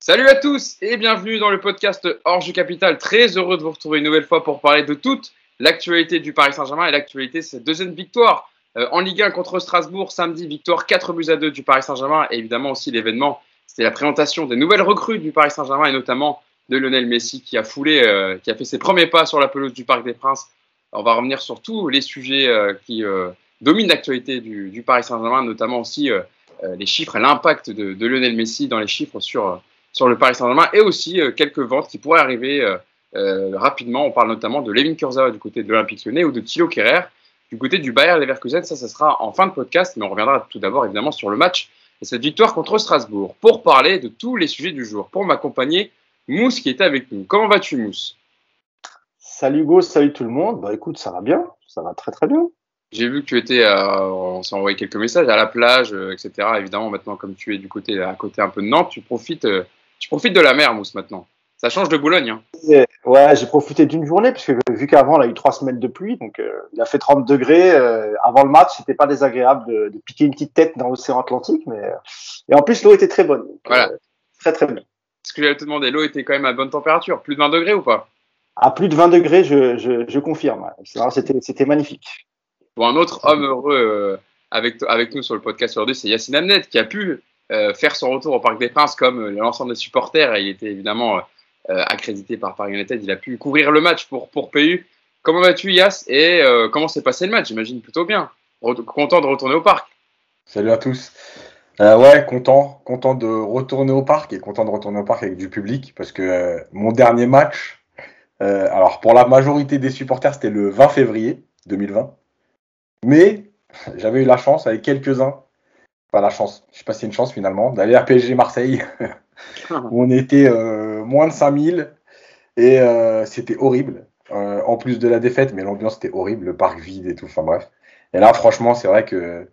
Salut à tous et bienvenue dans le podcast Orge Capital. Très heureux de vous retrouver une nouvelle fois pour parler de toute l'actualité du Paris Saint-Germain et l'actualité de cette deuxième victoire en Ligue 1 contre Strasbourg samedi, victoire 4-2 du Paris Saint-Germain et évidemment aussi l'événement, c'était la présentation des nouvelles recrues du Paris Saint-Germain et notamment de Lionel Messi qui a fait ses premiers pas sur la pelouse du Parc des Princes. On va revenir sur tous les sujets qui dominent l'actualité du Paris Saint-Germain, notamment aussi les chiffres et l'impact de Lionel Messi dans les chiffres sur le Paris Saint-Germain et aussi quelques ventes qui pourraient arriver rapidement. On parle notamment de Layvin Kurzawa du côté de l'Olympique Lyonnais ou de Thilo Kehrer du côté du Bayer Leverkusen. Ça sera en fin de podcast, mais on reviendra tout d'abord évidemment sur le match et cette victoire contre Strasbourg pour parler de tous les sujets du jour. Pour m'accompagner, Mousse qui est avec nous. Comment vas-tu, Mousse? Salut Hugo, salut tout le monde. Bah écoute, ça va bien, ça va très très bien. J'ai vu que tu étais, on s'est envoyé quelques messages à la plage, etc. Évidemment, maintenant comme tu es du côté à côté un peu de Nantes, tu profites de la mer, Mousse, maintenant. Ça change de Boulogne. Hein. Ouais, j'ai profité d'une journée, parce que vu qu'avant, on a eu 3 semaines de pluie, donc il a fait 30 degrés. Avant le match, c'était pas désagréable de piquer une petite tête dans l'océan Atlantique, mais et en plus, l'eau était très bonne. Donc, voilà. Très très bien. Ce que j'allais te demander, l'eau était quand même à bonne température, plus de 20 degrés ou pas? À plus de 20 degrés, je confirme. C'était magnifique. Bon, un autre homme heureux avec nous sur le podcast aujourd'hui, c'est Yacine Amnet, qui a pu faire son retour au Parc des Princes comme l'ensemble des supporters. Et il était évidemment accrédité par Paris United. Il a pu couvrir le match pour PU. Comment vas-tu, Yass? Et comment s'est passé le match? J'imagine plutôt bien. Content de retourner au parc. Salut à tous. Ouais, content de retourner au parc et content de retourner au parc avec du public parce que mon dernier match, alors pour la majorité des supporters, c'était le 20 février 2020. Mais j'avais eu la chance avec quelques-uns, pas la chance, je sais pas si c'est une chance finalement, d'aller à PSG Marseille où on était moins de 5000 et c'était horrible. En plus de la défaite, mais l'ambiance était horrible, le parc vide et tout, enfin bref. Et là, franchement, c'est vrai que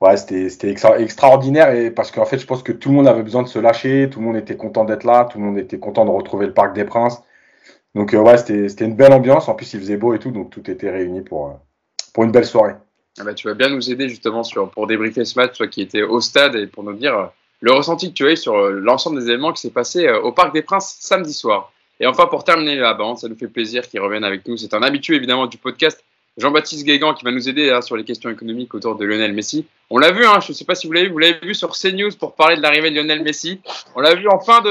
ouais, c'était extraordinaire et parce qu'en fait, je pense que tout le monde avait besoin de se lâcher, tout le monde était content d'être là, tout le monde était content de retrouver le Parc des Princes. Donc ouais, c'était une belle ambiance. En plus, il faisait beau et tout, donc tout était réuni pour une belle soirée. Ah bah, tu vas bien nous aider justement pour débriefer ce match, toi qui étais au stade et pour nous dire le ressenti que tu as eu sur l'ensemble des événements qui s'est passé au Parc des Princes samedi soir. Et enfin, pour terminer la bande, ça nous fait plaisir qu'il revienne avec nous. C'est un habitué évidemment du podcast, Jean-Baptiste Guégan, qui va nous aider sur les questions économiques autour de Lionel Messi. On l'a vu, je ne sais pas si vous l'avez vu sur CNews pour parler de l'arrivée de Lionel Messi. On l'a vu en fin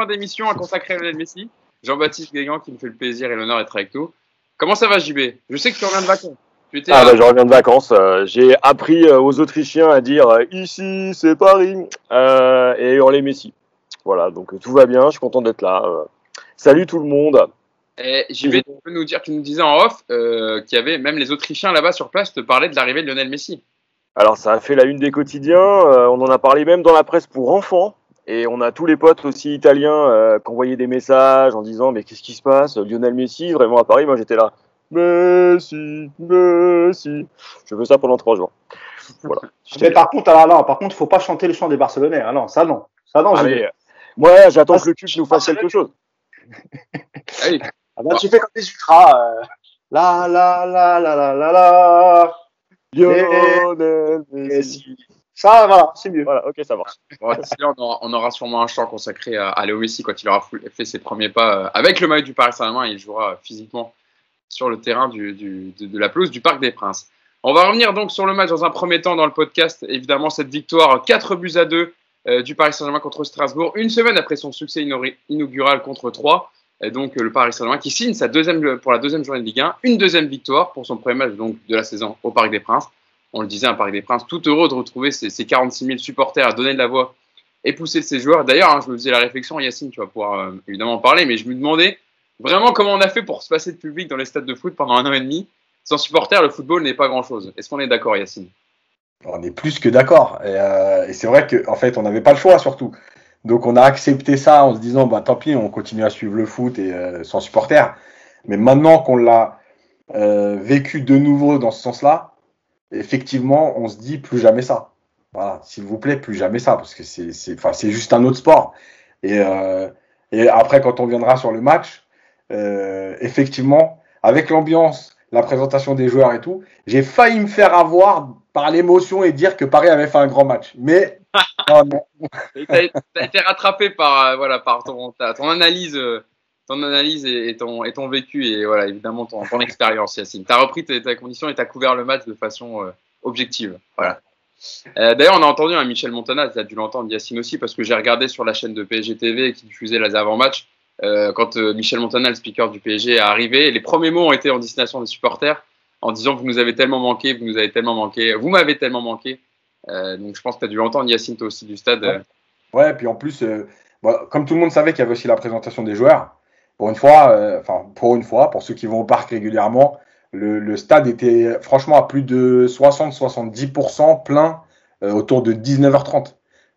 d'émission à consacrer à Lionel Messi. Jean-Baptiste Guégan qui nous fait le plaisir et l'honneur d'être avec nous. Comment ça va, JB? Je sais que tu reviens de vacances. Je reviens de vacances. J'ai appris aux Autrichiens à dire ici c'est Paris et hurler Messi. Voilà, donc tout va bien. Je suis content d'être là. Salut tout le monde. JB, tu nous disais en off qu'il y avait même les Autrichiens là-bas sur place te parlaient de l'arrivée de Lionel Messi. Alors ça a fait la une des quotidiens. On en a parlé même dans la presse pour enfants. Et on a tous les potes aussi italiens qui envoyaient des messages en disant mais qu'est-ce qui se passe? Lionel Messi vraiment à Paris? Moi j'étais là. Messi. Je veux ça pendant 3 jours. Voilà. Mais par contre, faut pas chanter le chant des Barcelonais. Ah non, ça non. Moi, j'attends que le cul nous fasse quelque chose. Allez. Tu fais comme des ultras. La la la la la la la. Lionel Messi. Ça, voilà, c'est mieux. Voilà, ok, ça marche. Bon, on aura sûrement un chant consacré à Léo Messi quand il aura fait ses premiers pas avec le maillot du Paris Saint-Germain. Il jouera physiquement sur le terrain de la pelouse du Parc des Princes. On va revenir donc sur le match dans un premier temps dans le podcast. Évidemment, cette victoire 4-2 du Paris Saint-Germain contre Strasbourg, une semaine après son succès inaugural contre 3. Et donc le Paris Saint-Germain qui signe pour la deuxième journée de Ligue 1, une deuxième victoire pour son premier match donc, de la saison au Parc des Princes. On le disait, un Parc des Princes tout heureux de retrouver ses 46 000 supporters à donner de la voix et pousser de ses joueurs. D'ailleurs, je me faisais la réflexion, Yacine, tu vas pouvoir évidemment en parler, mais je me demandais vraiment comment on a fait pour se passer de public dans les stades de foot pendant 1 an et demi. Sans supporters, le football n'est pas grand-chose. Est-ce qu'on est d'accord, Yacine? On est plus que d'accord. Et c'est vrai qu'en fait, on n'avait pas le choix surtout. Donc on a accepté ça en se disant, tant pis, on continue à suivre le foot et sans supporters. Mais maintenant qu'on l'a vécu de nouveau dans ce sens-là, effectivement, on se dit plus jamais ça. Voilà, s'il vous plaît, plus jamais ça, parce que c'est juste un autre sport. Et après, quand on viendra sur le match, effectivement, avec l'ambiance, la présentation des joueurs et tout, j'ai failli me faire avoir par l'émotion et dire que Paris avait fait un grand match. Mais non, non. T'as été rattrapé par par ton analyse. Ton analyse et ton vécu et voilà, évidemment ton expérience, Yacine. Tu as repris ta condition et tu as couvert le match de façon objective. Voilà. D'ailleurs, on a entendu Michel Montana, tu as dû l'entendre, Yacine aussi, parce que j'ai regardé sur la chaîne de PSG TV qui diffusait les avant-matchs. Quand Michel Montana, le speaker du PSG, est arrivé, les premiers mots ont été en destination des supporters en disant vous nous avez tellement manqué, vous m'avez tellement manqué. Donc je pense que tu as dû l'entendre, Yacine, toi aussi du stade. Ouais, puis en plus, comme tout le monde savait qu'il y avait aussi la présentation des joueurs, pour une fois, pour ceux qui vont au parc régulièrement, le stade était franchement à plus de 60-70% plein autour de 19h30.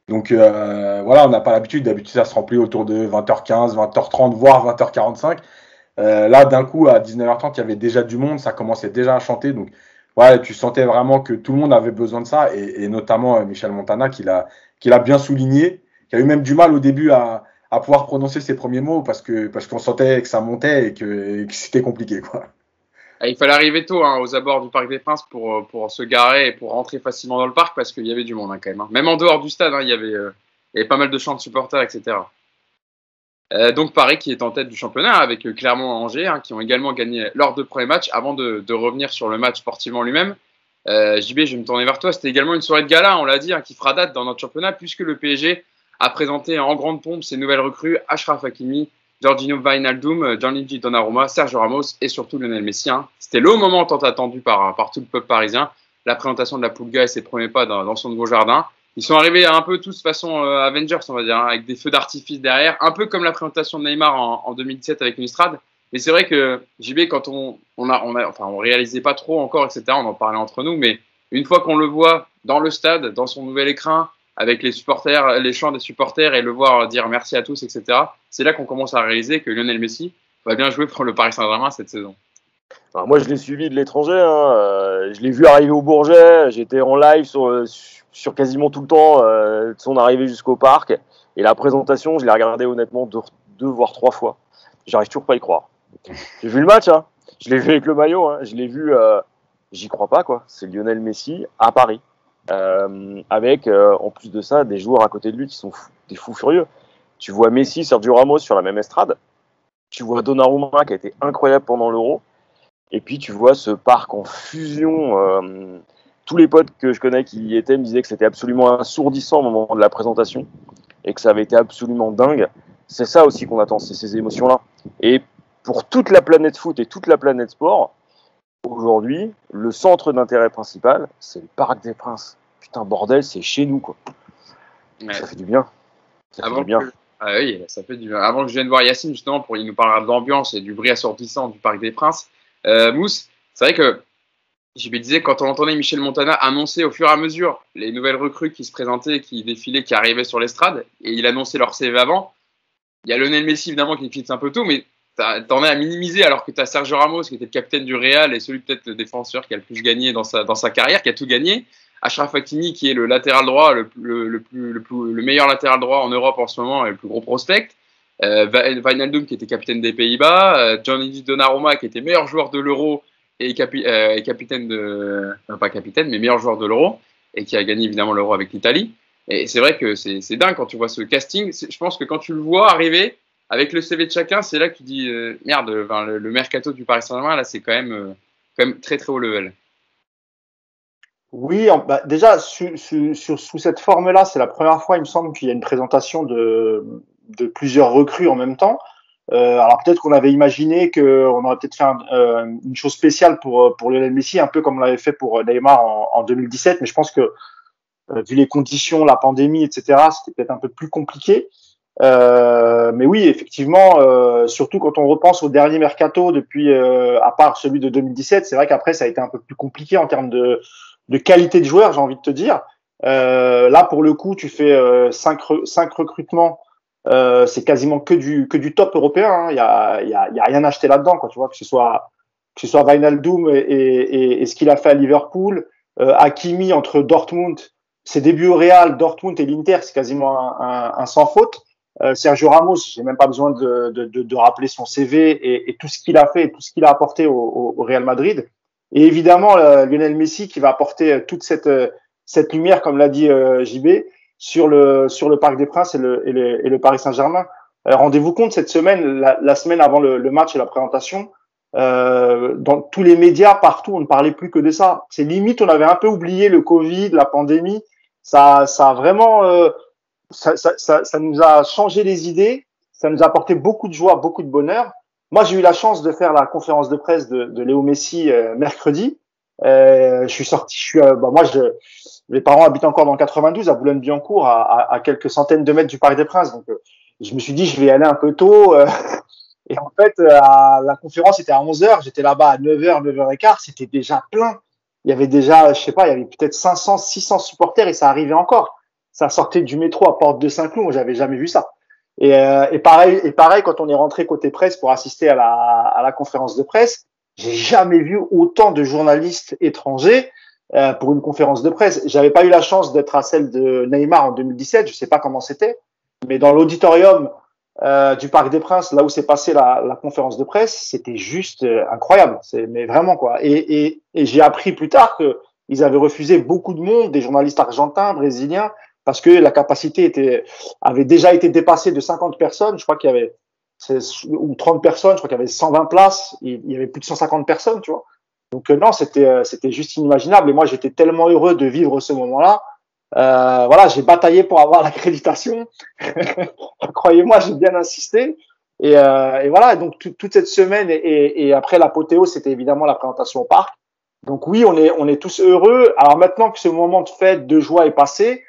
Donc voilà, on n'a pas l'habitude. D'habitude, ça se remplit autour de 20h15, 20h30, voire 20h45. Là, d'un coup, à 19h30, il y avait déjà du monde, ça commençait déjà à chanter. Donc ouais, tu sentais vraiment que tout le monde avait besoin de ça, et notamment Michel Montana qui l'a bien souligné, qui a eu même du mal au début à pouvoir prononcer ses premiers mots parce qu'on sentait que ça montait et que c'était compliqué, quoi. Il fallait arriver tôt aux abords du Parc des Princes pour se garer et pour rentrer facilement dans le parc parce qu'il y avait du monde quand même. Même en dehors du stade, il y avait pas mal de chants de supporters, etc. Donc Paris qui est en tête du championnat avec Clermont et Angers qui ont également gagné leurs 2 premiers matchs avant de revenir sur le match sportivement lui-même. JB, je vais me tourner vers toi. C'était également une soirée de gala, on l'a dit, qui fera date dans notre championnat puisque le PSG a présenté en grande pompe ses nouvelles recrues, Achraf Hakimi, Georginio Wijnaldum, Gianluigi Donnarumma, Sergio Ramos et surtout Lionel Messi. C'était le moment tant attendu par tout le peuple parisien, la présentation de la Pulga et ses premiers pas dans son nouveau jardin. Ils sont arrivés un peu tous façon Avengers, on va dire, avec des feux d'artifice derrière, un peu comme la présentation de Neymar en 2017 avec une estrade. Mais c'est vrai que JB, quand on réalisait pas trop encore, etc., on en parlait entre nous, mais une fois qu'on le voit dans le stade, dans son nouvel écrin, avec les supporters, les chants des supporters et le voir dire merci à tous, etc., c'est là qu'on commence à réaliser que Lionel Messi va bien jouer pour le Paris Saint-Germain cette saison. Alors moi, je l'ai suivi de l'étranger. Je l'ai vu arriver au Bourget. J'étais en live sur quasiment tout le temps de son arrivée jusqu'au parc. Et la présentation, je l'ai regardée honnêtement 2 voire 3 fois. J'arrive toujours pas à y croire. J'ai vu le match. Je l'ai vu avec le maillot. Je l'ai vu. J'y crois pas, quoi. C'est Lionel Messi à Paris. Avec, en plus de ça, des joueurs à côté de lui qui sont des fous furieux. Tu vois Messi, Sergio Ramos sur la même estrade. Tu vois Donnarumma qui a été incroyable pendant l'Euro. Et puis tu vois ce parc en fusion. Tous les potes que je connais qui y étaient me disaient que c'était absolument assourdissant au moment de la présentation et que ça avait été absolument dingue. C'est ça aussi qu'on attend, c'est ces émotions-là. Et pour toute la planète foot et toute la planète sport, aujourd'hui, le centre d'intérêt principal, c'est le Parc des Princes. Putain, bordel, c'est chez nous, quoi. Ouais. Ça fait du bien. Oui, ça fait du bien. Avant que je vienne voir Yacine, justement, il nous parlera de l'ambiance et du bruit assourdissant du Parc des Princes. Mousse, c'est vrai que je me disais, quand on entendait Michel Montana annoncer au fur et à mesure les nouvelles recrues qui se présentaient, qui défilaient, qui arrivaient sur l'estrade, et il annonçait leur CV avant, il y a Lionel Messi, évidemment, qui quitte un peu tôt, mais t'en es à minimiser alors que tu as Sergio Ramos, qui était le capitaine du Real et celui peut-être le défenseur qui a le plus gagné dans sa carrière, qui a tout gagné. Achraf Hakimi, qui est le latéral droit, le meilleur latéral droit en Europe en ce moment et le plus gros prospect. Wijnaldum, qui était capitaine des Pays-Bas. Gianluigi Donnarumma, qui était meilleur joueur de l'Euro et capitaine pas capitaine, mais meilleur joueur de l'Euro et qui a gagné évidemment l'Euro avec l'Italie. Et c'est vrai que c'est dingue quand tu vois ce casting. Je pense que quand tu le vois arriver avec le CV de chacun, c'est là que tu dis merde, le mercato du Paris Saint-Germain, là, c'est quand même très très haut level. Oui, déjà sous cette forme-là, c'est la première fois, il me semble, qu'il y a une présentation de plusieurs recrues en même temps. Alors peut-être qu'on avait imaginé qu'on aurait peut-être fait une chose spéciale pour Lionel Messi, un peu comme on l'avait fait pour Neymar en 2017, mais je pense que vu les conditions, la pandémie, etc., c'était peut-être un peu plus compliqué. Mais oui, effectivement, surtout quand on repense au dernier mercato depuis, à part celui de 2017, c'est vrai qu'après ça a été un peu plus compliqué en termes de qualité de joueurs, j'ai envie de te dire. Là, pour le coup, tu fais 5 recrutements. C'est quasiment que du top européen. Il y a rien à acheter là-dedans, quoi. Tu vois, que ce soit Wijnaldum et ce qu'il a fait à Liverpool, Hakimi entre Dortmund, ses débuts au Real, Dortmund et l'Inter, c'est quasiment un sans faute. Sergio Ramos, j'ai même pas besoin de rappeler son CV et tout ce qu'il a fait et tout ce qu'il a apporté au Real Madrid. Et évidemment, Lionel Messi qui va apporter toute cette lumière, comme l'a dit JB, sur le Parc des Princes et le Paris Saint-Germain. Rendez-vous compte, cette semaine, la semaine avant le match et la présentation, dans tous les médias, partout, on ne parlait plus que de ça. C'est limite, on avait un peu oublié le Covid, la pandémie. Ça a vraiment, ça nous a changé les idées. Ça nous a apporté beaucoup de joie, beaucoup de bonheur. Moi, j'ai eu la chance de faire la conférence de presse de Léo Messi mercredi. Mes parents habitent encore dans le 92, à Boulogne-Billancourt, à quelques centaines de mètres du Parc des Princes. Donc, je me suis dit, je vais y aller un peu tôt. Et en fait, la conférence était à 11h. J'étais là-bas à 9h, 9h15. C'était déjà plein. Il y avait déjà, je sais pas, il y avait peut-être 500, 600 supporters et ça arrivait encore. Ça sortait du métro à Porte de Saint-Cloud. Moi, j'avais jamais vu ça. Et pareil, quand on est rentré côté presse pour assister à la conférence de presse, j'ai jamais vu autant de journalistes étrangers pour une conférence de presse. J'avais pas eu la chance d'être à celle de Neymar en 2017. Je sais pas comment c'était, mais dans l'auditorium du Parc des Princes, là où s'est passée la conférence de presse, c'était juste incroyable. Mais vraiment quoi. Et j'ai appris plus tard que ils avaient refusé beaucoup de monde, des journalistes argentins, brésiliens, parce que la capacité avait déjà été dépassée de 50 personnes. Je crois qu'il y avait ou 30 personnes. Je crois qu'il y avait 120 places. Il y avait plus de 150 personnes, tu vois. Donc non, c'était juste inimaginable. Et moi, j'étais tellement heureux de vivre ce moment-là. Voilà, j'ai bataillé pour avoir l'accréditation. Croyez-moi, j'ai bien insisté. Et voilà, donc toute cette semaine et après l'apothéose, c'était évidemment la présentation au parc. Donc oui, on est tous heureux. Alors maintenant que ce moment de fête, de joie est passé,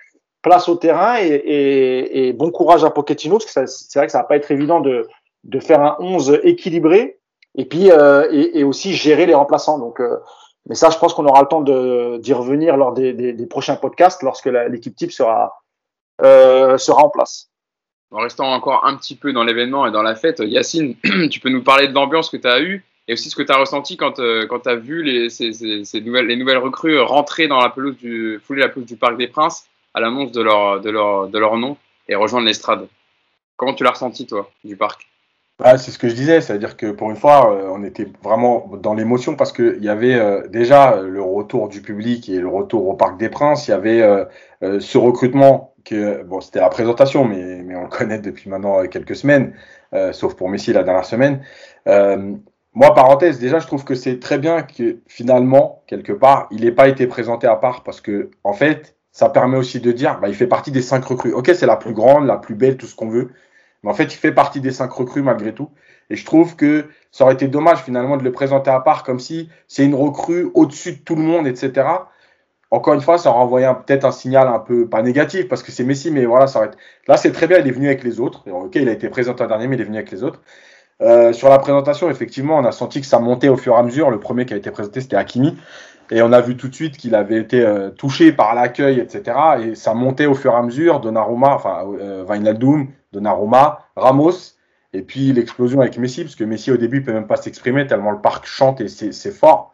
place au terrain et bon courage à Pochettino, parce que c'est vrai que ça va pas être évident de faire un 11 équilibré et puis et aussi gérer les remplaçants. Donc mais ça, je pense qu'on aura le temps d'y revenir lors des prochains podcasts lorsque l'équipe type sera en place. En restant encore un petit peu dans l'événement et dans la fête, Yacine, tu peux nous parler de l'ambiance que tu as eue et aussi ce que tu as ressenti quand tu as vu les nouvelles recrues rentrer dans fouler la pelouse du Parc des Princes à l'annonce de leur nom et rejoindre l'estrade. Comment tu l'as ressenti, toi, du parc? C'est ce que je disais, c'est-à-dire que pour une fois, on était vraiment dans l'émotion parce qu'il y avait déjà le retour du public et le retour au Parc des Princes. Il y avait ce recrutement c'était la présentation, mais on le connaît depuis maintenant quelques semaines, sauf pour Messi la dernière semaine. Moi, parenthèse, déjà, je trouve que c'est très bien que finalement, quelque part, il n'ait pas été présenté à part parce que, en fait, ça permet aussi de dire, il fait partie des 5 recrues. Ok, c'est la plus grande, la plus belle, tout ce qu'on veut. Mais en fait, il fait partie des 5 recrues malgré tout. Et je trouve que ça aurait été dommage finalement de le présenter à part comme si c'est une recrue au-dessus de tout le monde, etc. Encore une fois, ça aurait envoyé peut-être un signal un peu, pas négatif parce que c'est Messi, mais voilà, ça aurait été... Là, c'est très bien, il est venu avec les autres. Ok, il a été présenté un dernier, mais il est venu avec les autres. Sur la présentation, effectivement, on a senti que ça montait au fur et à mesure. Le premier qui a été présenté, c'était Hakimi. Et on a vu tout de suite qu'il avait été touché par l'accueil, etc. Et ça montait au fur et à mesure. Donnarumma, Wijnaldum, Donnarumma, Ramos, et puis l'explosion avec Messi, parce que Messi au début ne peut même pas s'exprimer tellement le parc chante et c'est fort.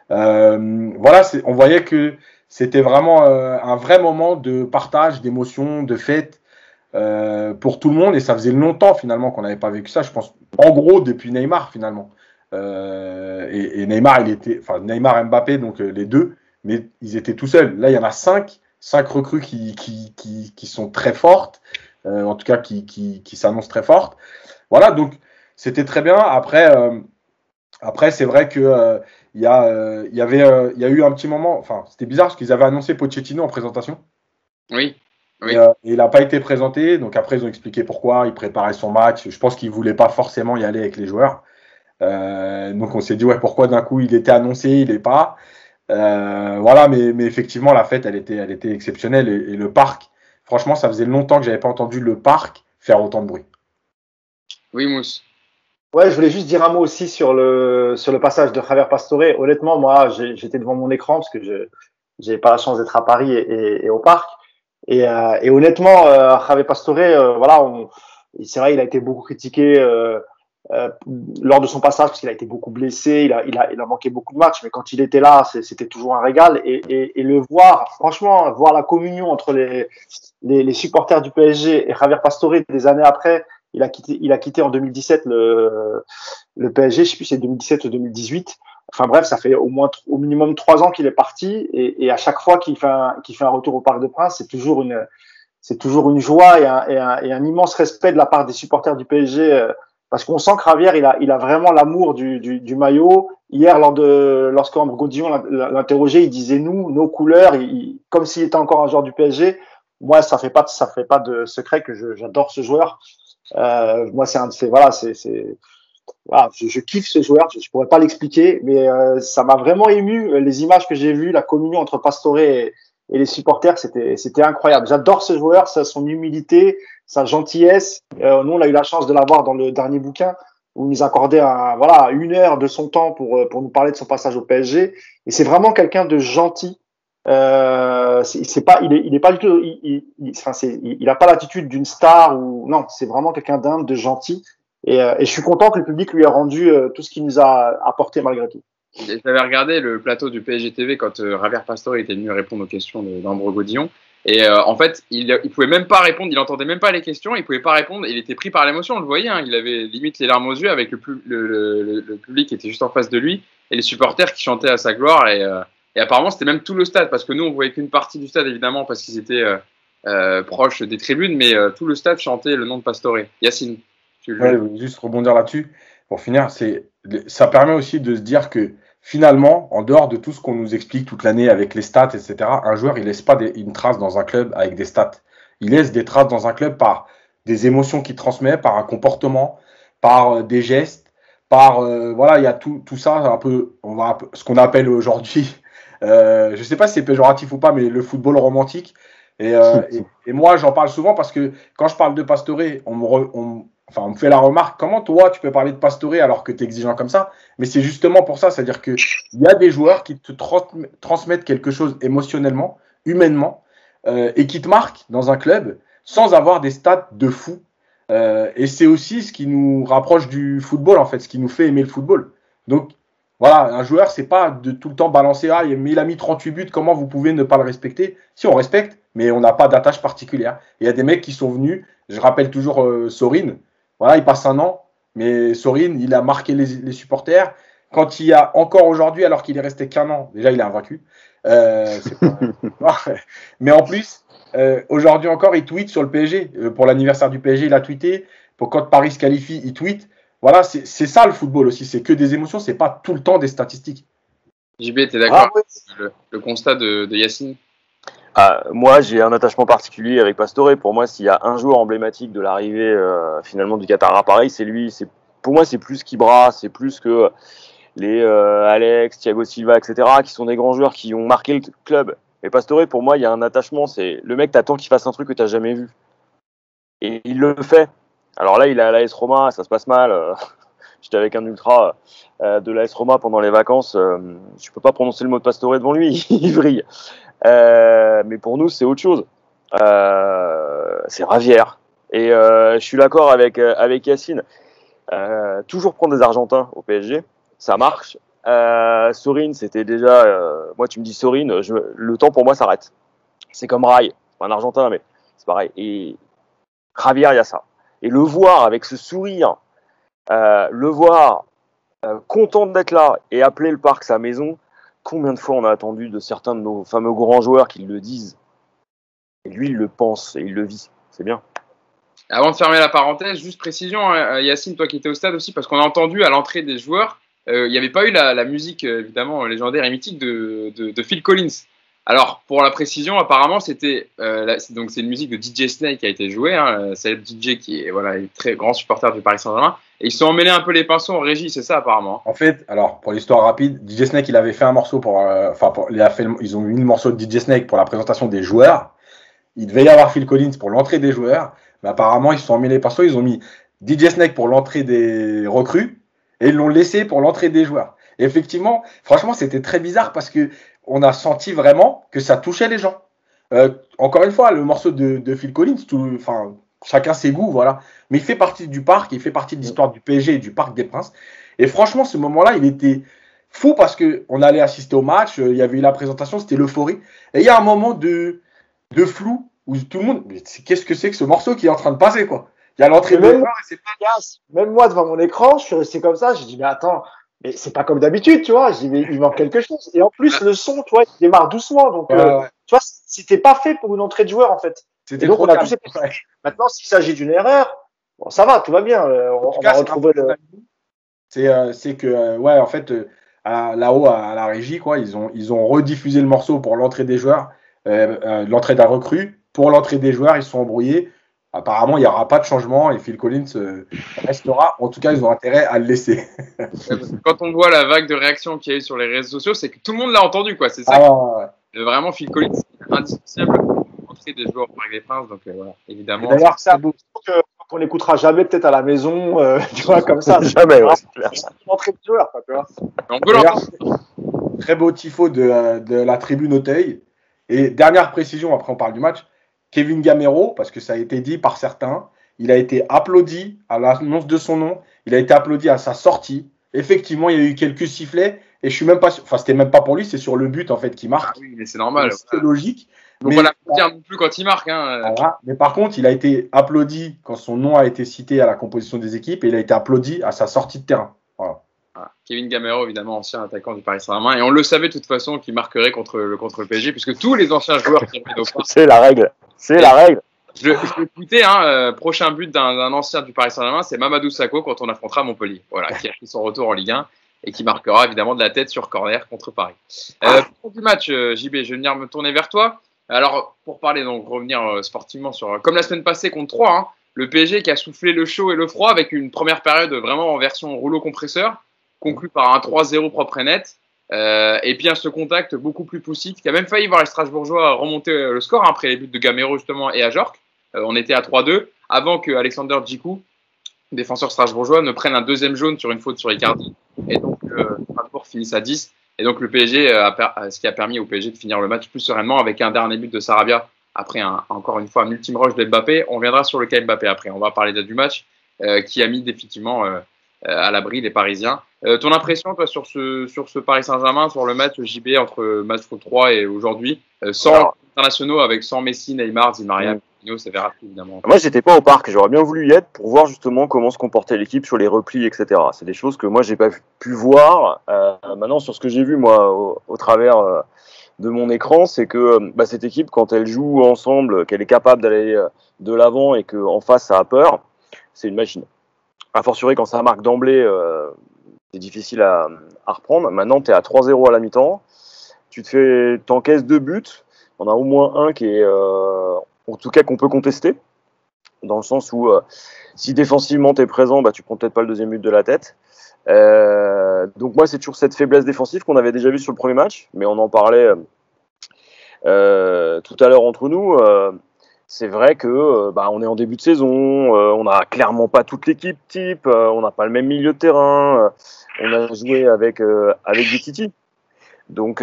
Voilà, on voyait que c'était vraiment un vrai moment de partage, d'émotion, de fête pour tout le monde, et ça faisait longtemps finalement qu'on n'avait pas vécu ça, je pense, en gros depuis Neymar finalement. Et Neymar, Neymar et Mbappé, donc les deux, mais ils étaient tout seuls. Là, il y en a 5 recrues qui sont très fortes, en tout cas qui s'annoncent très fortes. Voilà, donc c'était très bien. Après c'est vrai que il y a eu un petit moment, enfin c'était bizarre parce qu'ils avaient annoncé Pochettino en présentation. Oui. Et il n'a pas été présenté, donc après ils ont expliqué pourquoi, il préparait son match. Je pense qu'il ne voulait pas forcément y aller avec les joueurs. Donc on s'est dit pourquoi d'un coup il était annoncé, il n'est pas. Voilà, mais effectivement la fête elle était exceptionnelle et le parc, franchement ça faisait longtemps que j'avais pas entendu le parc faire autant de bruit. Oui, Mousse. Ouais, je voulais juste dire un mot aussi sur le passage de Javier Pastore. Honnêtement, moi, j'étais devant mon écran parce que j'ai pas la chance d'être à Paris et au parc. Et honnêtement, Javier Pastore, voilà, c'est vrai, il a été beaucoup critiqué lors de son passage parce qu'il a été beaucoup blessé, il a manqué beaucoup de matchs, mais quand il était là, c'était toujours un régal. Et le voir, franchement, voir la communion entre les supporters du PSG et Javier Pastore des années après. Il a quitté en 2017 le PSG, je sais plus si c'est 2017 ou 2018. Enfin bref, ça fait au minimum 3 ans qu'il est parti, et à chaque fois qu'il fait un retour au Parc des Princes, c'est toujours une joie et un immense respect de la part des supporters du PSG, parce qu'on sent que Javier, il a vraiment l'amour du maillot. Hier, lorsqu'Ambre Godillon l'interrogeait, il disait nos couleurs, comme s'il était encore un joueur du PSG. Moi, ça fait pas de secret que j'adore ce joueur. Moi, voilà, je kiffe ce joueur. Je pourrais pas l'expliquer, mais ça m'a vraiment ému. Les images que j'ai vues, la communion entre Pastore et les supporters, c'était incroyable. J'adore ce joueur, son humilité, sa gentillesse. Nous, on a eu la chance de l'avoir dans le dernier bouquin où il nous accordait 1 heure de son temps pour nous parler de son passage au PSG. Et c'est vraiment quelqu'un de gentil. Il est pas du tout, il a pas l'attitude d'une star ou non. C'est vraiment quelqu'un d'humble, de gentil. Et je suis content que le public lui ait rendu tout ce qu'il nous a apporté malgré tout. J'avais regardé le plateau du PSG TV quand Javier Pastore était venu répondre aux questions d'Ambre Godillon. Et en fait, il pouvait même pas répondre, il entendait même pas les questions, il pouvait pas répondre, il était pris par l'émotion, on le voyait, hein, il avait limite les larmes aux yeux avec le public qui était juste en face de lui et les supporters qui chantaient à sa gloire. Et apparemment, c'était même tout le stade, parce que nous, on voyait qu'une partie du stade, évidemment, parce qu'ils étaient proches des tribunes, mais tout le stade chantait le nom de Pastore. Yacine. Ouais, juste rebondir là-dessus, pour finir, ça permet aussi de se dire que finalement, en dehors de tout ce qu'on nous explique toute l'année avec les stats, etc., un joueur, il laisse pas une trace dans un club avec des stats. Il laisse des traces dans un club par des émotions qu'il transmet, par un comportement, par des gestes, voilà, il y a tout ça, un peu, ce qu'on appelle aujourd'hui, je sais pas si c'est péjoratif ou pas, mais le football romantique. Et moi, j'en parle souvent parce que quand je parle de Pastore, on me fait la remarque, comment toi, tu peux parler de Pastore alors que tu es exigeant comme ça? Mais c'est justement pour ça, c'est-à-dire qu'il y a des joueurs qui te transmettent quelque chose émotionnellement, humainement, et qui te marquent dans un club sans avoir des stats de fou. Et c'est aussi ce qui nous rapproche du football, en fait, ce qui nous fait aimer le football. Donc, voilà, un joueur, c'est pas de tout le temps balancer, mais il a mis 38 buts, comment vous pouvez ne pas le respecter? Si, on respecte, mais on n'a pas d'attache particulière. Il y a des mecs qui sont venus, je rappelle toujours Sorin. Voilà, il passe 1 an, mais Sorin, il a marqué les supporters. Quand il y a encore aujourd'hui, alors qu'il est resté qu'1 an, déjà il est invaincu. Mais en plus, aujourd'hui encore, il tweet sur le PSG. Pour l'anniversaire du PSG, il a tweeté. Pour quand Paris se qualifie, il tweet. Voilà, c'est ça le football aussi. C'est que des émotions, c'est pas tout le temps des statistiques. JB, tu es d'accord avec le constat de Yacine? Moi, j'ai un attachement particulier avec Pastore. Pour moi, s'il y a un joueur emblématique de l'arrivée finalement du Qatar à Paris, c'est lui. Pour moi, c'est plus qu'Ibra, c'est plus que les Alex, Thiago Silva, etc., qui sont des grands joueurs qui ont marqué le club. Et Pastore, pour moi, il y a un attachement. C'est le mec, t'attends qu'il fasse un truc que t'as jamais vu. Et il le fait. Alors là, il est à l'AS Roma, ça se passe mal. J'étais avec un ultra de l'AS Roma pendant les vacances. Je peux pas prononcer le mot de Pastore devant lui, il vrille. Mais pour nous, c'est autre chose. C'est Ravière. Et je suis d'accord avec Yacine. Toujours prendre des Argentins au PSG, ça marche. Sorin, c'était déjà... moi, tu me dis Sorin, le temps pour moi s'arrête. C'est comme Rai, un Argentin, mais c'est pareil. Et Javier, il y a ça. Et le voir avec ce sourire, le voir content d'être là et appeler le parc sa maison, combien de fois on a attendu de certains de nos fameux grands joueurs qui le disent. Et lui, il le pense et il le vit. C'est bien. Avant de fermer la parenthèse, juste précision, Yacine, toi qui étais au stade aussi, parce qu'on a entendu à l'entrée des joueurs, il n'y avait pas eu la musique, évidemment, légendaire et mythique de Phil Collins. Alors, pour la précision, apparemment, c'était donc c'est une musique de DJ Snake qui a été jouée, hein, célèbre DJ qui est très grand supporter du Paris Saint-Germain. Et ils se sont emmêlés un peu les pinceaux en régie, c'est ça apparemment. En fait, alors pour l'histoire rapide, DJ Snake il avait fait un morceau ils ont mis le morceau de DJ Snake pour la présentation des joueurs. Il devait y avoir Phil Collins pour l'entrée des joueurs, mais apparemment ils se sont emmêlés les pinceaux. Ils ont mis DJ Snake pour l'entrée des recrues et ils l'ont laissé pour l'entrée des joueurs. Et effectivement, franchement, c'était très bizarre parce que on a senti vraiment que ça touchait les gens. Encore une fois, le morceau de Phil Collins, chacun ses goûts, voilà. Mais il fait partie du parc, il fait partie de l'histoire du PSG et du Parc des Princes. Et franchement, ce moment-là, il était fou parce qu'on allait assister au match, il y avait eu la présentation, c'était l'euphorie. Et il y a un moment de flou où tout le monde, mais qu'est-ce que c'est que ce morceau qui est en train de passer, quoi? Il y a l'entrée de joueurs et c'est pas... Même moi, devant mon écran, je suis resté comme ça, j'ai dit, mais attends, Mais c'est pas comme d'habitude, tu vois. Il manque quelque chose. Et en plus, le son, tu vois, il démarre doucement. Donc, tu vois, c'était pas fait pour une entrée de joueur, en fait. C'était Et donc, trop on a calme. tous été. Maintenant, s'il s'agit d'une erreur, bon, ça va, tout va bien. On va retrouver le. C'est que, ouais, en fait, là-haut à la régie, quoi, ils ont rediffusé le morceau pour l'entrée des joueurs, l'entrée d'un recrue. Pour l'entrée des joueurs, ils se sont embrouillés. Apparemment, il n'y aura pas de changement et Phil Collins restera. En tout cas, ils ont intérêt à le laisser. Quand on voit la vague de réactions qu'il y a eu sur les réseaux sociaux, c'est que tout le monde l'a entendu, quoi. C'est ça. Vraiment, Phil Collins, c'est indissociable pour l'entrée des joueurs au Parc des Princes. Donc, voilà, évidemment. D'ailleurs, c'est un beau qu'on n'écoutera jamais peut-être à la maison, tu vois, comme ça. Jamais, ouais, c'est clair. L'entrée de joueur, quoi, tu vois. On peut l'entendre. Très beau tifo de la tribune Auteuil. Et dernière précision, après on parle du match, Kevin Gamero, parce que ça a été dit par certains, il a été applaudi à l'annonce de son nom, il a été applaudi à sa sortie. Effectivement, il y a eu quelques sifflets, et je suis même pas sûr, enfin c'était même pas pour lui, c'est sur le but en fait qui marque. Ah oui, mais c'est normal. C'est logique. Donc on l'applaudit non plus quand il marque. Voilà. Mais par contre, il a été applaudi quand son nom a été cité à la composition des équipes, et il a été applaudi à sa sortie de terrain. Voilà. Kevin Gamero, évidemment, ancien attaquant du Paris Saint-Germain. Et on le savait de toute façon qu'il marquerait contre le PSG, puisque tous les anciens joueurs qui reviennent au Parc. C'est la règle. C'est la règle. Je l'ai écouté, prochain but d'un ancien du Paris Saint-Germain, c'est Mamadou Sakho quand on affrontera Montpellier. Voilà, qui a fait son retour en Ligue 1 et qui marquera évidemment de la tête sur corner contre Paris. Pour du match, JB, je vais venir me tourner vers toi. Alors, pour parler, donc revenir sportivement sur. Comme la semaine passée contre 3, le PSG qui a soufflé le chaud et le froid avec une première période vraiment en version rouleau compresseur, conclu par un 3-0 propre et net. Et puis ce contact beaucoup plus poussif qui a même failli voir les Strasbourgeois remonter le score après les buts de Gamero justement et Ajorc. On était à 3-2 avant que Alexander Djikou, défenseur strasbourgeois, ne prenne un deuxième jaune sur une faute sur Icardi. Et donc Strasbourg finisse à 10. Et donc le PSG, ce qui a permis au PSG de finir le match plus sereinement avec un dernier but de Sarabia après encore une fois un ultime rush de Mbappé. On viendra sur le cas Mbappé après. On va parler du match qui a mis définitivement à l'abri les Parisiens. Ton impression, toi, sur ce Paris Saint-Germain, sur le match JB entre match 3 et aujourd'hui, sans internationaux, avec sans Messi, Neymar, Di Maria, c'est Verratti, évidemment. Moi, j'étais pas au parc. J'aurais bien voulu y être pour voir justement comment se comportait l'équipe sur les replis, etc. C'est des choses que moi, j'ai pas pu voir. Maintenant, sur ce que j'ai vu, moi, au travers de mon écran, c'est que cette équipe, quand elle joue ensemble, qu'elle est capable d'aller de l'avant et qu'en face, ça a peur, c'est une machine. A fortiori, quand ça marque d'emblée, c'est difficile à reprendre. Maintenant, tu es à 3-0 à la mi-temps. T'encaisses 2 buts. On a au moins un qui est, en tout cas, qu'on peut contester. Dans le sens où, si défensivement tu es présent, tu prends peut-être pas le deuxième but de la tête. Donc moi, c'est toujours cette faiblesse défensive qu'on avait déjà vue sur le premier match. Mais on en parlait tout à l'heure entre nous. C'est vrai que on est en début de saison, on n'a clairement pas toute l'équipe type, on n'a pas le même milieu de terrain, on a joué avec des Titi. Donc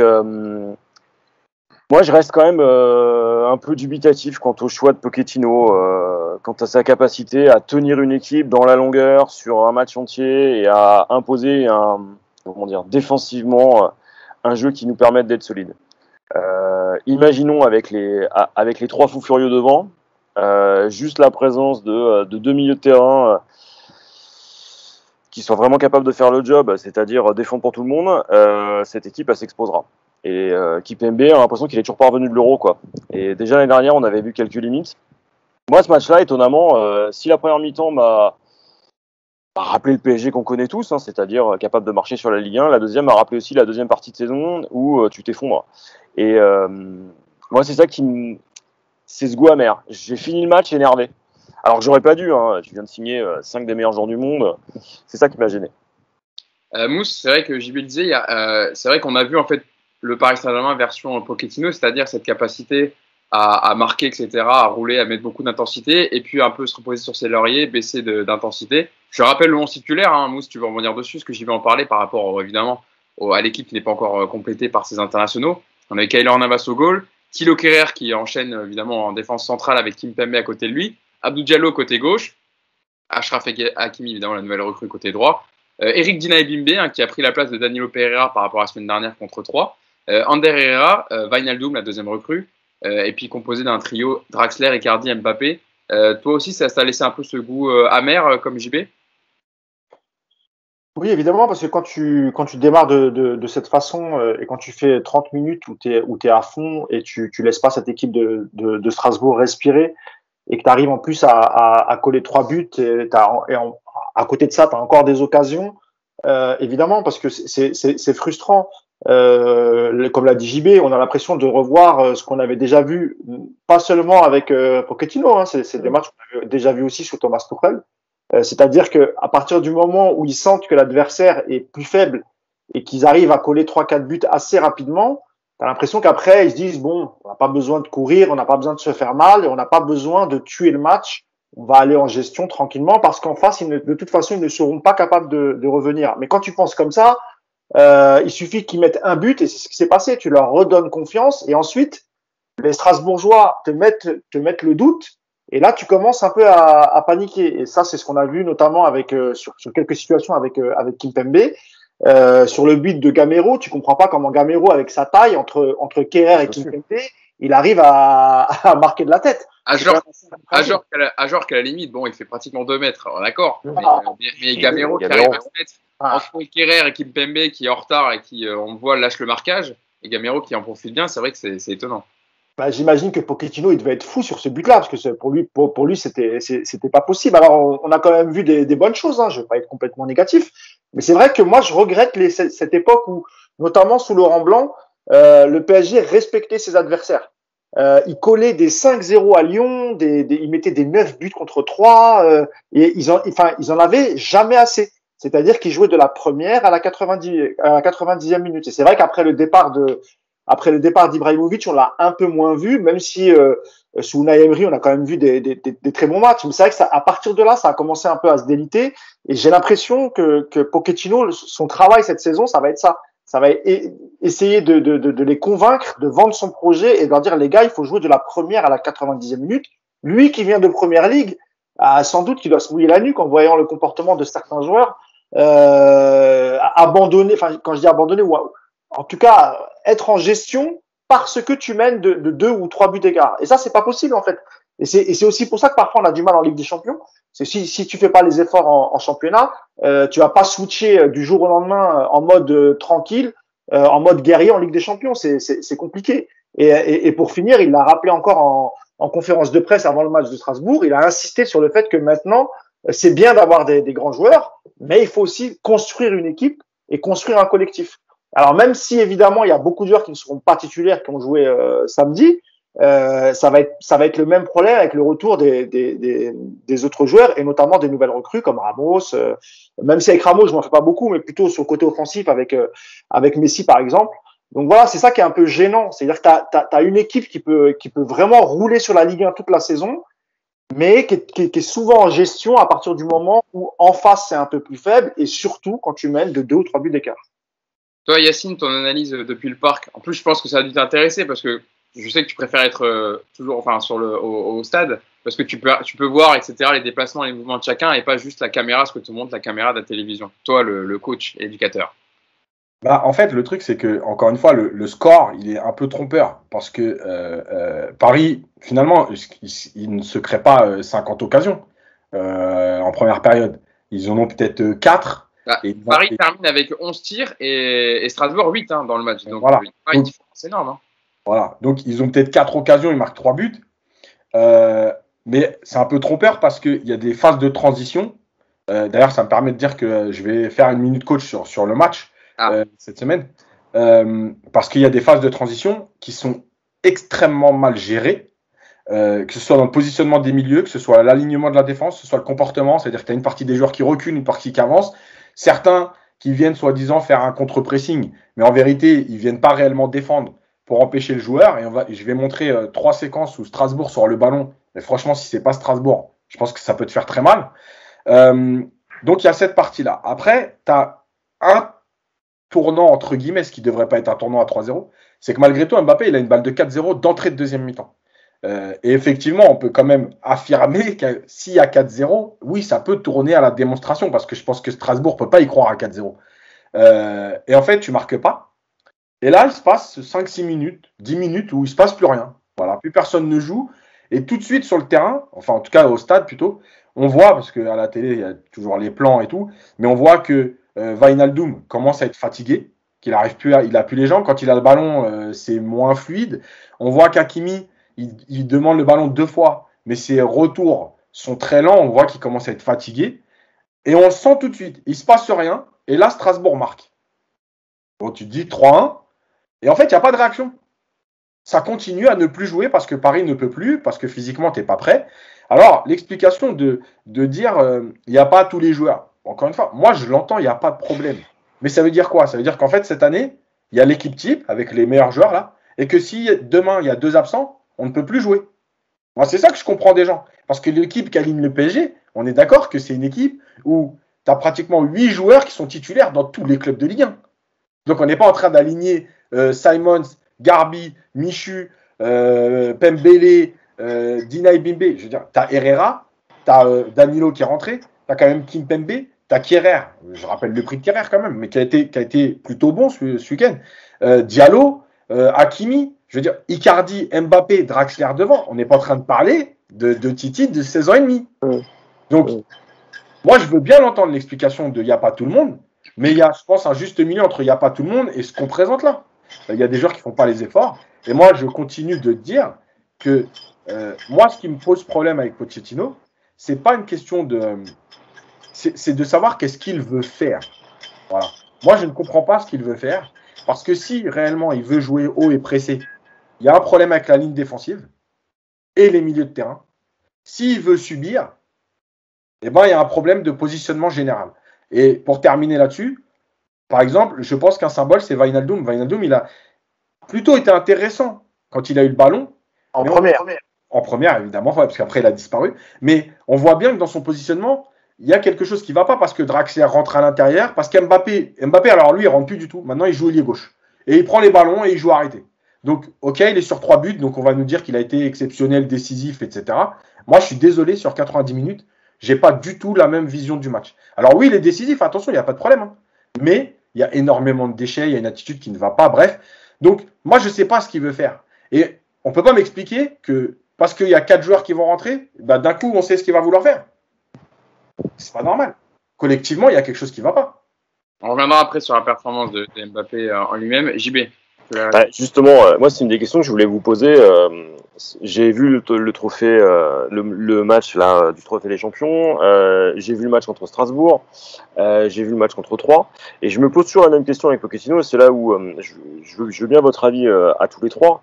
moi je reste quand même un peu dubitatif quant au choix de Pochettino, quant à sa capacité à tenir une équipe dans la longueur sur un match entier et à imposer défensivement un jeu qui nous permette d'être solide. Imaginons avec les 3 fous furieux devant, juste la présence de 2 milieux de terrain qui soient vraiment capables de faire le job, c'est-à-dire défendre pour tout le monde, cette équipe elle s'exposera. Et Kipembe, on a l'impression qu'il est toujours pas revenu de l'Euro, quoi. Et déjà l'année dernière, on avait vu quelques limites. Moi, ce match-là, étonnamment, si la première mi-temps m'a rappelé le PSG qu'on connaît tous, c'est-à-dire capable de marcher sur la Ligue 1, la deuxième m'a rappelé aussi la deuxième partie de saison où tu t'effondres. Et moi, c'est ça c'est ce goût amer. J'ai fini le match énervé. Alors que j'aurais pas dû, tu viens de signer 5 des meilleurs joueurs du monde. C'est ça qui m'a gêné. Mousse, c'est vrai que JB le disait, c'est vrai qu'on a vu en fait le Paris Saint-Germain version Pochettino, c'est-à-dire cette capacité à marquer, etc., à rouler, à mettre beaucoup d'intensité, et puis un peu se reposer sur ses lauriers, baisser d'intensité. Je rappelle le 11 titulaire, Mousse, tu veux revenir dessus, parce que j'y vais en parler par rapport, évidemment, à l'équipe qui n'est pas encore complétée par ses internationaux. On avait Keylor Navas au goal, Thilo Kehrer qui enchaîne évidemment en défense centrale avec Kimpembe à côté de lui, Abdou Diallo côté gauche, Achraf Hakimi, évidemment, la nouvelle recrue côté droit, Eric Dinaï Bimbe, qui a pris la place de Danilo Pereira par rapport à la semaine dernière contre 3, Ander Herrera, Wijnaldum, la deuxième recrue, et puis composé d'un trio Draxler, Icardi, Mbappé. Toi aussi, ça t'a laissé un peu ce goût amer comme JB? Oui, évidemment, parce que quand tu démarres de cette façon et quand tu fais 30 minutes où t'es à fond et tu laisses pas cette équipe de Strasbourg respirer et que tu arrives en plus à coller 3 buts à côté de ça, tu as encore des occasions, évidemment, parce que c'est frustrant. Comme l'a dit JB, on a l'impression de revoir ce qu'on avait déjà vu, pas seulement avec Pochettino, hein, c'est des matchs qu'on avait déjà vu aussi sous Thomas Tuchel. C'est-à-dire que à partir du moment où ils sentent que l'adversaire est plus faible et qu'ils arrivent à coller 3-4 buts assez rapidement, tu as l'impression qu'après ils se disent bon, on n'a pas besoin de courir, on n'a pas besoin de se faire mal, et on n'a pas besoin de tuer le match. On va aller en gestion tranquillement parce qu'en face, de toute façon, ils ne seront pas capables de revenir. Mais quand tu penses comme ça, il suffit qu'ils mettent un but et c'est ce qui s'est passé. Tu leur redonnes confiance et ensuite les Strasbourgeois te mettent le doute. Et là, tu commences un peu à paniquer. Et ça, c'est ce qu'on a vu notamment avec sur quelques situations avec Kimpembe. Sur le but de Gamero, tu comprends pas comment Gamero, avec sa taille entre Kerrer et Kimpembe, il arrive à marquer de la tête. À genre qu'à la limite, bon, il fait pratiquement 2 mètres, d'accord. Mais Gamero qui arrive à se mettre entre Kerrer et Kimpembe qui est en retard et qui, on le voit, lâche le marquage, et Gamero qui en profite bien, c'est vrai que c'est étonnant. Bah, j'imagine que Pochettino, il devait être fou sur ce but-là, parce que pour lui, c'était pas possible. Alors, on a quand même vu des bonnes choses, hein, je vais pas être complètement négatif, mais c'est vrai que moi, je regrette cette époque où, notamment sous Laurent Blanc, le PSG respectait ses adversaires. Il collait des 5-0 à Lyon, il mettait des 9 buts contre 3, et ils en avaient jamais assez. C'est-à-dire qu'ils jouaient de la première à la 90e minute. Et c'est vrai qu'après le départ d'Ibrahimovic, on l'a un peu moins vu, même si sous Unai Emery, on a quand même vu des très bons matchs. Mais c'est vrai que à partir de là, ça a commencé un peu à se déliter. Et j'ai l'impression que Pochettino, son travail cette saison, ça va être ça. Ça va essayer de les convaincre, de vendre son projet et de leur dire, les gars, il faut jouer de la première à la 90e minute. Lui qui vient de Première Ligue, sans doute qu'il doit se mouiller la nuque en voyant le comportement de certains joueurs abandonner. Enfin, quand je dis abandonner, en tout cas, être en gestion parce que tu mènes de 2 ou 3 buts d'écart. Et ça, c'est pas possible, en fait. Et c'est aussi pour ça que parfois on a du mal en Ligue des Champions. C'est si tu fais pas les efforts en championnat, tu vas pas switcher du jour au lendemain en mode tranquille, en mode guerrier en Ligue des Champions. C'est compliqué. Et pour finir, il l'a rappelé encore en conférence de presse avant le match de Strasbourg. Il a insisté sur le fait que maintenant, c'est bien d'avoir des grands joueurs, mais il faut aussi construire une équipe et construire un collectif. Alors même si évidemment il y a beaucoup de joueurs qui ne seront pas titulaires qui ont joué samedi, ça va être le même problème avec le retour des autres joueurs et notamment des nouvelles recrues comme Ramos. Même si avec Ramos je m'en fais pas beaucoup, mais plutôt sur le côté offensif avec Messi par exemple. Donc voilà, c'est ça qui est un peu gênant. C'est-à-dire que t'as une équipe qui peut vraiment rouler sur la Ligue 1 toute la saison, mais qui est souvent en gestion à partir du moment où en face c'est un peu plus faible et surtout quand tu mènes de 2 ou 3 buts d'écart. Toi, Yacine, ton analyse depuis le parc, en plus, je pense que ça a dû t'intéresser parce que je sais que tu préfères être toujours au stade parce que tu peux voir, etc., les déplacements, les mouvements de chacun et pas juste la caméra, ce que te montre la caméra de la télévision. Toi, le coach, l'éducateur. Bah, en fait, le truc, c'est que, encore une fois, le score, il est un peu trompeur parce que Paris, finalement, il ne se crée pas 50 occasions en première période. Ils en ont peut-être 4. Paris termine avec 11 tirs et Strasbourg 8 dans le match. Donc, voilà. il n'y a pas une différence énorme. Hein. Voilà. Donc, ils ont peut-être 4 occasions, ils marquent 3 buts. Mais c'est un peu trompeur parce qu'il y a des phases de transition. D'ailleurs, ça me permet de dire que je vais faire une minute coach sur le match cette semaine. Parce qu'il y a des phases de transition qui sont extrêmement mal gérées. Que ce soit dans le positionnement des milieux, que ce soit l'alignement de la défense, que ce soit le comportement. C'est-à-dire que tu as une partie des joueurs qui reculent, une partie qui avance. Certains qui viennent soi-disant faire un contre-pressing, mais en vérité, ils ne viennent pas réellement défendre pour empêcher le joueur. Et je vais montrer 3 séquences où Strasbourg sort le ballon. Mais franchement, si ce n'est pas Strasbourg, je pense que ça peut te faire très mal. Donc, il y a cette partie-là. Après, tu as un tournant, entre guillemets, ce qui ne devrait pas être un tournant à 3-0. C'est que malgré tout, Mbappé, il a une balle de 4-0 d'entrée de deuxième mi-temps. Et effectivement, on peut quand même affirmer que s'il y a 4-0, oui, ça peut tourner à la démonstration parce que je pense que Strasbourg ne peut pas y croire à 4-0. Et en fait, tu ne marques pas. Et là, il se passe 5-6 minutes, 10 minutes où il ne se passe plus rien. Voilà, plus personne ne joue. Et tout de suite sur le terrain, enfin en tout cas au stade plutôt, on voit, parce qu'à la télé, il y a toujours les plans et tout, mais on voit que Wijnaldum commence à être fatigué, qu'il arrive plus il a plus les jambes. Quand il a le ballon, c'est moins fluide. On voit qu'Hakimi, il demande le ballon 2 fois, mais ses retours sont très lents. On voit qu'il commence à être fatigué. Et on le sent tout de suite. Il ne se passe rien. Et là, Strasbourg marque. Bon, tu te dis 3-1. Et en fait, il n'y a pas de réaction. Ça continue à ne plus jouer parce que Paris ne peut plus, parce que physiquement, tu n'es pas prêt. Alors, l'explication de dire il n'y a pas tous les joueurs. Encore une fois, moi, je l'entends, il n'y a pas de problème. Mais ça veut dire quoi? Ça veut dire qu'en fait, cette année, il y a l'équipe type avec les meilleurs joueurs là. Et que si demain, il y a 2 absents, on ne peut plus jouer. Moi, c'est ça que je comprends des gens. Parce que l'équipe qui aligne le PSG, on est d'accord que c'est une équipe où tu as pratiquement 8 joueurs qui sont titulaires dans tous les clubs de Ligue 1. Donc, on n'est pas en train d'aligner Simons, Garbi, Michu, Pembele, Dinaï Bimbe. Je veux dire, tu as Herrera, tu as Danilo qui est rentré, tu as quand même Kimpembe, tu as Kierer. Je rappelle le prix de Kierer quand même, mais qui a été plutôt bon ce week-end. Diallo, Hakimi. Je veux dire, Icardi, Mbappé, Draxler devant. On n'est pas en train de parler de Titi de 16 ans et demi. Donc, moi, je veux bien l'entendre, l'explication de il n'y a pas tout le monde, mais il y a, je pense, un juste milieu entre il n'y a pas tout le monde et ce qu'on présente là. Il y a des joueurs qui ne font pas les efforts. Et moi, je continue de dire que moi, ce qui me pose problème avec Pochettino, c'est pas une question de... C'est de savoir qu'est-ce qu'il veut faire. Voilà. Moi, je ne comprends pas ce qu'il veut faire, parce que si réellement il veut jouer haut et pressé, il y a un problème avec la ligne défensive et les milieux de terrain. S'il veut subir, eh ben, il y a un problème de positionnement général. Et pour terminer là-dessus, par exemple, je pense qu'un symbole, c'est Wijnaldum. Wijnaldum, il a plutôt été intéressant quand il a eu le ballon. En première. En première, évidemment, ouais, parce qu'après, il a disparu. Mais on voit bien que dans son positionnement, il y a quelque chose qui ne va pas parce que Draxler rentre à l'intérieur, parce qu'Mbappé, alors lui, il ne rentre plus du tout. Maintenant, il joue ailier gauche. Et il prend les ballons et il joue arrêté. Donc, ok, il est sur 3 buts, donc on va nous dire qu'il a été exceptionnel, décisif, etc. Moi, je suis désolé, sur 90 minutes, je n'ai pas du tout la même vision du match. Alors oui, il est décisif, attention, il n'y a pas de problème. Hein. Mais il y a énormément de déchets, il y a une attitude qui ne va pas, bref. Donc, moi, je ne sais pas ce qu'il veut faire. Et on ne peut pas m'expliquer que parce qu'il y a 4 joueurs qui vont rentrer, bah, d'un coup, on sait ce qu'il va vouloir faire. C'est pas normal. Collectivement, il y a quelque chose qui ne va pas. On reviendra après sur la performance de Mbappé en lui-même. JB. Justement, moi, c'est une des questions que je voulais vous poser. J'ai vu le trophée, le match là, du Trophée des Champions. J'ai vu le match contre Strasbourg. J'ai vu le match contre Troyes. Et je me pose toujours la même question avec Pochettino. C'est là où je veux bien votre avis à tous les trois.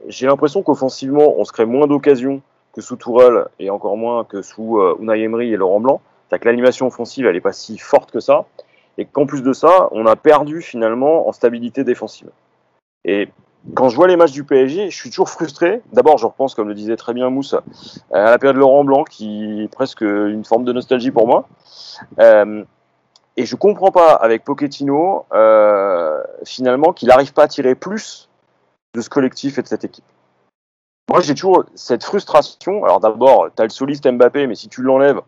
J'ai l'impression qu'offensivement, on se crée moins d'occasions que sous Tourelle et encore moins que sous Unai Emery et Laurent Blanc. C'est-à-dire que l'animation offensive, elle n'est pas si forte que ça. Et qu'en plus de ça, on a perdu finalement en stabilité défensive. Et quand je vois les matchs du PSG, je suis toujours frustré. D'abord, je repense, comme le disait très bien Mousse, à la période de Laurent Blanc, qui est presque une forme de nostalgie pour moi. Et je ne comprends pas avec Pochettino, finalement, qu'il n'arrive pas à tirer plus de ce collectif et de cette équipe. Moi, j'ai toujours cette frustration. Alors d'abord, tu as le soliste Mbappé, mais si tu l'enlèves,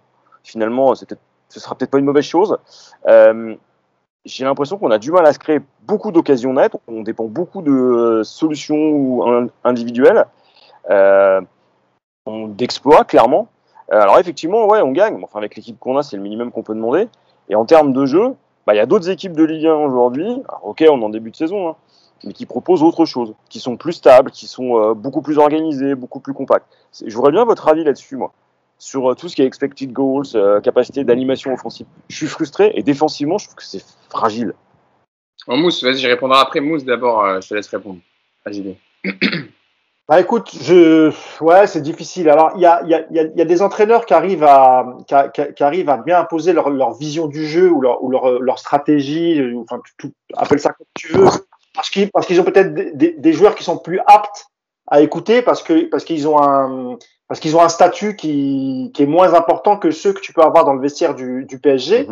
finalement, ce sera peut-être pas une mauvaise chose. J'ai l'impression qu'on a du mal à se créer beaucoup d'occasions nettes. On dépend beaucoup de solutions individuelles, d'exploits, clairement. Alors effectivement, ouais, on gagne. Enfin, avec l'équipe qu'on a, c'est le minimum qu'on peut demander. Et en termes de jeu, il y a d'autres équipes de Ligue 1 aujourd'hui. Alors, ok, on est en début de saison, hein, mais qui proposent autre chose, qui sont plus stables, qui sont beaucoup plus organisées, beaucoup plus compactes. Je voudrais bien votre avis là-dessus, moi, sur tout ce qui est expected goals, capacité d'animation offensive. Je suis frustré et défensivement, je trouve que c'est fragile. Bon, Mousse, vas-y, je répondrai après. Mousse, d'abord, je te laisse répondre. Vas-y. Bah écoute, ouais, c'est difficile. Alors, il y a des entraîneurs qui arrivent à bien imposer leur vision du jeu ou leur stratégie, enfin, appelle ça comme tu veux, parce qu'ils ont peut-être des joueurs qui sont plus aptes à écouter parce qu'ils ont un statut qui est moins important que ceux que tu peux avoir dans le vestiaire du PSG.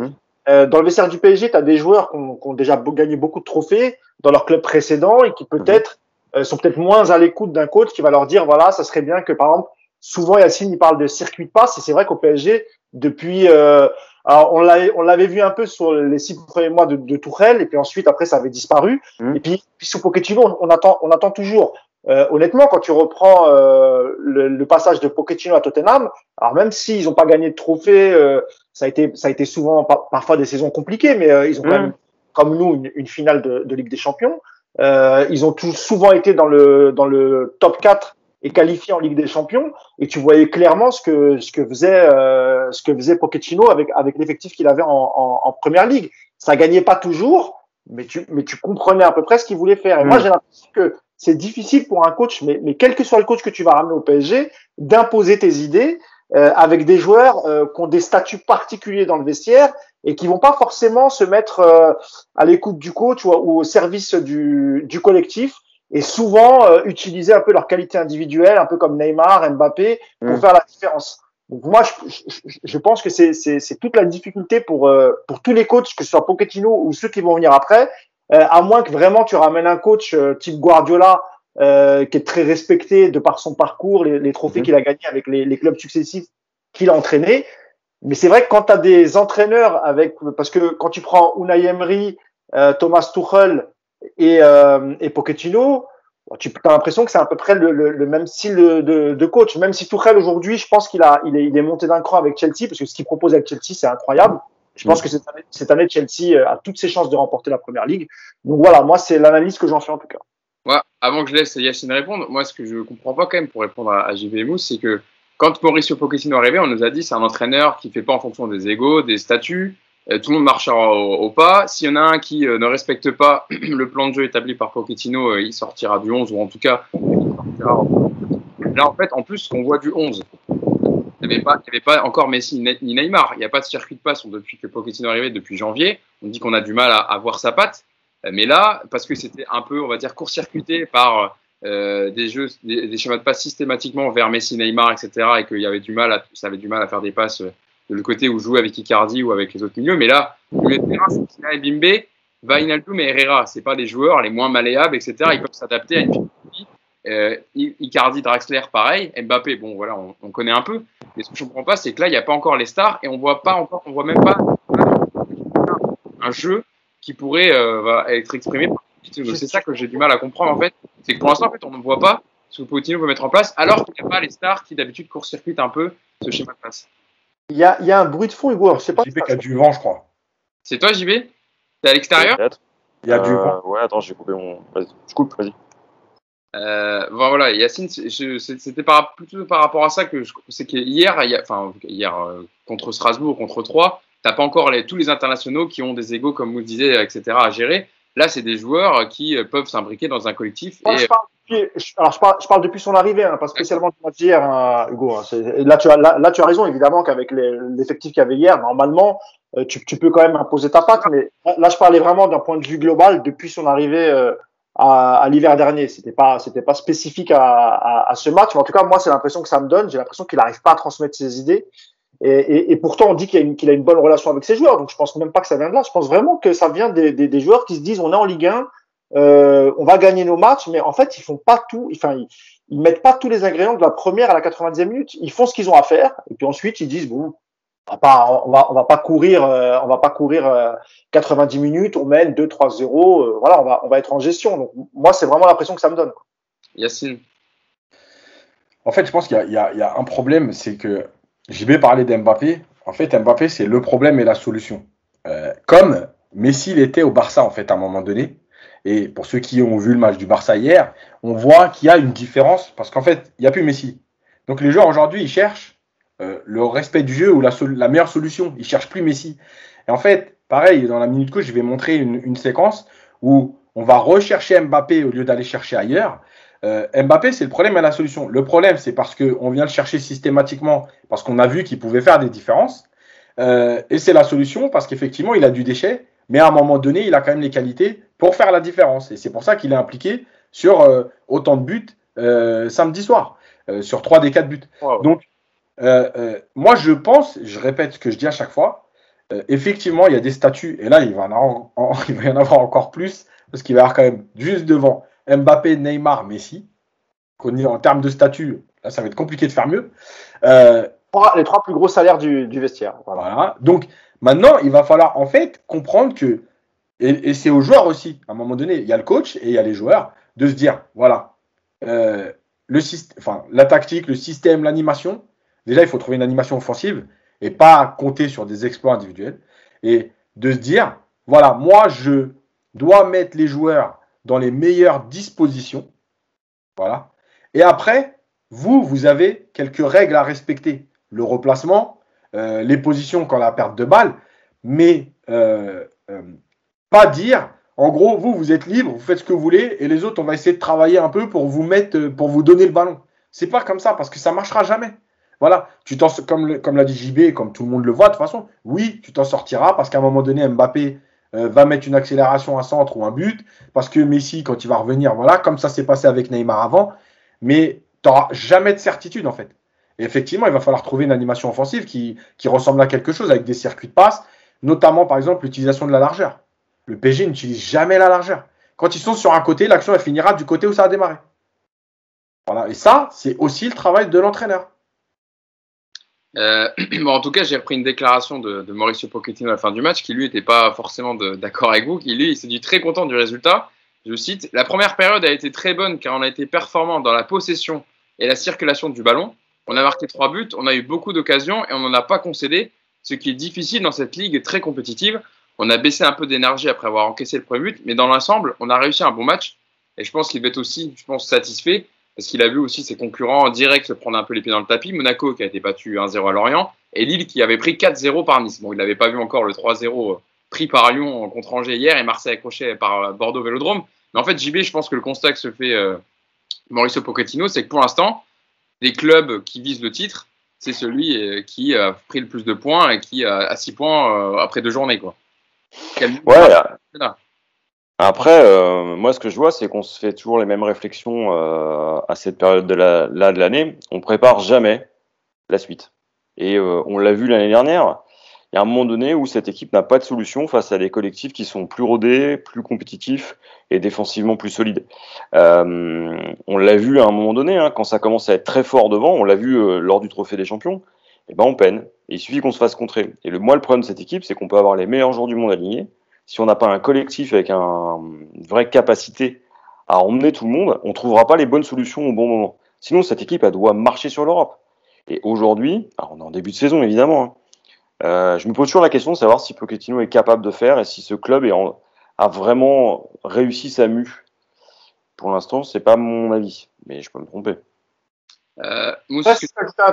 Dans le vestiaire du PSG, tu as des joueurs qui ont déjà gagné beaucoup de trophées dans leur club précédent et qui peut-être sont peut-être moins à l'écoute d'un coach qui va leur dire voilà, ça serait bien que, par exemple, souvent Yacine il parle de circuit de passe et c'est vrai qu'au PSG depuis alors on l'avait vu un peu sur les 6 premiers mois de Tourelle et puis ensuite après ça avait disparu et puis sous Pochettino on attend toujours. Honnêtement, quand tu reprends le passage de Pochettino à Tottenham, alors même s'ils n'ont pas gagné de trophée ça a été souvent parfois des saisons compliquées, mais ils ont quand même, comme nous, une finale de Ligue des Champions. Ils ont souvent été dans le top 4 et qualifiés en Ligue des Champions. Et tu voyais clairement ce que faisait Pochettino avec l'effectif qu'il avait en Première Ligue. Ça gagnait pas toujours, mais tu comprenais à peu près ce qu'il voulait faire. Et moi, j'ai l'impression que c'est difficile pour un coach, mais quel que soit le coach que tu vas ramener au PSG, d'imposer tes idées avec des joueurs qui ont des statuts particuliers dans le vestiaire et qui vont pas forcément se mettre à l'écoute du coach ou au service du collectif, et souvent utiliser un peu leur qualité individuelle, un peu comme Neymar, Mbappé, pour faire la différence. Donc moi, je pense que c'est toute la difficulté pour tous les coachs, que ce soit Pochettino ou ceux qui vont venir après, à moins que vraiment tu ramènes un coach type Guardiola, qui est très respecté de par son parcours, les trophées qu'il a gagnés avec les clubs successifs qu'il a entraînés. Mais c'est vrai que quand tu as des entraîneurs parce que quand tu prends Unai Emery, Thomas Tuchel et Pochettino, tu as l'impression que c'est à peu près le même style de coach. Même si Tuchel aujourd'hui, je pense qu'il est monté d'un cran avec Chelsea, parce que ce qu'il propose avec Chelsea, c'est incroyable. Je pense que cette année, Chelsea a toutes ses chances de remporter la Première Ligue. Donc voilà, moi, c'est l'analyse que j'en fais en tout cas. Ouais, avant que je laisse Yacine répondre, moi, ce que je comprends pas quand même pour répondre à JB et Mousse, c'est que quand Mauricio Pochettino est arrivé, on nous a dit c'est un entraîneur qui fait pas en fonction des égos, des statuts. Tout le monde marche au pas. S'il y en a un qui ne respecte pas le plan de jeu établi par Pochettino, il sortira du 11, ou en tout cas, il sortira. Là, en fait, en plus, on voit du 11. Il n'y avait pas encore Messi ni Neymar. Il n'y a pas de circuit de passe depuis que Pochettino est arrivé, depuis janvier. On dit qu'on a du mal à voir sa patte. Mais là, parce que c'était un peu, on va dire, court-circuité par des schémas de passe systématiquement vers Messi, Neymar, etc. et qu'il y avait ça avait du mal à faire des passes de le côté où jouer avec Icardi ou avec les autres milieux. Mais là, le milieu de terrain, c'est Kylian et Bimbe, Wijnaldum et Herrera. C'est pas des joueurs les moins malléables, etc. Ils peuvent s'adapter à une philosophie. Icardi, Draxler, pareil. Mbappé, bon, voilà, on connaît un peu. Mais ce que je comprends pas, c'est que là, il n'y a pas encore les stars et on voit même pas un jeu qui pourrait être exprimé par Pochettino. Donc c'est ça que j'ai du mal à comprendre en fait. C'est que pour l'instant, en fait, on ne voit pas ce que Pochettino veut mettre en place, alors qu'il n'y a pas les stars qui d'habitude court-circuitent un peu ce schéma de passe. Il y a un bruit de fond, Hugo. Alors, je sais pas. JB qui a du vent, je crois. C'est toi, JB? T'es à l'extérieur? Il y a du vent. Ouais, attends, j'ai coupé mon. Vas-y, je coupe, vas-y. Voilà, Yacine, c'était plutôt par rapport à ça que c'est qu'hier, contre Strasbourg, contre Troyes, t'as pas encore tous les internationaux qui ont des égos, comme vous le disiez, etc. à gérer. Là, c'est des joueurs qui peuvent s'imbriquer dans un collectif. Je parle depuis son arrivée, pas spécialement du match d'hier, Hugo. Là, tu as raison, évidemment, qu'avec l'effectif qu'il y avait hier, normalement, tu peux quand même imposer ta patte. Mais là, je parlais vraiment d'un point de vue global depuis son arrivée à l'hiver dernier. C'était pas spécifique à ce match. Mais en tout cas, moi, c'est l'impression que ça me donne. J'ai l'impression qu'il n'arrive pas à transmettre ses idées. Et pourtant, on dit qu'il a une bonne relation avec ses joueurs. Donc, je pense même pas que ça vient de là. Je pense vraiment que ça vient des joueurs qui se disent, on est en Ligue 1, on va gagner nos matchs, mais en fait, ils font pas tout. Enfin, ils mettent pas tous les ingrédients de la première à la 90e minute. Ils font ce qu'ils ont à faire. Et puis ensuite, ils disent, bon, on va pas courir 90 minutes, on mène 2-3-0, voilà, on va être en gestion. Donc, moi, c'est vraiment l'impression que ça me donne. Yacine. En fait, je pense qu'il y a un problème, c'est que JB parlait d'Mbappé. En fait, Mbappé, c'est le problème et la solution. Comme Messi l'était au Barça, en fait, à un moment donné. Et pour ceux qui ont vu le match du Barça hier, on voit qu'il y a une différence parce qu'en fait, il n'y a plus Messi. Donc les joueurs aujourd'hui, ils cherchent le respect du jeu ou la meilleure solution. Ils ne cherchent plus Messi. Et en fait, pareil, dans la minute coach, je vais montrer une séquence où on va rechercher Mbappé au lieu d'aller chercher ailleurs. Mbappé, c'est le problème et la solution. Le problème, c'est parce qu'on vient le chercher systématiquement, parce qu'on a vu qu'il pouvait faire des différences. Et c'est la solution parce qu'effectivement, il a du déchet, mais à un moment donné, il a quand même les qualités pour faire la différence. Et c'est pour ça qu'il est impliqué sur autant de buts samedi soir, sur 3 des 4 buts. Wow. Donc, moi, je pense, je répète ce que je dis à chaque fois, effectivement, il y a des statuts, et là, il va y en avoir encore plus, parce qu'il va y avoir quand même juste devant Mbappé, Neymar, Messi. En termes de statut, là, ça va être compliqué de faire mieux. Les 3 plus gros salaires du vestiaire. Voilà. Donc, maintenant, il va falloir en fait comprendre que, et c'est aux joueurs aussi, à un moment donné, il y a le coach et il y a les joueurs, de se dire, voilà, la tactique, le système, l'animation. Déjà, il faut trouver une animation offensive. et pas compter sur des exploits individuels. Et de se dire, voilà, moi, je dois mettre les joueurs dans les meilleures dispositions. Voilà. Et après, vous avez quelques règles à respecter. Le replacement, les positions quand la perte de balle, mais pas dire, en gros, vous êtes libre, vous faites ce que vous voulez, et les autres, on va essayer de travailler un peu pour vous mettre, pour vous donner le ballon. C'est pas comme ça, parce que ça marchera jamais. Voilà, comme l'a dit JB, comme tout le monde le voit de toute façon, oui, tu t'en sortiras, parce qu'à un moment donné, Mbappé va mettre une accélération à centre ou un but, parce que Messi, quand il va revenir, voilà, comme ça s'est passé avec Neymar avant, mais tu n'auras jamais de certitude, en fait. Et effectivement, il va falloir trouver une animation offensive qui ressemble à quelque chose, avec des circuits de passe, notamment, par exemple, l'utilisation de la largeur. Le PSG n'utilise jamais la largeur. Quand ils sont sur un côté, l'action elle finira du côté où ça a démarré. Voilà. Et ça, c'est aussi le travail de l'entraîneur. Bon, en tout cas, j'ai repris une déclaration de Mauricio Pochettino à la fin du match, qui lui n'était pas forcément d'accord avec vous, qui lui, il s'est dit très content du résultat. Je cite, la première période a été très bonne car on a été performant dans la possession et la circulation du ballon. On a marqué 3 buts, on a eu beaucoup d'occasions et on n'en a pas concédé, ce qui est difficile dans cette ligue très compétitive. On a baissé un peu d'énergie après avoir encaissé le premier but, mais dans l'ensemble, on a réussi un bon match. Et je pense qu'il va être aussi, satisfait, parce qu'il a vu aussi ses concurrents en direct se prendre un peu les pieds dans le tapis. Monaco qui a été battu 1-0 à Lorient, et Lille qui avait pris 4-0 par Nice. Bon, il n'avait pas vu encore le 3-0 pris par Lyon contre Angers hier, et Marseille accroché par Bordeaux Vélodrome. Mais en fait, JB, je pense que le constat que se fait Mauricio Pochettino, c'est que pour l'instant, des clubs qui visent le titre, c'est celui qui a pris le plus de points et qui a 6 points après 2 journées, quoi. Ouais. Après, moi, ce que je vois, c'est qu'on se fait toujours les mêmes réflexions à cette période de l'année. On prépare jamais la suite. Et on l'a vu l'année dernière. Il y a un moment donné où cette équipe n'a pas de solution face à des collectifs qui sont plus rodés, plus compétitifs et défensivement plus solides. On l'a vu à un moment donné, hein, quand ça commence à être très fort devant, on l'a vu lors du Trophée des Champions, et ben on peine. Et il suffit qu'on se fasse contrer. Et moi, le problème de cette équipe, c'est qu'on peut avoir les meilleurs joueurs du monde alignés. Si on n'a pas un collectif avec une vraie capacité à emmener tout le monde, on ne trouvera pas les bonnes solutions au bon moment. Sinon, cette équipe, elle doit marcher sur l'Europe. Et aujourd'hui, alors on est en début de saison évidemment, hein, je me pose toujours la question de savoir si Pochettino est capable de faire et si ce club a vraiment réussi sa mue. Pour l'instant, c'est pas mon avis, mais je peux me tromper. Si je peux ajouter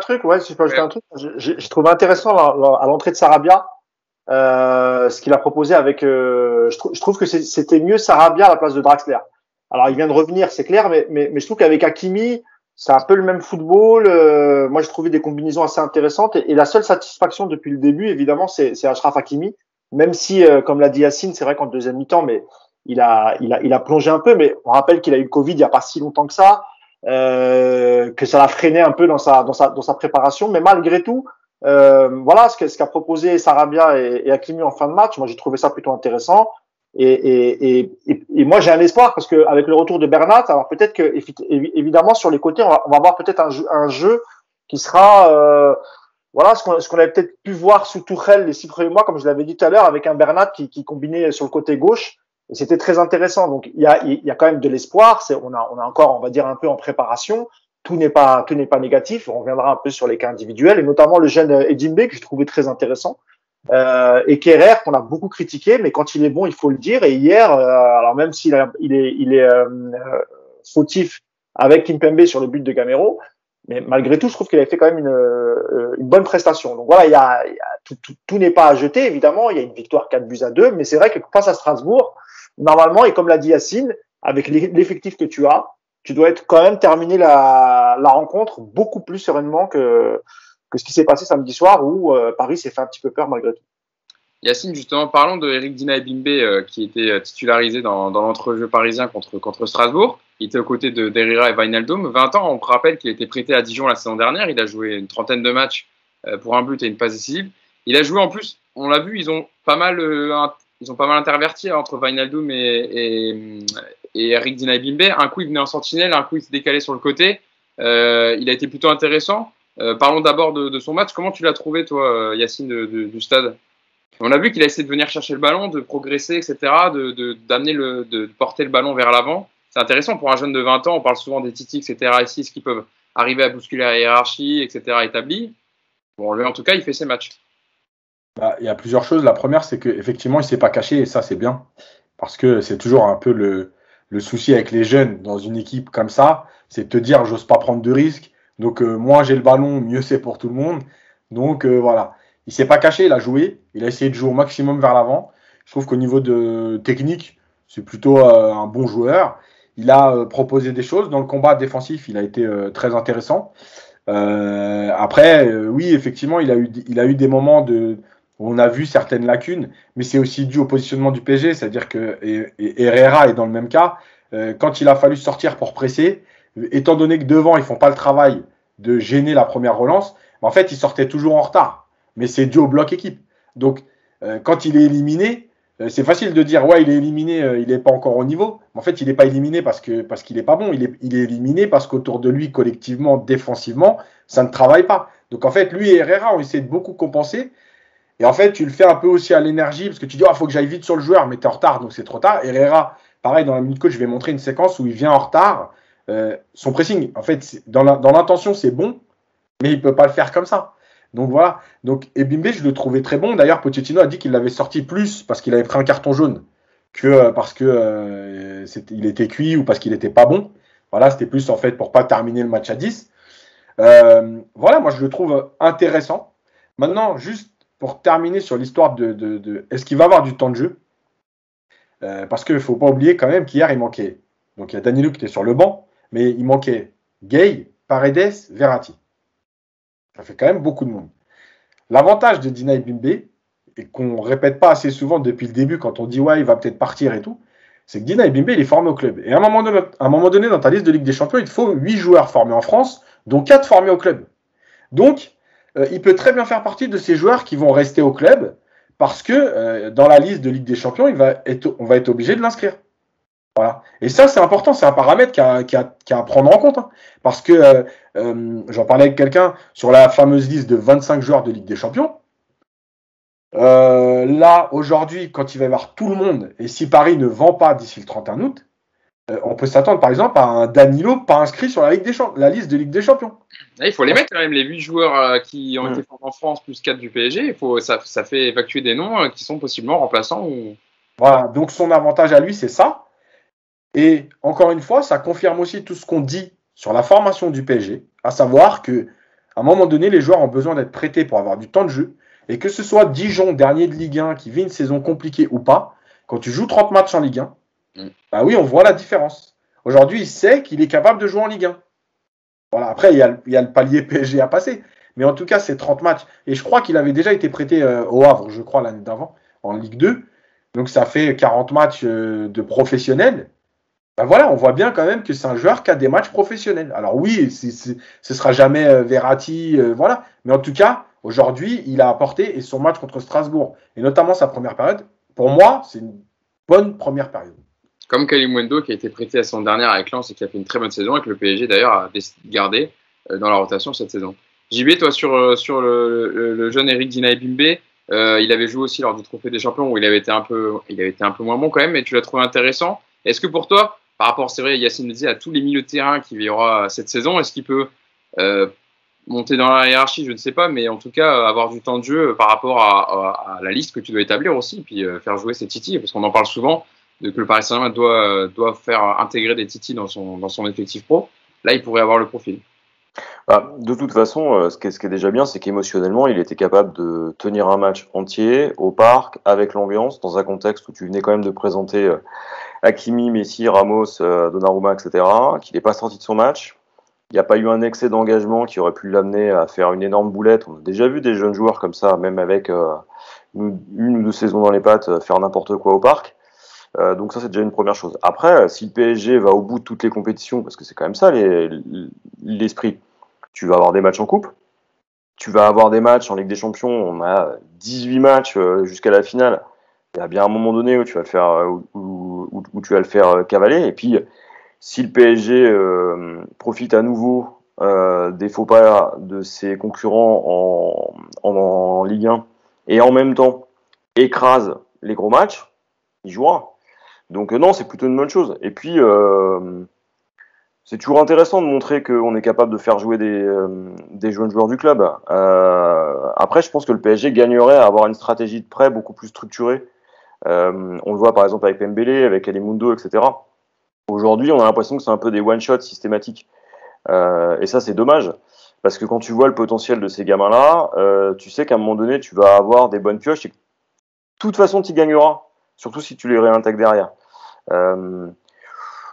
un truc, j'ai trouvé intéressant à l'entrée de Sarabia, ce qu'il a proposé avec. Je trouve que c'était mieux Sarabia à la place de Draxler. Alors il vient de revenir, c'est clair, mais je trouve qu'avec Hakimi, c'est un peu le même football. Moi, j'ai trouvé des combinaisons assez intéressantes. Et la seule satisfaction depuis le début, évidemment, c'est Achraf Hakimi. Même si, comme l'a dit Yacine, c'est vrai qu'en deuxième mi-temps, mais il a plongé un peu. Mais on rappelle qu'il a eu le Covid il n'y a pas si longtemps que ça, que ça l'a freiné un peu dans sa préparation. Mais malgré tout, voilà ce qu'a proposé Sarabia et Hakimi en fin de match. Moi, j'ai trouvé ça plutôt intéressant. Et moi j'ai un espoir parce que avec le retour de Bernat, alors peut-être que évidemment sur les côtés on va avoir peut-être un jeu qui sera voilà ce qu'on avait peut-être pu voir sous Tuchel les 6 premiers mois, comme je l'avais dit tout à l'heure, avec un Bernat qui combinait sur le côté gauche, et c'était très intéressant. Donc il y a quand même de l'espoir. On a encore, on va dire, un peu en préparation. Tout n'est pas négatif. On reviendra un peu sur les cas individuels et notamment le jeune Edimbe que j'ai trouvé très intéressant. Et Kerrer qu'on a beaucoup critiqué, mais quand il est bon, il faut le dire. Et hier, alors même s'il est fautif avec Kimpembe sur le but de Gamero, mais malgré tout, je trouve qu'il a fait quand même une bonne prestation. Donc voilà, tout n'est pas à jeter, évidemment. Il y a une victoire 4-2, mais c'est vrai que face à Strasbourg, normalement, et comme l'a dit Yacine, avec l'effectif que tu as, tu dois être quand même terminer la rencontre beaucoup plus sereinement que ce qui s'est passé samedi soir où Paris s'est fait un petit peu peur malgré tout. Yacine, justement, parlons de Eric Dina Ebimbe qui était titularisé dans l'entrejeu parisien contre Strasbourg. Il était aux côtés de Derrira et Wijnaldum. 20 ans, on rappelle qu'il a été prêté à Dijon la saison dernière. Il a joué une trentaine de matchs pour un but et une passe décisive. Il a joué en plus, on l'a vu, ils ont pas mal interverti entre Wijnaldum et Eric Dina Ebimbe. Un coup, il venait en sentinelle, un coup, il s'est décalé sur le côté. Il a été plutôt intéressant. Parlons d'abord de son match. Comment tu l'as trouvé, toi, Yacine, du stade ? On a vu qu'il a essayé de venir chercher le ballon, de progresser, etc., de porter le ballon vers l'avant. C'est intéressant pour un jeune de 20 ans. On parle souvent des Titi, etc., ici, qui peuvent arriver à bousculer la hiérarchie, etc., établie. Bon, lui, en tout cas, il fait ses matchs. Bah, il y a plusieurs choses. La première, c'est qu'effectivement, il ne s'est pas caché, et ça, c'est bien. Parce que c'est toujours un peu le souci avec les jeunes dans une équipe comme ça, c'est de te dire, j'ose pas prendre de risques. Donc, moins j'ai le ballon, mieux c'est pour tout le monde. Donc, voilà. Il s'est pas caché, il a joué. Il a essayé de jouer au maximum vers l'avant. Je trouve qu'au niveau de technique, c'est plutôt un bon joueur. Il a proposé des choses. Dans le combat défensif, il a été très intéressant. Après, oui, effectivement, il a eu des moments où on a vu certaines lacunes, mais c'est aussi dû au positionnement du PSG, c'est-à-dire que et Herrera est dans le même cas. Quand il a fallu sortir pour presser, étant donné que devant ils font pas le travail de gêner la première relance, en fait ils sortaient toujours en retard. Mais c'est dû au bloc équipe. Donc quand il est éliminé, c'est facile de dire ouais il est éliminé, il n'est pas encore au niveau. Mais en fait il n'est pas éliminé parce qu'il n'est pas bon. Il est éliminé parce qu'autour de lui collectivement, défensivement, ça ne travaille pas. Donc en fait lui et Herrera ont essayé de beaucoup compenser. Et en fait, tu le fais un peu aussi à l'énergie, parce que tu dis, faut que j'aille vite sur le joueur, mais tu es en retard, donc c'est trop tard. Herrera, pareil, dans la minute coach, je vais montrer une séquence où il vient en retard. Son pressing, en fait, dans l'intention, c'est bon, mais il ne peut pas le faire comme ça. Donc voilà. Donc, et Bimbe, je le trouvais très bon. D'ailleurs, Pochettino a dit qu'il l'avait sorti plus parce qu'il avait pris un carton jaune que parce que il était cuit ou parce qu'il n'était pas bon. Voilà, c'était plus en fait pour pas terminer le match à 10. Voilà, moi je le trouve intéressant. Maintenant, juste pour terminer sur l'histoire de est-ce qu'il va avoir du temps de jeu, parce qu'il ne faut pas oublier quand même qu'hier il manquait. Donc il y a Danilo qui était sur le banc, mais il manquait Gay, Paredes, Verratti. Ça fait quand même beaucoup de monde. L'avantage de Dina Bimbe, et qu'on ne répète pas assez souvent depuis le début quand on dit ouais il va peut-être partir et tout, c'est que Dina Bimbe il est formé au club. Et à un moment donné dans ta liste de Ligue des Champions, il te faut 8 joueurs formés en France, dont 4 formés au club. Donc il peut très bien faire partie de ces joueurs qui vont rester au club parce que dans la liste de Ligue des Champions, on va être obligé de l'inscrire. Voilà. Et ça, c'est important, c'est un paramètre qu'il y a à prendre en compte. Hein, parce que j'en parlais avec quelqu'un sur la fameuse liste de 25 joueurs de Ligue des Champions. Là, aujourd'hui, quand il va y avoir tout le monde, et si Paris ne vend pas d'ici le 31 août, on peut s'attendre par exemple à un Danilo pas inscrit sur la liste de Ligue des Champions. Il faut les mettre quand même, les 8 joueurs qui ont été formés en France plus 4 du PSG. Ça fait évacuer des noms qui sont possiblement remplaçants. Voilà, donc son avantage à lui, c'est ça. Et encore une fois, ça confirme aussi tout ce qu'on dit sur la formation du PSG, à savoir qu'à un moment donné, les joueurs ont besoin d'être prêtés pour avoir du temps de jeu. Et que ce soit Dijon, dernier de Ligue 1, qui vit une saison compliquée ou pas, quand tu joues 30 matchs en Ligue 1, bah oui, on voit la différence. Aujourd'hui, il sait qu'il est capable de jouer en Ligue 1. Voilà. Après, il y a le palier PSG à passer. Mais en tout cas, c'est 30 matchs. Et je crois qu'il avait déjà été prêté au Havre, je crois, l'année d'avant, en Ligue 2. Donc, ça fait 40 matchs de professionnels. Ben voilà, on voit bien quand même que c'est un joueur qui a des matchs professionnels. Alors oui, ce sera jamais Verratti, voilà. Mais en tout cas, aujourd'hui, il a apporté, et son match contre Strasbourg, et notamment sa première période, pour moi, c'est une bonne première période. Comme Kalimundo qui a été prêté à son dernière avec Lens et qui a fait une très bonne saison et que le PSG d'ailleurs a décidé de garder dans la rotation cette saison. JB, toi sur le jeune Eric Dina Bimbe, il avait joué aussi lors du Trophée des Champions où il avait été un peu moins bon quand même, mais tu l'as trouvé intéressant. Est-ce que pour toi, par rapport, c'est vrai, Yacine le disait, à tous les milieux de terrain qu'il y aura cette saison, est-ce qu'il peut monter dans la hiérarchie, je ne sais pas, mais en tout cas avoir du temps de jeu par rapport à la liste que tu dois établir aussi, puis faire jouer ses titis, parce qu'on en parle souvent, que le Paris Saint-Germain doit faire intégrer des titis dans son effectif pro. Là, il pourrait avoir le profil. De toute façon, ce qui est déjà bien, c'est qu'émotionnellement, il était capable de tenir un match entier au parc, avec l'ambiance, dans un contexte où tu venais quand même de présenter Hakimi, Messi, Ramos, Donnarumma, etc., qu'il n'est pas sorti de son match. Il n'y a pas eu un excès d'engagement qui aurait pu l'amener à faire une énorme boulette. On a déjà vu des jeunes joueurs comme ça, même avec une ou deux saisons dans les pattes, faire n'importe quoi au parc. Donc ça, c'est déjà une première chose. Après, si le PSG va au bout de toutes les compétitions, parce que c'est quand même ça l'esprit, tu vas avoir des matchs en coupe, tu vas avoir des matchs en Ligue des Champions, on a 18 matchs jusqu'à la finale. Il y a bien un moment donné où tu vas le faire, où tu vas le faire cavaler. Et puis, si le PSG profite à nouveau des faux pas de ses concurrents en Ligue 1 et en même temps écrase les gros matchs, il jouera. Donc non, c'est plutôt une bonne chose. Et puis, c'est toujours intéressant de montrer qu'on est capable de faire jouer des jeunes joueurs du club. Après, je pense que le PSG gagnerait à avoir une stratégie de prêt beaucoup plus structurée. On le voit par exemple avec Pembele, avec Alimundo, etc. Aujourd'hui, on a l'impression que c'est un peu des one-shots systématiques. Et ça, c'est dommage. Parce que quand tu vois le potentiel de ces gamins-là, tu sais qu'à un moment donné, tu vas avoir des bonnes pioches et que de toute façon, tu y gagneras. Surtout si tu les réintègres derrière.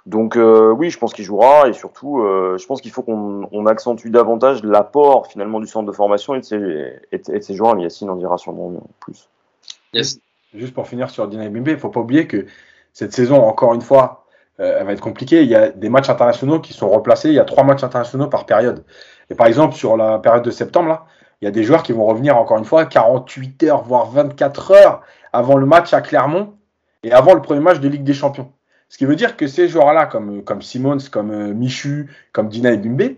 Donc oui, je pense qu'il jouera et surtout, je pense qu'il faut qu'on accentue davantage l'apport finalement du centre de formation et de ces joueurs. Yacine en dira sûrement plus. Yes. Juste pour finir sur Dina Bimbe, il ne faut pas oublier que cette saison, encore une fois, elle va être compliquée. Il y a des matchs internationaux qui sont replacés. Il y a 3 matchs internationaux par période. Et par exemple, sur la période de septembre, là, il y a des joueurs qui vont revenir encore une fois 48 heures, voire 24 heures avant le match à Clermont et avant le premier match de Ligue des Champions. Ce qui veut dire que ces joueurs-là, comme Simons, comme Michu, comme Dina Bimbe,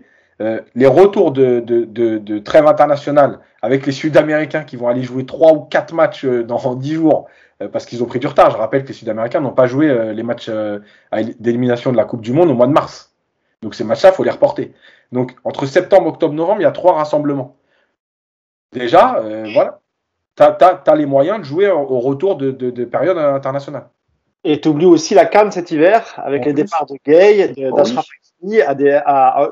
les retours de trêve internationale avec les Sud-Américains qui vont aller jouer 3 ou 4 matchs dans 10 jours parce qu'ils ont pris du retard. Je rappelle que les Sud-Américains n'ont pas joué les matchs d'élimination de la Coupe du Monde au mois de mars. Donc ces matchs-là, il faut les reporter. Donc entre septembre, octobre, novembre, il y a 3 rassemblements. Déjà, voilà, tu as les moyens de jouer au retour de période internationale. Et tu oublies aussi la CAN cet hiver, avec les départs de Gay, d'Achraf Hakimi,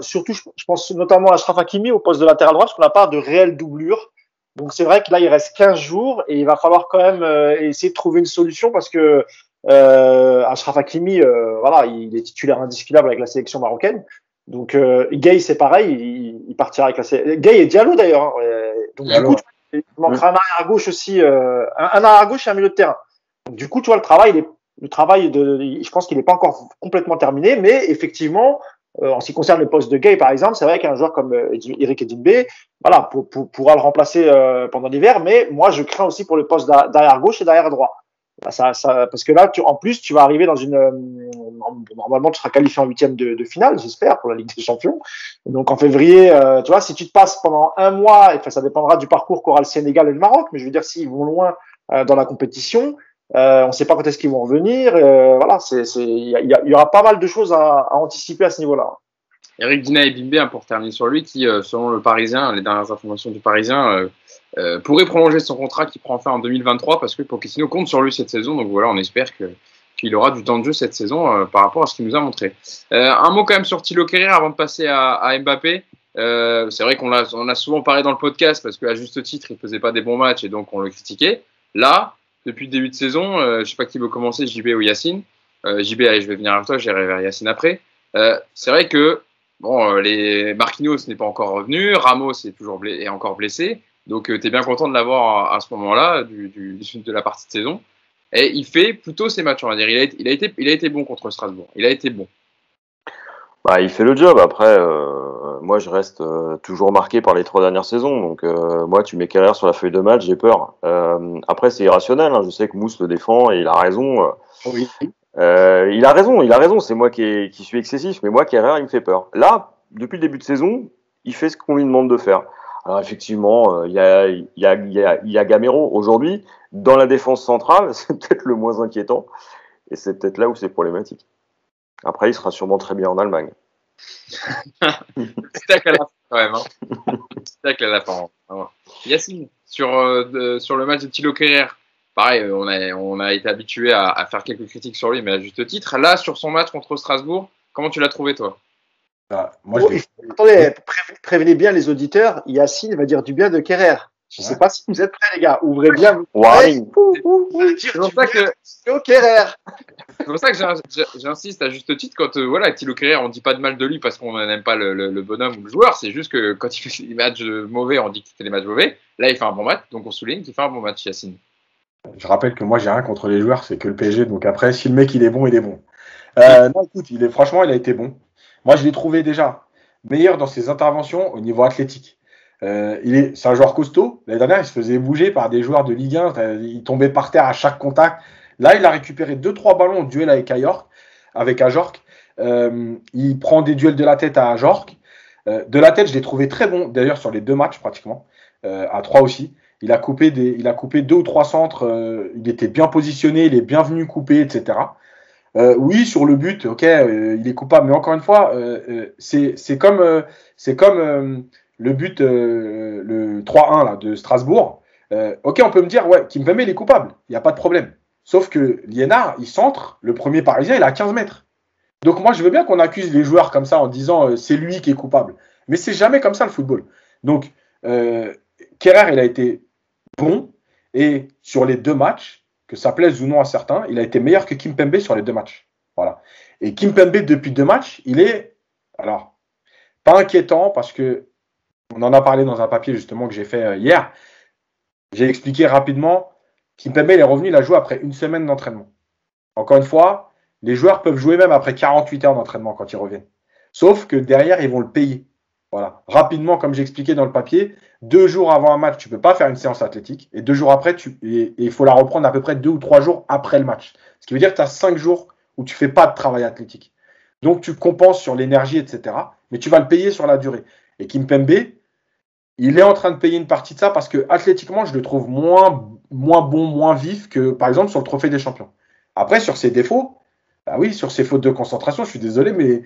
surtout, je pense notamment à Achraf Hakimi au poste de latéral droit, parce qu'on n'a pas de réelle doublure. Donc c'est vrai que là, il reste 15 jours et il va falloir quand même essayer de trouver une solution parce que Achraf Hakimi, voilà, il est titulaire indiscutable avec la sélection marocaine. Donc Gay, c'est pareil, il partira avec la sélection. Gay et Diallo d'ailleurs. Hein, donc Diallo. Du coup, il manquera un arrière gauche aussi, un arrière gauche et un milieu de terrain. Donc, du coup, tu vois, le travail je pense qu'il n'est pas encore complètement terminé, mais effectivement, en ce qui concerne le poste de Gay, par exemple, c'est vrai qu'un joueur comme Eric Edimbe, voilà, pourra le remplacer pendant l'hiver, mais moi, je crains aussi pour le poste d'arrière gauche et d'arrière droit. Parce que là, en plus, tu vas arriver dans normalement, tu seras qualifié en 8e de finale, j'espère, pour la Ligue des Champions. Donc, en février, tu vois, si tu te passes pendant un mois, enfin, ça dépendra du parcours qu'aura le Sénégal et le Maroc, mais je veux dire, s'ils vont loin dans la compétition, on ne sait pas quand est-ce qu'ils vont revenir. Voilà, il y aura pas mal de choses à anticiper à ce niveau-là. Eric Dina Bimbe, pour terminer sur lui, qui, selon le Parisien, les dernières informations du Parisien, pourrait prolonger son contrat qui prend fin en 2023 parce que Pochettino compte sur lui cette saison. Donc voilà, on espère qu'il aura du temps de jeu cette saison par rapport à ce qu'il nous a montré. Un mot quand même sur Thilo Kehrer avant de passer à Mbappé. C'est vrai qu'on a souvent parlé dans le podcast parce qu'à juste titre, il ne faisait pas des bons matchs et donc on le critiquait. Là, depuis le début de saison, je ne sais pas qui veut commencer, JB ou Yacine. JB, allez, je vais venir vers toi, j'irai vers Yacine après. C'est vrai que les Marquinhos n'est pas encore revenu, Ramos est encore blessé, donc tu es bien content de l'avoir à ce moment-là de la partie de saison. Et il fait plutôt ses matchs, on va dire. Il a été bon contre Strasbourg. Il a été bon. Bah, il fait le job. Après, moi, je reste toujours marqué par les 3 dernières saisons. Donc, moi, tu mets Kehrer sur la feuille de match, j'ai peur. Après, c'est irrationnel. Hein. Je sais que Mousse le défend et il a raison. Oui. Il a raison. C'est moi qui suis excessif. Mais moi, Kehrer, il me fait peur. Là, depuis le début de saison, il fait ce qu'on lui demande de faire. Alors, effectivement, il y a Gamero. Aujourd'hui, dans la défense centrale, c'est peut-être le moins inquiétant. Et c'est peut-être là où c'est problématique. Après, il sera sûrement très bien en Allemagne. C'est tac à la fin quand même. Hein. C'est tac à la fin. Yacine, sur le match de Thilo Kehrer, pareil, on a été habitué à faire quelques critiques sur lui, mais à juste titre. Là, sur son match contre Strasbourg, comment tu l'as trouvé, toi? Attendez, prévenez bien les auditeurs, Yacine va dire du bien de Kehrer. Je ne sais pas si vous êtes prêts, les gars. Ouvrez bien. C'est pour ça que c'est pour ça que j'insiste à juste titre quand Thilo Kehrer, on dit pas de mal de lui parce qu'on n'aime pas le bonhomme ou le joueur. C'est juste que quand il fait des matchs mauvais, on dit qu'il fait des matchs mauvais. Là, il fait un bon match, donc on souligne qu'il fait un bon match, Yacine. Je rappelle que moi, j'ai rien contre les joueurs, c'est que le PSG. Donc après, si le mec il est bon, il est bon. Non, écoute, franchement, il a été bon. Moi, je l'ai trouvé déjà meilleur dans ses interventions au niveau athlétique. C'est un joueur costaud. L'année dernière, il se faisait bouger par des joueurs de Ligue 1. Il tombait par terre à chaque contact. Là, il a récupéré 2-3 ballons au duel avec Ajorc. Il prend des duels de la tête à Ajorc. De la tête, je l'ai trouvé très bon. D'ailleurs, sur les 2 matchs, pratiquement. À 3 aussi. Il a coupé 2 ou 3 centres. Il était bien positionné. Il est bien venu couper, etc. Oui, sur le but, ok, il est coupable, mais encore une fois, c'est comme le but, le 3-1 là, de Strasbourg. Ok, on peut me dire, ouais, Kimpembe, il est coupable, il n'y a pas de problème. Sauf que Liénard, il centre, le premier parisien, il est à 15 mètres. Donc moi, je veux bien qu'on accuse les joueurs comme ça en disant c'est lui qui est coupable. Mais c'est jamais comme ça le football. Donc, Kerrer, il a été bon, et sur les 2 matchs, que ça plaise ou non à certains, il a été meilleur que Kimpembe sur les 2 matchs. Voilà. Et Kimpembe, depuis 2 matchs, il est, alors, pas inquiétant parce que on en a parlé dans un papier justement que j'ai fait hier. J'ai expliqué rapidement. Kimpembe, il est revenu, il a joué après une semaine d'entraînement. Encore une fois, les joueurs peuvent jouer même après 48 heures d'entraînement quand ils reviennent. Sauf que derrière, ils vont le payer. Voilà. Rapidement, comme j'ai expliqué dans le papier, 2 jours avant un match, tu ne peux pas faire une séance athlétique. Et 2 jours après, il faut la reprendre à peu près 2 ou 3 jours après le match. Ce qui veut dire que tu as 5 jours où tu ne fais pas de travail athlétique. Donc, tu compenses sur l'énergie, etc. Mais tu vas le payer sur la durée. Et Kimpembe, il est en train de payer une partie de ça parce que athlétiquement, je le trouve moins bon, moins vif que, par exemple, sur le Trophée des Champions. Après, sur ses défauts, bah oui, sur ses fautes de concentration, je suis désolé, mais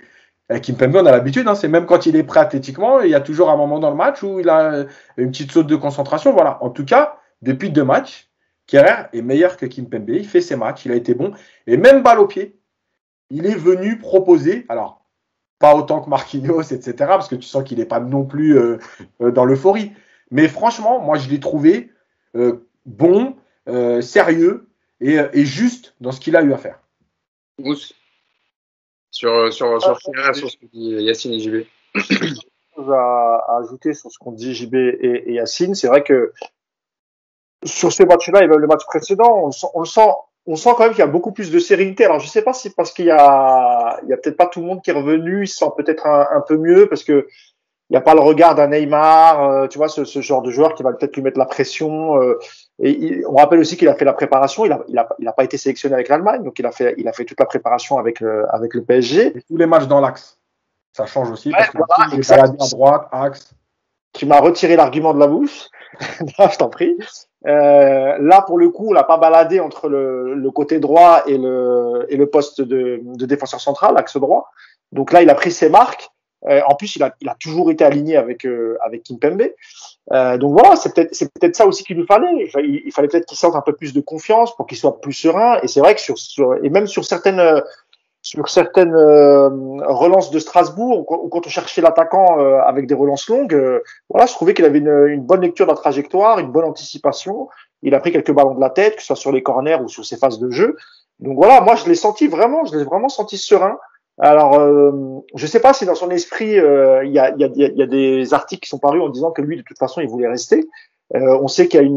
avec Kimpembe, on a l'habitude. Hein, c'est même quand il est prêt athlétiquement, il y a toujours un moment dans le match où il a une petite saute de concentration. Voilà. En tout cas, depuis 2 matchs, Kerrer est meilleur que Kimpembe. Il fait ses matchs, il a été bon. Et même balle au pied, il est venu proposer. Alors, pas autant que Marquinhos, etc., parce que tu sens qu'il n'est pas non plus dans l'euphorie. Mais franchement, moi, je l'ai trouvé bon, sérieux et juste dans ce qu'il a eu à faire. Mousse. Sur ce que dit Yacine et JB. À ajouter sur ce qu'ont dit JB et Yacine, c'est vrai que sur ce match-là et même le match précédent, on sent quand même qu'il y a beaucoup plus de sérénité. Alors je sais pas si parce qu'il y a peut-être pas tout le monde qui est revenu, il se sent peut-être un peu mieux parce que il n'y a pas le regard d'un Neymar, tu vois, ce genre de joueur qui va peut-être lui mettre la pression. On rappelle aussi qu'il a fait la préparation. Il a pas été sélectionné avec l'Allemagne, donc il a fait toute la préparation avec le PSG. Et tous les matchs dans l'axe, ça change aussi parce que voilà, il est baladé à droite, axe. Tu m'as retiré l'argument de la bouche. Non, je t'en prie. Là, pour le coup, on l'a pas baladé entre le côté droit et le poste de défenseur central, axe droit. Donc là, il a pris ses marques. En plus, il a toujours été aligné avec Kimpembe. Donc voilà, c'est peut-être ça aussi qu'il nous fallait. Il fallait peut-être qu'il sente un peu plus de confiance pour qu'il soit plus serein. Et c'est vrai que et même sur certaines relances de Strasbourg, ou quand on cherchait l'attaquant avec des relances longues, voilà, je trouvais qu'il avait une bonne lecture de la trajectoire, une bonne anticipation. Il a pris quelques ballons de la tête, que ce soit sur les corners ou sur ses phases de jeu. Donc voilà, moi je l'ai vraiment senti serein. Alors, je sais pas si dans son esprit, il y a des articles qui sont parus en disant que lui, de toute façon, il voulait rester. On sait qu'il y a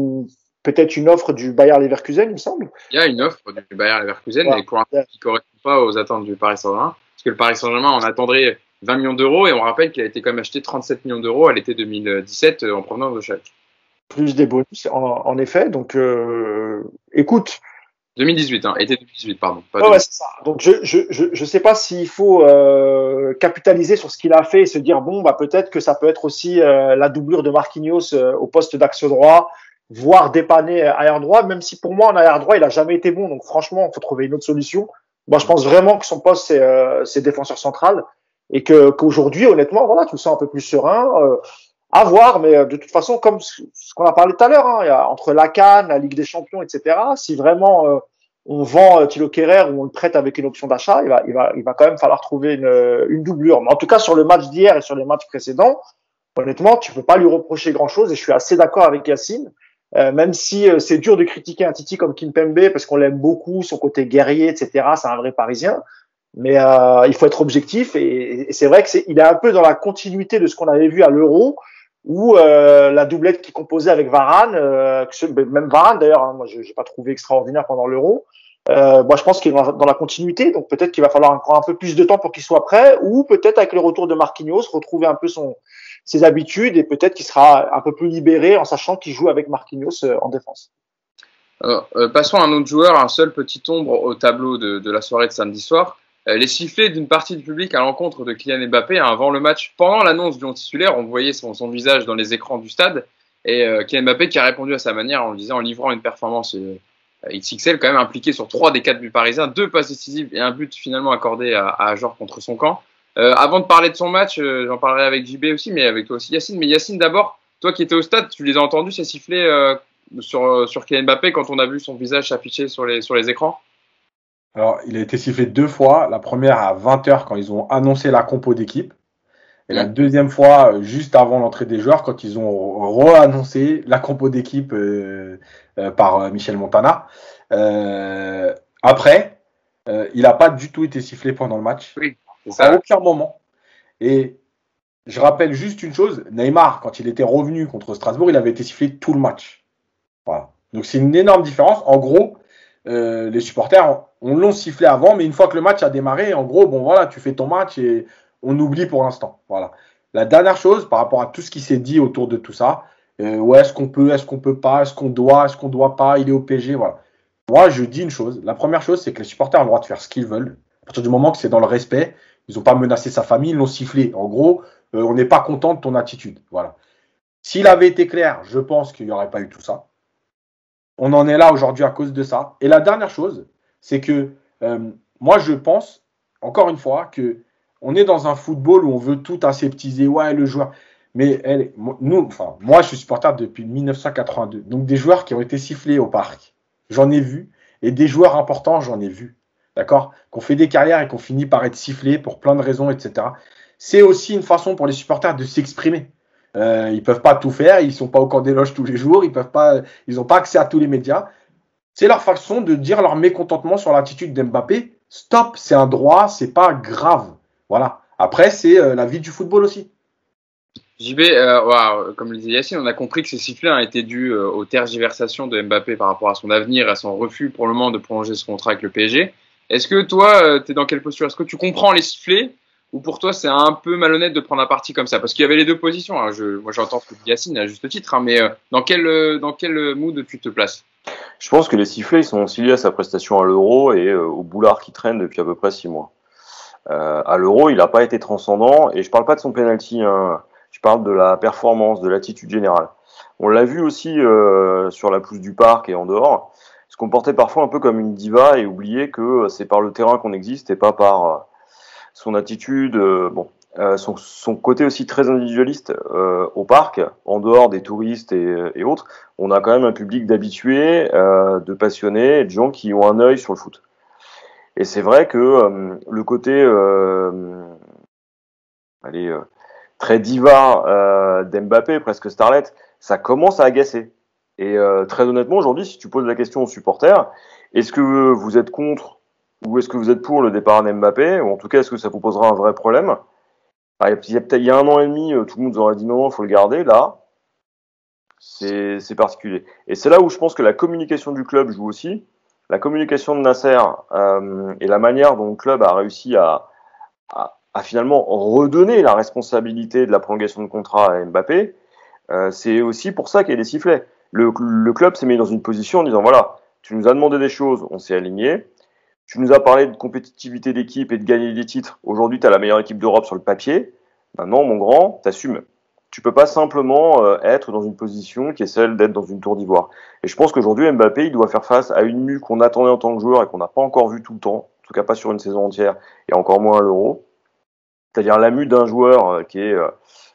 peut-être une offre du Bayer Leverkusen, il me semble. Il y a une offre du Bayer Leverkusen, mais pour l'instant, qui ne correspond pas aux attentes du Paris Saint-Germain. Parce que le Paris Saint-Germain en attendrait 20 millions d'euros, et on rappelle qu'il a été quand même acheté 37 millions d'euros à l'été 2017 en provenance de Schalke. Plus des bonus, en effet. Donc, écoute. 2018, été 2018, pardon. Ouais, c'est ça. Donc, je sais pas s'il faut capitaliser sur ce qu'il a fait et se dire, bon, bah peut-être que ça peut être aussi la doublure de Marquinhos au poste d'axe droit, voire dépanner arrière droit, même si pour moi, en arrière droit, il a jamais été bon. Donc, franchement, il faut trouver une autre solution. Moi, je pense vraiment que son poste, c'est défenseur central et qu'aujourd'hui, honnêtement, voilà, tu le sens un peu plus serein. À voir, mais de toute façon, comme ce qu'on a parlé tout à l'heure, hein, il y a, entre la CAN, la Ligue des Champions, etc., si vraiment on vend Thilo Kehrer ou on le prête avec une option d'achat, il va quand même falloir trouver une doublure. Mais en tout cas, sur le match d'hier et sur les matchs précédents, honnêtement, tu peux pas lui reprocher grand-chose et je suis assez d'accord avec Yacine. Même si c'est dur de critiquer un Titi comme Kimpembe parce qu'on l'aime beaucoup, son côté guerrier, etc., c'est un vrai Parisien. Mais il faut être objectif et c'est vrai qu'il est un peu dans la continuité de ce qu'on avait vu à l'Euro, où la doublette qui composait avec Varane, même Varane d'ailleurs, hein, moi j'ai pas trouvé extraordinaire pendant l'Euro. Moi je pense qu'il est dans la continuité, donc peut-être qu'il va falloir encore un peu plus de temps pour qu'il soit prêt, ou peut-être avec le retour de Marquinhos retrouver un peu ses habitudes et peut-être qu'il sera un peu plus libéré en sachant qu'il joue avec Marquinhos en défense. Alors, passons à un autre joueur, un seul petit ombre au tableau de la soirée de samedi soir. Les sifflets d'une partie du public à l'encontre de Kylian Mbappé avant le match. Pendant l'annonce du 11 titulaire, on voyait son visage dans les écrans du stade. Et Kylian Mbappé qui a répondu à sa manière en livrant une performance XXL quand même impliqué sur 3 des 4 buts parisiens, 2 passes décisives et un but finalement accordé à Ajor contre son camp. Avant de parler de son match, j'en parlerai avec JB aussi, mais avec toi aussi Yacine. Mais Yacine d'abord, toi qui étais au stade, tu les as entendus ces sifflets sur Kylian Mbappé quand on a vu son visage s'afficher sur les écrans? Alors, il a été sifflé 2 fois. La première à 20h quand ils ont annoncé la compo d'équipe. Et la deuxième fois, juste avant l'entrée des joueurs, quand ils ont re-annoncé la compo d'équipe par Michel Montana. Après, il n'a pas du tout été sifflé pendant le match. Oui, c'est ça. À aucun moment. Et je rappelle juste une chose, Neymar, quand il était revenu contre Strasbourg, il avait été sifflé tout le match. Voilà. Donc c'est une énorme différence. En gros, les supporters, on l'ont sifflé avant, mais une fois que le match a démarré, en gros, bon voilà, tu fais ton match et on oublie pour l'instant. Voilà. La dernière chose, par rapport à tout ce qui s'est dit autour de tout ça, ouais, est-ce qu'on peut pas, est-ce qu'on doit pas, il est au PSG, voilà. Moi, je dis une chose. La première chose, c'est que les supporters ont le droit de faire ce qu'ils veulent. À partir du moment que c'est dans le respect, ils n'ont pas menacé sa famille, ils l'ont sifflé. En gros, on n'est pas content de ton attitude. Voilà. S'il avait été clair, je pense qu'il n'y aurait pas eu tout ça. On en est là aujourd'hui à cause de ça. Et la dernière chose, c'est que moi, je pense, encore une fois, que on est dans un football où on veut tout aseptiser. Ouais, le joueur. Mais moi, je suis supporter depuis 1982. Donc, des joueurs qui ont été sifflés au parc, j'en ai vu. Et des joueurs importants, j'en ai vu. D'accord? Qu'on fait des carrières et qu'on finit par être sifflés pour plein de raisons, etc. C'est aussi une façon pour les supporters de s'exprimer. Ils peuvent pas tout faire, ils sont pas au camp des loges tous les jours, ils ont pas accès à tous les médias. C'est leur façon de dire leur mécontentement sur l'attitude d'Mbappé. Stop, c'est un droit, c'est pas grave. Voilà. Après, c'est la vie du football aussi. JB, comme le disait Yacine, on a compris que ces sifflets ont été dus aux tergiversations de Mbappé par rapport à son avenir, à son refus pour le moment de prolonger ce contrat avec le PSG. Est-ce que toi, tu es dans quelle posture? Est-ce que tu comprends les sifflets ou pour toi c'est un peu malhonnête de prendre un parti comme ça? Parce qu'il y avait les deux positions. Hein. Moi j'entends ce que dit Yacine à juste titre, hein, mais dans quel mood tu te places? Je pense que les sifflets ils sont aussi liés à sa prestation à l'Euro et au boulard qui traîne depuis à peu près 6 mois. À l'Euro, il n'a pas été transcendant et je parle pas de son penalty, hein. Je parle de la performance, de l'attitude générale. On l'a vu aussi sur la pelouse du parc et en dehors. Il se comportait parfois un peu comme une diva et oubliait que c'est par le terrain qu'on existe et pas par son attitude. Son côté aussi très individualiste au parc, en dehors des touristes et autres. On a quand même un public d'habitués, de passionnés, et de gens qui ont un œil sur le foot. Et c'est vrai que le côté très diva d'Mbappé, presque starlet, ça commence à agacer. Et très honnêtement, aujourd'hui, si tu poses la question aux supporters, est-ce que vous êtes contre ou est-ce que vous êtes pour le départ d'Mbappé, ou en tout cas, est-ce que ça vous posera un vrai problème? Il y a 1 an et demi, tout le monde aurait dit non, il faut le garder. Là, c'est particulier. Et c'est là où je pense que la communication du club joue aussi. La communication de Nasser et la manière dont le club a réussi à finalement redonner la responsabilité de la prolongation de contrat à Mbappé, c'est aussi pour ça qu'il y a des sifflets. Le club s'est mis dans une position en disant voilà, tu nous as demandé des choses, on s'est aligné. Tu nous as parlé de compétitivité d'équipe et de gagner des titres. Aujourd'hui, tu as la meilleure équipe d'Europe sur le papier. Maintenant, mon grand, t'assumes. Tu peux pas simplement être dans une position qui est celle d'être dans une tour d'ivoire. Et je pense qu'aujourd'hui, Mbappé, il doit faire face à une mue qu'on attendait en tant que joueur et qu'on n'a pas encore vu tout le temps, en tout cas pas sur une saison entière, et encore moins à l'Euro. C'est-à-dire la mue d'un joueur qui est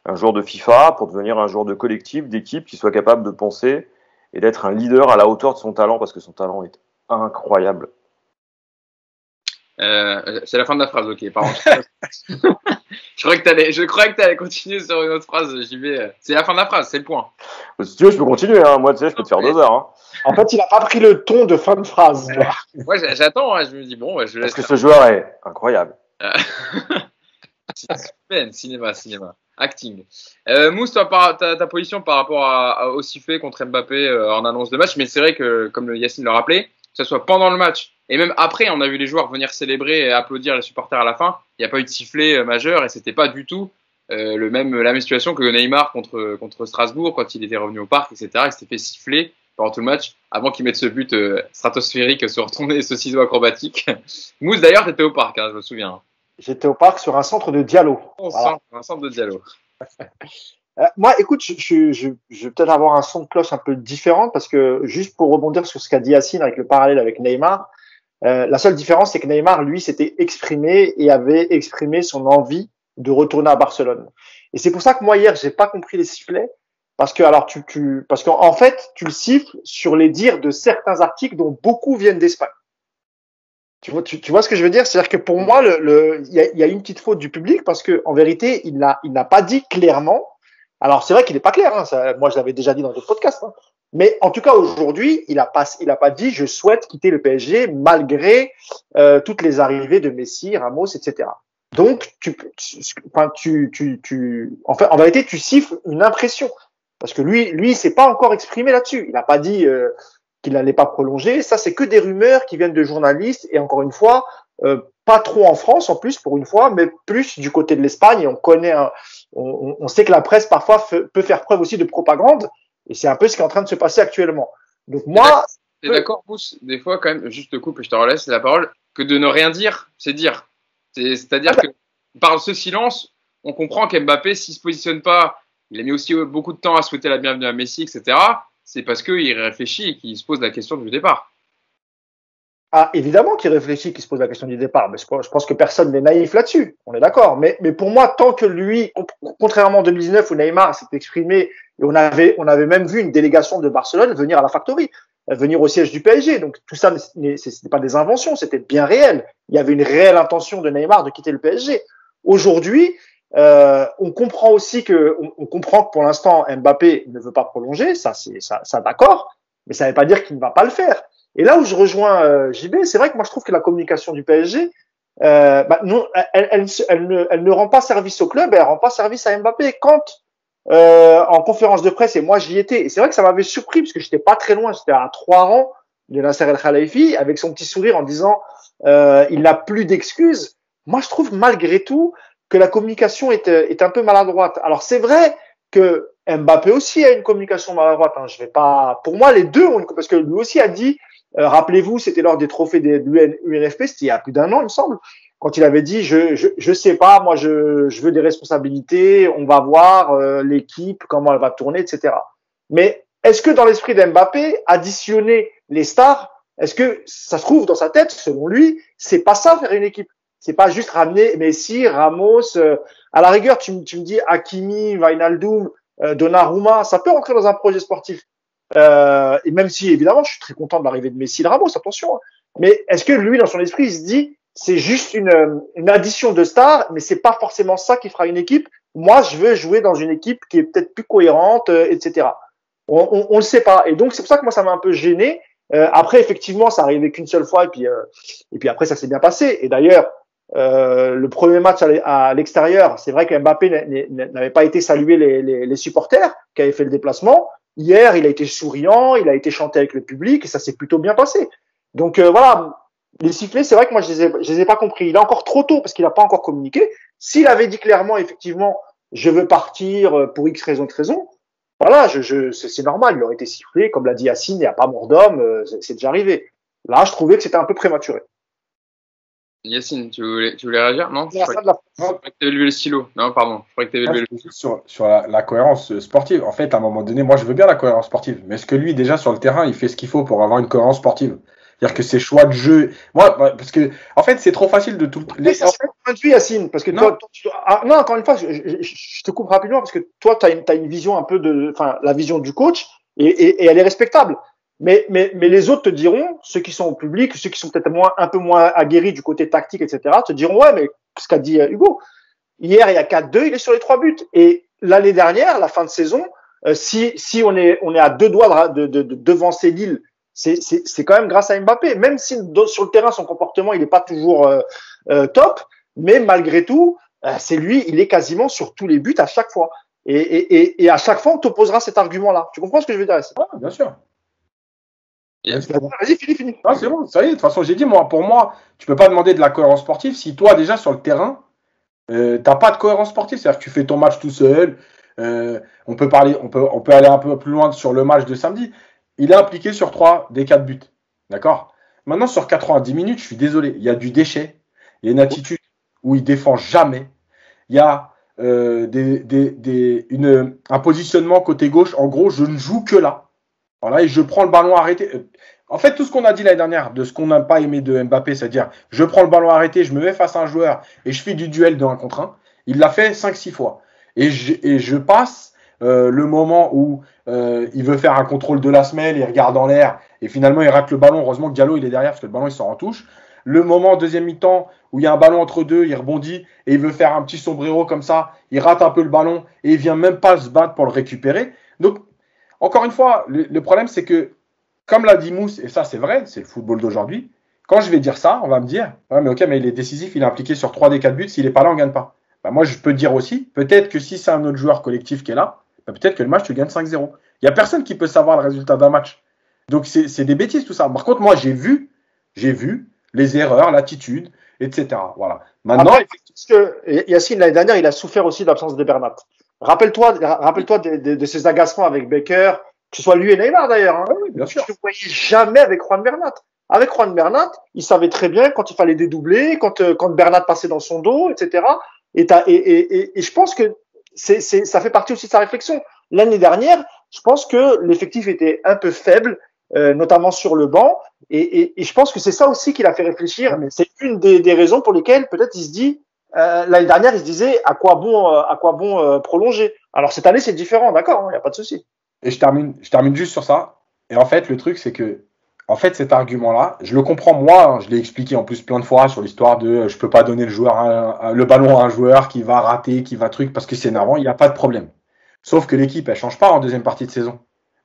un joueur de FIFA pour devenir un joueur de collectif, d'équipe, qui soit capable de penser et d'être un leader à la hauteur de son talent, parce que son talent est incroyable. C'est la fin de la phrase, ok, pardon. Je croyais que t'allais continuer sur une autre phrase, JB. C'est la fin de la phrase, c'est le point. Si tu veux, je peux continuer, hein. Moi, tu sais, je peux te faire 2 heures. Hein. En fait, il n'a pas pris le ton de fin de phrase. Moi, j'attends, hein. Je me dis, bon, je laisse. Parce que ce joueur est incroyable. Cinéma. Acting. Mousse, toi, ta position par rapport au sifflet contre Mbappé en annonce de match, mais c'est vrai que, comme Yacine le rappelait, que ce soit pendant le match et même après, on a vu les joueurs venir célébrer et applaudir les supporters à la fin. Il n'y a pas eu de sifflet majeur et c'était pas du tout la même situation que Neymar contre Strasbourg quand il était revenu au parc, etc. Il s'était fait siffler pendant tout le match avant qu'il mette ce but stratosphérique sur retourné et ce ciseau acrobatique. Mousse, d'ailleurs, t'étais au parc, hein, je me souviens. J'étais au parc sur un centre de dialogue. Un centre de dialogue. Moi, écoute, je vais peut-être avoir un son de cloche un peu différent parce que juste pour rebondir sur ce qu'a dit Yacine avec le parallèle avec Neymar, la seule différence, c'est que Neymar, lui, s'était exprimé et avait exprimé son envie de retourner à Barcelone. Et c'est pour ça que moi, hier, j'ai pas compris les sifflets. Parce que, alors, parce qu'en fait, tu le siffles sur les dires de certains articles dont beaucoup viennent d'Espagne. Tu vois ce que je veux dire? C'est-à-dire que pour moi, il y a une petite faute du public parce que, en vérité, il n'a pas dit clairement. Alors, c'est vrai qu'il n'est pas clair, hein, ça, moi, je l'avais déjà dit dans d'autres podcasts, hein. Mais en tout cas, aujourd'hui, il a pas dit je souhaite quitter le PSG malgré toutes les arrivées de Messi, Ramos, etc. Donc, en vérité, tu siffles une impression parce que lui, il s'est pas encore exprimé là-dessus. Il n'a pas dit qu'il n'allait pas prolonger. Ça, c'est que des rumeurs qui viennent de journalistes et encore une fois, pas trop en France en plus pour une fois, mais plus du côté de l'Espagne. Et on sait que la presse parfois peut faire preuve aussi de propagande. Et c'est un peu ce qui est en train de se passer actuellement. Donc moi, t'es d'accord, Pousse, des fois quand même, juste te coupe et je te relaisse la parole, que de ne rien dire, c'est dire. C'est-à-dire que par ce silence, on comprend qu'Mbappé, s'il se positionne pas, il a mis aussi beaucoup de temps à souhaiter la bienvenue à Messi, etc. C'est parce qu'il réfléchit et qu'il se pose la question du départ. Ah, évidemment qu'il réfléchit, qu'il se pose la question du départ, mais je pense que personne n'est naïf là-dessus. On est d'accord. Mais pour moi, tant que lui, contrairement en 2019 où Neymar s'est exprimé et on avait même vu une délégation de Barcelone venir à la Factory, venir au siège du PSG. Donc tout ça, ce n'était pas des inventions, c'était bien réel. Il y avait une réelle intention de Neymar de quitter le PSG. Aujourd'hui, on comprend aussi on comprend que pour l'instant Mbappé ne veut pas prolonger, ça d'accord, mais ça ne veut pas dire qu'il ne va pas le faire. Et là où je rejoins JB, c'est vrai que moi je trouve que la communication du PSG, non, elle ne rend pas service au club, elle rend pas service à Mbappé. Quand en conférence de presse, et moi j'y étais, et c'est vrai que ça m'avait surpris parce que j'étais pas très loin, j'étais à 3 rangs de Nasser El Khelaifi avec son petit sourire en disant il n'a plus d'excuses. Moi je trouve malgré tout que la communication est un peu maladroite. Alors c'est vrai que Mbappé aussi a une communication maladroite. Hein. Je vais pas. Pour moi les deux ont parce que lui aussi a dit. Rappelez-vous, c'était lors des trophées de l'UNFP, c'était il y a plus d'un an, il me semble, quand il avait dit je sais pas, moi je veux des responsabilités, on va voir l'équipe, comment elle va tourner, etc. Mais est-ce que dans l'esprit d'Mbappé, additionner les stars, est-ce que ça se trouve dans sa tête, selon lui, c'est pas ça faire une équipe? C'est pas juste ramener Messi, Ramos, à la rigueur, tu me dis Hakimi, Wijnaldum, Donnarumma, ça peut rentrer dans un projet sportif. Et même si, évidemment, je suis très content de l'arrivée de Messi et de Ramos, attention. Hein. Mais est-ce que lui, dans son esprit, il se dit, c'est juste une addition de stars, mais c'est pas forcément ça qui fera une équipe. Moi, je veux jouer dans une équipe qui est peut-être plus cohérente, etc. On le sait pas. Et donc, c'est pour ça que moi, ça m'a un peu gêné. Après, effectivement, ça arrivait qu'une seule fois, et puis après, ça s'est bien passé. Et d'ailleurs, le premier match à l'extérieur, c'est vrai que Mbappé n'avait pas été saluer les supporters qui avaient fait le déplacement. Hier, il a été souriant, il a été chanté avec le public et ça s'est plutôt bien passé. Donc voilà, les sifflets, c'est vrai que moi je les ai pas compris. Il est encore trop tôt parce qu'il n'a pas encore communiqué. S'il avait dit clairement, effectivement, je veux partir pour X raison, voilà, c'est normal, il aurait été sifflé, comme l'a dit Yacine, il n'y a pas mort d'homme, c'est déjà arrivé. Là, je trouvais que c'était un peu prématuré. Yacine, tu voulais réagir? Non, je croyais que tu avais levé le stylo. Non, pardon. Je croyais que tu avais levé le stylo. Sur la cohérence sportive. En fait, à un moment donné, moi, je veux bien la cohérence sportive. Mais est-ce que lui, déjà, sur le terrain, il fait ce qu'il faut pour avoir une cohérence sportive? C'est-à-dire que ses choix de jeu. Moi, parce que, en fait, c'est trop facile de tout. C'est un point de vue, Yacine. Parce que non. Non, encore une fois, je te coupe rapidement parce que toi, t'as une vision un peu la vision du coach et elle est respectable. Mais les autres te diront, ceux qui sont au public, ceux qui sont peut-être un peu moins aguerris du côté tactique, etc., te diront, ouais, mais ce qu'a dit Hugo, hier, il y a 4-2, il est sur les 3 buts. Et l'année dernière, la fin de saison, si on est à 2 doigts de devancer Lille, c'est quand même grâce à Mbappé. Même si sur le terrain, son comportement, il n'est pas toujours top, mais malgré tout, c'est lui, il est quasiment sur tous les buts à chaque fois. Et à chaque fois, on t'opposera cet argument-là. Tu comprends ce que je veux dire? Ah, bien sûr. Vas-y, finis. Ah, c'est bon, ça y est, de toute façon, j'ai dit, pour moi, tu peux pas demander de la cohérence sportive si toi, déjà, sur le terrain, t'as pas de cohérence sportive. C'est-à-dire que tu fais ton match tout seul. On peut aller un peu plus loin sur le match de samedi. Il est impliqué sur 3 des 4 buts. D'accord? Maintenant, sur 90 minutes, je suis désolé, il y a du déchet. Il y a une attitude où il défend jamais. Il y a un positionnement côté gauche. En gros, je ne joue que là. Voilà, et je prends le ballon arrêté. En fait, tout ce qu'on a dit l'année dernière, de ce qu'on n'a pas aimé de Mbappé, c'est-à-dire je prends le ballon arrêté, je me mets face à un joueur et je fais du duel de 1 contre 1, il l'a fait 5-6 fois. Et je passe le moment où il veut faire un contrôle de la semelle, il regarde en l'air et finalement il rate le ballon. Heureusement que Diallo il est derrière parce que le ballon il sort en touche. Le moment deuxième mi-temps où il y a un ballon entre deux, il rebondit et il veut faire un petit sombrero comme ça, il rate un peu le ballon et il vient même pas se battre pour le récupérer. Donc, encore une fois, le problème c'est que, comme l'a dit Mousse, et ça c'est vrai, c'est le football d'aujourd'hui, quand je vais dire ça, on va me dire, ouais, mais ok, mais il est décisif, il est impliqué sur 3 des 4 buts, s'il n'est pas là, on ne gagne pas. Bah, moi, je peux dire aussi, peut-être que si c'est un autre joueur collectif qui est là, bah, peut-être que le match, tu gagnes 5-0. Il n'y a personne qui peut savoir le résultat d'un match. Donc, c'est des bêtises tout ça. Par contre, moi, j'ai vu les erreurs, l'attitude, etc. Voilà. Maintenant, après, parce que Yacine, l'année dernière, il a souffert aussi de l'absence de Bernat. Rappelle-toi de ses agacements avec Baker, que ce soit lui et Neymar d'ailleurs. Hein. oui, bien sûr. Je ne le voyais jamais avec Juan Bernat. Avec Juan Bernat, il savait très bien quand il fallait dédoubler, quand Bernat passait dans son dos, etc. Et je pense que ça fait partie aussi de sa réflexion. L'année dernière, je pense que l'effectif était un peu faible, notamment sur le banc. Et je pense que c'est ça aussi qui l'a fait réfléchir. C'est une des raisons pour lesquelles peut-être il se dit, l'année dernière, il se disait à quoi bon prolonger. Alors cette année, c'est différent, d'accord, il n'y a pas de souci. Et je termine juste sur ça. Et en fait, le truc, c'est que, en fait, cet argument-là, je le comprends moi, hein, je l'ai expliqué en plus plein de fois sur l'histoire de je peux pas donner le ballon à un joueur qui va rater, qui va truc, parce que c'est énervant, il n'y a pas de problème. Sauf que l'équipe, elle change pas en deuxième partie de saison.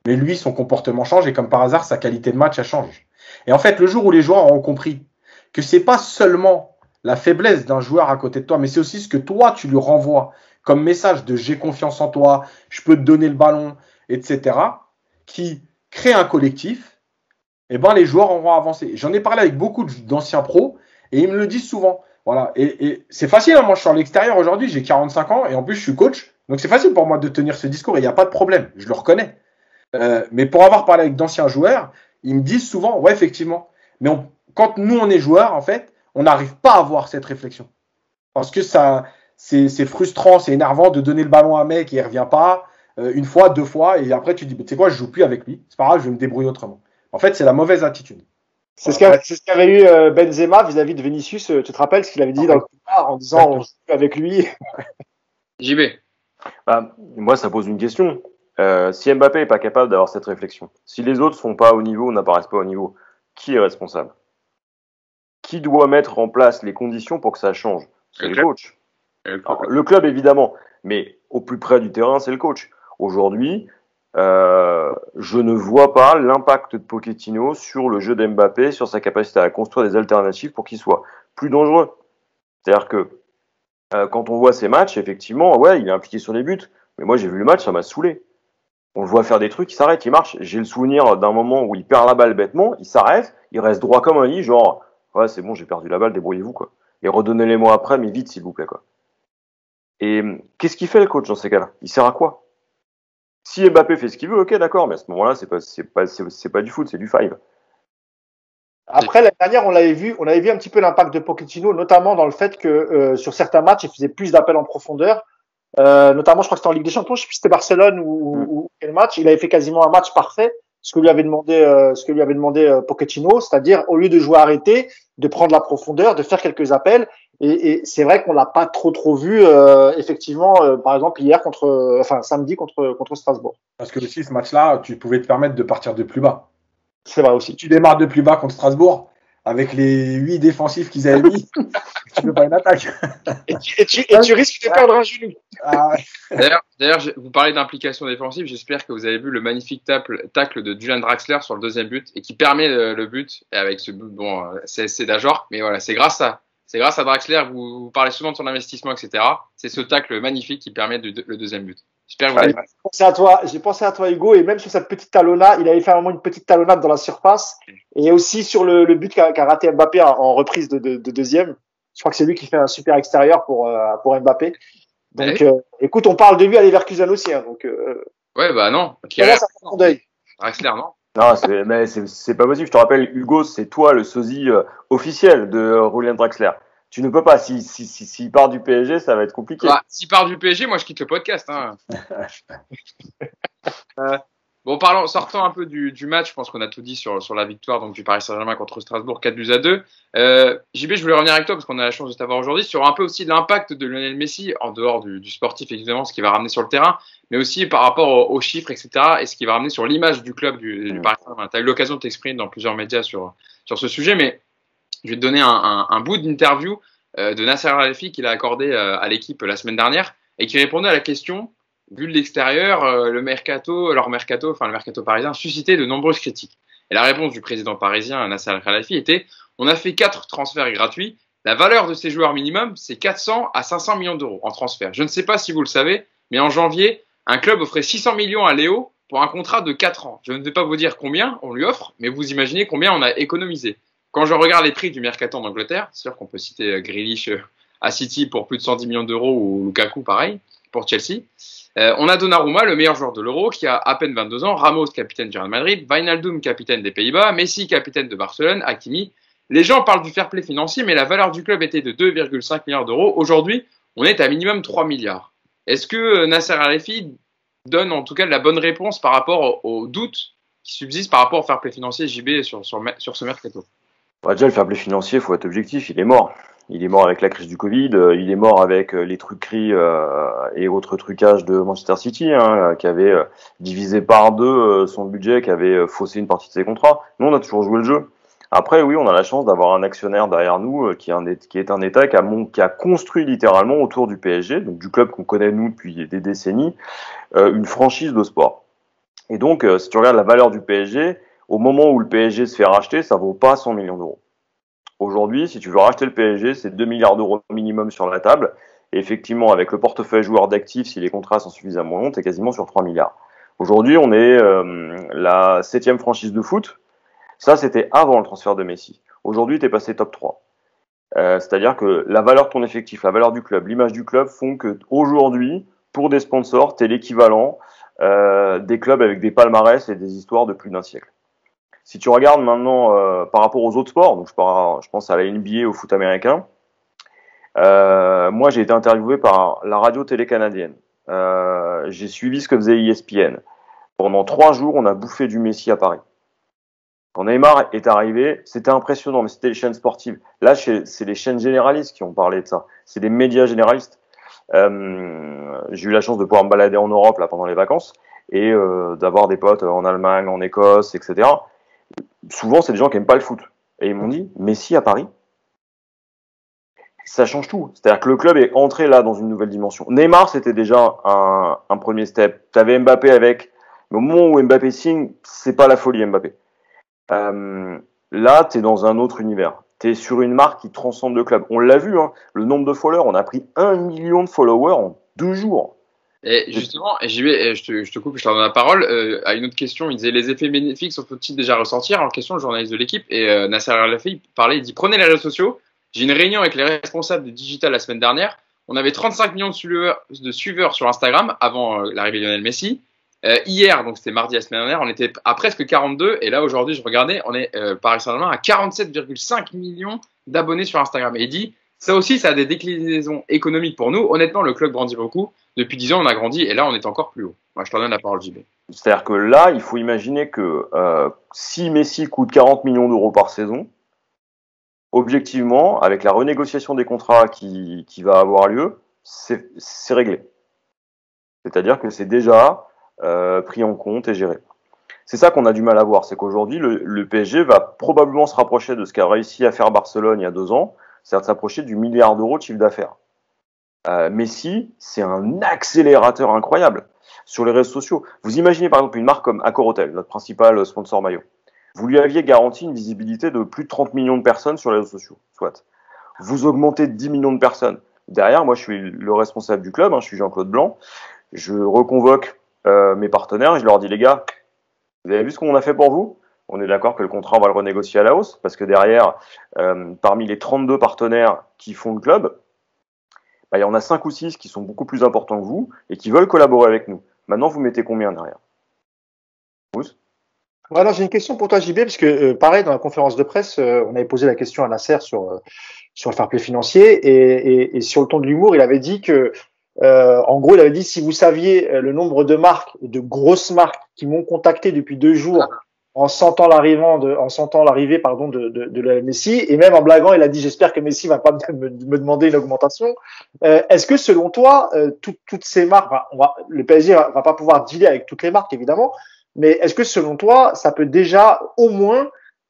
Mais lui, son comportement change et comme par hasard, sa qualité de match, elle change. Et en fait, le jour où les joueurs auront compris que c'est pas seulement la faiblesse d'un joueur à côté de toi, mais c'est aussi ce que toi, tu lui renvoies comme message de j'ai confiance en toi, je peux te donner le ballon, etc., qui crée un collectif, eh ben, les joueurs auront avancé. J'en ai parlé avec beaucoup d'anciens pros et ils me le disent souvent. Voilà. Et c'est facile, hein, moi je suis à l'extérieur aujourd'hui, j'ai 45 ans et en plus je suis coach, donc c'est facile pour moi de tenir ce discours et il n'y a pas de problème, je le reconnais. Mais pour avoir parlé avec d'anciens joueurs, ils me disent souvent, ouais, effectivement, mais quand nous on est joueurs, en fait, on n'arrive pas à avoir cette réflexion. Parce que ça, c'est frustrant, c'est énervant de donner le ballon à un mec et il ne revient pas une fois, 2 fois, et après tu dis, tu sais quoi, je joue plus avec lui, c'est pas grave, je vais me débrouiller autrement. En fait, c'est la mauvaise attitude. C'est ce qu'avait eu Benzema vis-à-vis de Vinicius. Tu te rappelles ce qu'il avait dit dans le couloir en disant on joue plus avec lui. JB. Moi, ça pose une question. Si Mbappé n'est pas capable d'avoir cette réflexion, si les autres sont pas au niveau ou n'apparaissent pas au niveau, qui est responsable? Qui doit mettre en place les conditions pour que ça change? C'est le coach. Alors, le club, évidemment, mais au plus près du terrain, c'est le coach. Aujourd'hui, je ne vois pas l'impact de Pochettino sur le jeu d'Mbappé, sur sa capacité à construire des alternatives pour qu'il soit plus dangereux. C'est-à-dire que quand on voit ces matchs, effectivement, ouais, il est impliqué sur les buts, mais moi j'ai vu le match, ça m'a saoulé. On le voit faire des trucs, il s'arrête, il marche. J'ai le souvenir d'un moment où il perd la balle bêtement, il s'arrête, il reste droit comme un lit, genre ouais c'est bon, j'ai perdu la balle, débrouillez-vous quoi. Et redonnez-les-moi après, mais vite s'il vous plaît quoi. Et qu'est-ce qu'il fait le coach dans ces cas-là? Il sert à quoi? Si Mbappé fait ce qu'il veut, ok, d'accord, mais à ce moment-là, c'est pas du foot, c'est du five. Après, l'année dernière, on avait vu un petit peu l'impact de Pochettino, notamment dans le fait que sur certains matchs, il faisait plus d'appels en profondeur. Notamment, je crois que c'était en Ligue des Champions, je sais plus si c'était Barcelone ou quel match. Il avait fait quasiment un match parfait, ce que lui avait demandé Pochettino, c'est-à-dire au lieu de jouer arrêté, de prendre la profondeur, de faire quelques appels. Et c'est vrai qu'on l'a pas trop vu effectivement, par exemple samedi contre Strasbourg. Parce que aussi ce match-là, tu pouvais te permettre de partir de plus bas. C'est vrai aussi. Tu démarres de plus bas contre Strasbourg avec les 8 défensifs qu'ils avaient mis. Tu peux pas une attaque. Et tu risques de perdre un genou. D'ailleurs, vous parlez d'implication défensive. J'espère que vous avez vu le magnifique tacle de Julian Draxler sur le deuxième but et qui permet le but. Et avec ce but, bon, c'est d'Ajor, mais voilà, c'est grâce à Draxler. Vous parlez souvent de son investissement, etc. C'est ce tacle magnifique qui permet le deuxième but. J'espère que vous avez... J'ai pensé à toi, Hugo, et même sur cette petite talonnade, il avait fait un moment une petite talonnade dans la surface, et aussi sur le but qu'a raté Mbappé en reprise de deuxième. Je crois que c'est lui qui fait un super extérieur pour Mbappé. Donc, écoute, on parle de lui à Leverkusen aussi, hein, donc. Ouais, bah non. Draxler, non. Non, c'est pas possible. Je te rappelle, Hugo, c'est toi le sosie officiel de Julian Draxler. Tu ne peux pas. S'il part du PSG, ça va être compliqué. Bah, s'il part du PSG, moi je quitte le podcast. Hein. Bon, sortant un peu du match, je pense qu'on a tout dit sur la victoire donc, du Paris Saint-Germain contre Strasbourg, 4-2. JB, je voulais revenir avec toi parce qu'on a la chance de t'avoir aujourd'hui sur un peu aussi l'impact de Lionel Messi, en dehors du sportif évidemment, ce qu'il va ramener sur le terrain, mais aussi par rapport aux chiffres, etc. et ce qu'il va ramener sur l'image du club du Paris Saint-Germain. Tu as eu l'occasion de t'exprimer dans plusieurs médias sur ce sujet, mais je vais te donner un bout d'interview de Nasser Al-Khelaifi qu'il a accordé à l'équipe la semaine dernière et qui répondait à la question. Vu de l'extérieur, le mercato parisien suscitait de nombreuses critiques. Et la réponse du président parisien, Nasser Al-Khelaifi, était « On a fait 4 transferts gratuits. La valeur de ces joueurs minimum, c'est 400 à 500 millions d'euros en transfert. Je ne sais pas si vous le savez, mais en janvier, un club offrait 600 millions à Léo pour un contrat de 4 ans. Je ne vais pas vous dire combien on lui offre, mais vous imaginez combien on a économisé. Quand je regarde les prix du mercato en Angleterre, c'est sûr qu'on peut citer Grealish à City pour plus de 110 millions d'euros ou Lukaku, pareil, pour Chelsea. On a Donnarumma, le meilleur joueur de l'Euro, qui a à peine 22 ans, Ramos, capitaine du Real Madrid, Wijnaldum, capitaine des Pays-Bas, Messi, capitaine de Barcelone, Hakimi. Les gens parlent du fair play financier, mais la valeur du club était de 2,5 milliards d'euros. Aujourd'hui, on est à minimum 3 milliards. Est-ce que Nasser Al-Khelaifi donne en tout cas la bonne réponse par rapport aux doutes qui subsistent par rapport au fair play financier JB sur ce mercato? Déjà, le fair play financier, il faut être objectif, il est mort. Il est mort avec la crise du Covid, il est mort avec les truqueries et autres trucages de Manchester City, qui avait divisé par 2 son budget, qui avait faussé une partie de ses contrats. Nous, on a toujours joué le jeu. Après, oui, on a la chance d'avoir un actionnaire derrière nous qui est un État qui a construit littéralement autour du PSG, donc du club qu'on connaît nous depuis des décennies, une franchise de sport. Et donc, si tu regardes la valeur du PSG, au moment où le PSG se fait racheter, ça vaut pas 100 millions d'euros. Aujourd'hui, si tu veux racheter le PSG, c'est 2 milliards d'euros minimum sur la table. Et effectivement, avec le portefeuille joueur d'actifs, si les contrats sont suffisamment longs, tu es quasiment sur 3 milliards. Aujourd'hui, on est la 7e franchise de foot. Ça, c'était avant le transfert de Messi. Aujourd'hui, tu es passé top 3. C'est-à-dire que la valeur de ton effectif, la valeur du club, l'image du club font que aujourd'hui, pour des sponsors, tu es l'équivalent des clubs avec des palmarès et des histoires de plus d'un siècle. Si tu regardes maintenant par rapport aux autres sports, donc je pense à la NBA, au foot américain, moi j'ai été interviewé par la radio-télé canadienne. J'ai suivi ce que faisait ESPN. Pendant 3 jours, on a bouffé du Messi à Paris. Quand Neymar est arrivé, c'était impressionnant, mais c'était les chaînes sportives. Là, c'est les chaînes généralistes qui ont parlé de ça. C'est des médias généralistes. J'ai eu la chance de pouvoir me balader en Europe là pendant les vacances et d'avoir des potes en Allemagne, en Écosse, etc. Souvent, c'est des gens qui n'aiment pas le foot. Et ils m'ont dit, Messi à Paris, ça change tout. C'est-à-dire que le club est entré là dans une nouvelle dimension. Neymar, c'était déjà un premier step. Tu avais Mbappé avec, mais au moment où Mbappé signe, c'est pas la folie Mbappé. Là, tu es dans un autre univers. Tu es sur une marque qui transcende le club. On l'a vu, le nombre de followers. On a pris 1 million de followers en 2 jours. Et justement, je te coupe, je te donne la parole. À une autre question, il disait les effets bénéfiques sont-ils déjà ressentir? En question, le journaliste de l'équipe et Nasser Al-Khelaifi parlait, il dit prenez les réseaux sociaux. J'ai une réunion avec les responsables du digital la semaine dernière. On avait 35 millions de suiveurs sur Instagram avant l'arrivée de Lionel Messi. Hier, donc c'était mardi la semaine dernière, on était à presque 42 et là aujourd'hui, je regardais, on est Paris Saint-Germain à 47,5 millions d'abonnés sur Instagram. Et il dit ça aussi, ça a des déclinaisons économiques pour nous. Honnêtement, le club grandit beaucoup. Depuis 10 ans, on a grandi et là, on est encore plus haut. Moi, je te donne la parole, JB. C'est-à-dire que là, il faut imaginer que si Messi coûte 40 millions d'euros par saison, objectivement, avec la renégociation des contrats qui va avoir lieu, c'est réglé. C'est-à-dire que c'est déjà pris en compte et géré. C'est ça qu'on a du mal à voir, c'est qu'aujourd'hui, le PSG va probablement se rapprocher de ce qu'a réussi à faire Barcelone il y a 2 ans, c'est-à-dire de s'approcher du milliard d'euros de chiffre d'affaires. Messi, c'est un accélérateur incroyable sur les réseaux sociaux. Vous imaginez par exemple une marque comme Accor Hotel, notre principal sponsor maillot. Vous lui aviez garanti une visibilité de plus de 30 millions de personnes sur les réseaux sociaux, soit. Vous augmentez de 10 millions de personnes. Derrière, moi je suis le responsable du club, je suis Jean-Claude Blanc. Je reconvoque mes partenaires et je leur dis les gars, vous avez vu ce qu'on a fait pour vous? On est d'accord que le contrat, on va le renégocier à la hausse, parce que derrière, parmi les 32 partenaires qui font le club, il y en a 5 ou 6 qui sont beaucoup plus importants que vous et qui veulent collaborer avec nous. Maintenant, vous mettez combien derrière? Voilà, j'ai une question pour toi, JB, parce que pareil, dans la conférence de presse, on avait posé la question à Nasser sur le fair play financier et sur le ton de l'humour, il avait dit que, en gros, il avait dit si vous saviez le nombre de marques, de grosses marques qui m'ont contacté depuis 2 jours en sentant l'arrivée, pardon, de la Messi, et même en blaguant, il a dit j'espère que Messi va pas me demander une augmentation. Est-ce que selon toi, toutes ces marques, le PSG va pas pouvoir dealer avec toutes les marques évidemment, mais est-ce que selon toi, ça peut déjà au moins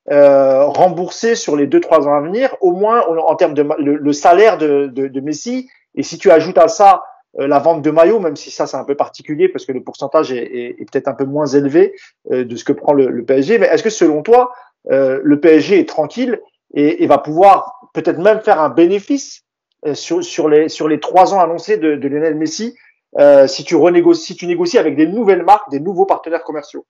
rembourser sur les 2-3 ans à venir, au moins en termes de le salaire de Messi, et si tu ajoutes à ça la vente de maillots, même si ça c'est un peu particulier parce que le pourcentage est peut-être un peu moins élevé de ce que prend le PSG, mais est-ce que selon toi le PSG est tranquille et va pouvoir peut-être même faire un bénéfice sur les 3 ans annoncés de Lionel Messi si tu négocies avec des nouvelles marques, des nouveaux partenaires commerciaux?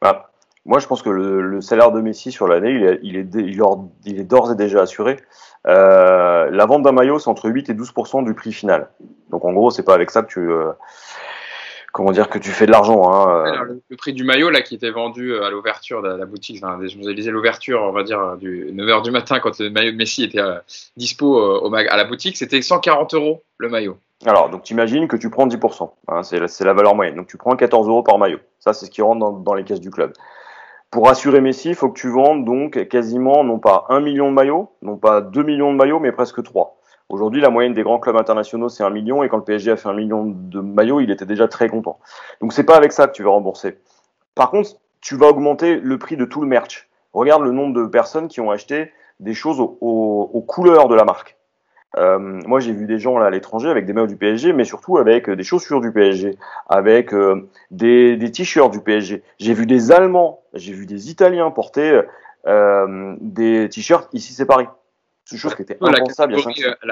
Bah, moi, je pense que le salaire de Messi sur l'année, il est d'ores et déjà assuré. La vente d'un maillot, c'est entre 8 et 12% du prix final. Donc, en gros, c'est pas avec ça que que tu fais de l'argent. Hein. Alors, le prix du maillot là qui était vendu à l'ouverture de la boutique, enfin, je vous ai lisé l'ouverture, on va dire, du 9h du matin quand le maillot de Messi était dispo à la boutique, c'était 140 € le maillot. Alors, donc t'imagines que tu prends 10%, hein, c'est la valeur moyenne. Donc tu prends 14 € par maillot. Ça, c'est ce qui rentre dans les caisses du club. Pour assurer Messi, il faut que tu vendes donc quasiment, non pas 1 million de maillots, non pas 2 millions de maillots, mais presque 3. Aujourd'hui, la moyenne des grands clubs internationaux, c'est 1 million, et quand le PSG a fait 1 million de maillots, il était déjà très content. Donc c'est pas avec ça que tu vas rembourser. Par contre, tu vas augmenter le prix de tout le merch. Regarde le nombre de personnes qui ont acheté des choses aux couleurs de la marque. Moi, j'ai vu des gens là à l'étranger avec des maillots du PSG, mais surtout avec des chaussures du PSG, avec des t-shirts du PSG. J'ai vu des Allemands, j'ai vu des Italiens porter des t-shirts. Ici, c'est Paris. C'est une chose qui était impensable il y a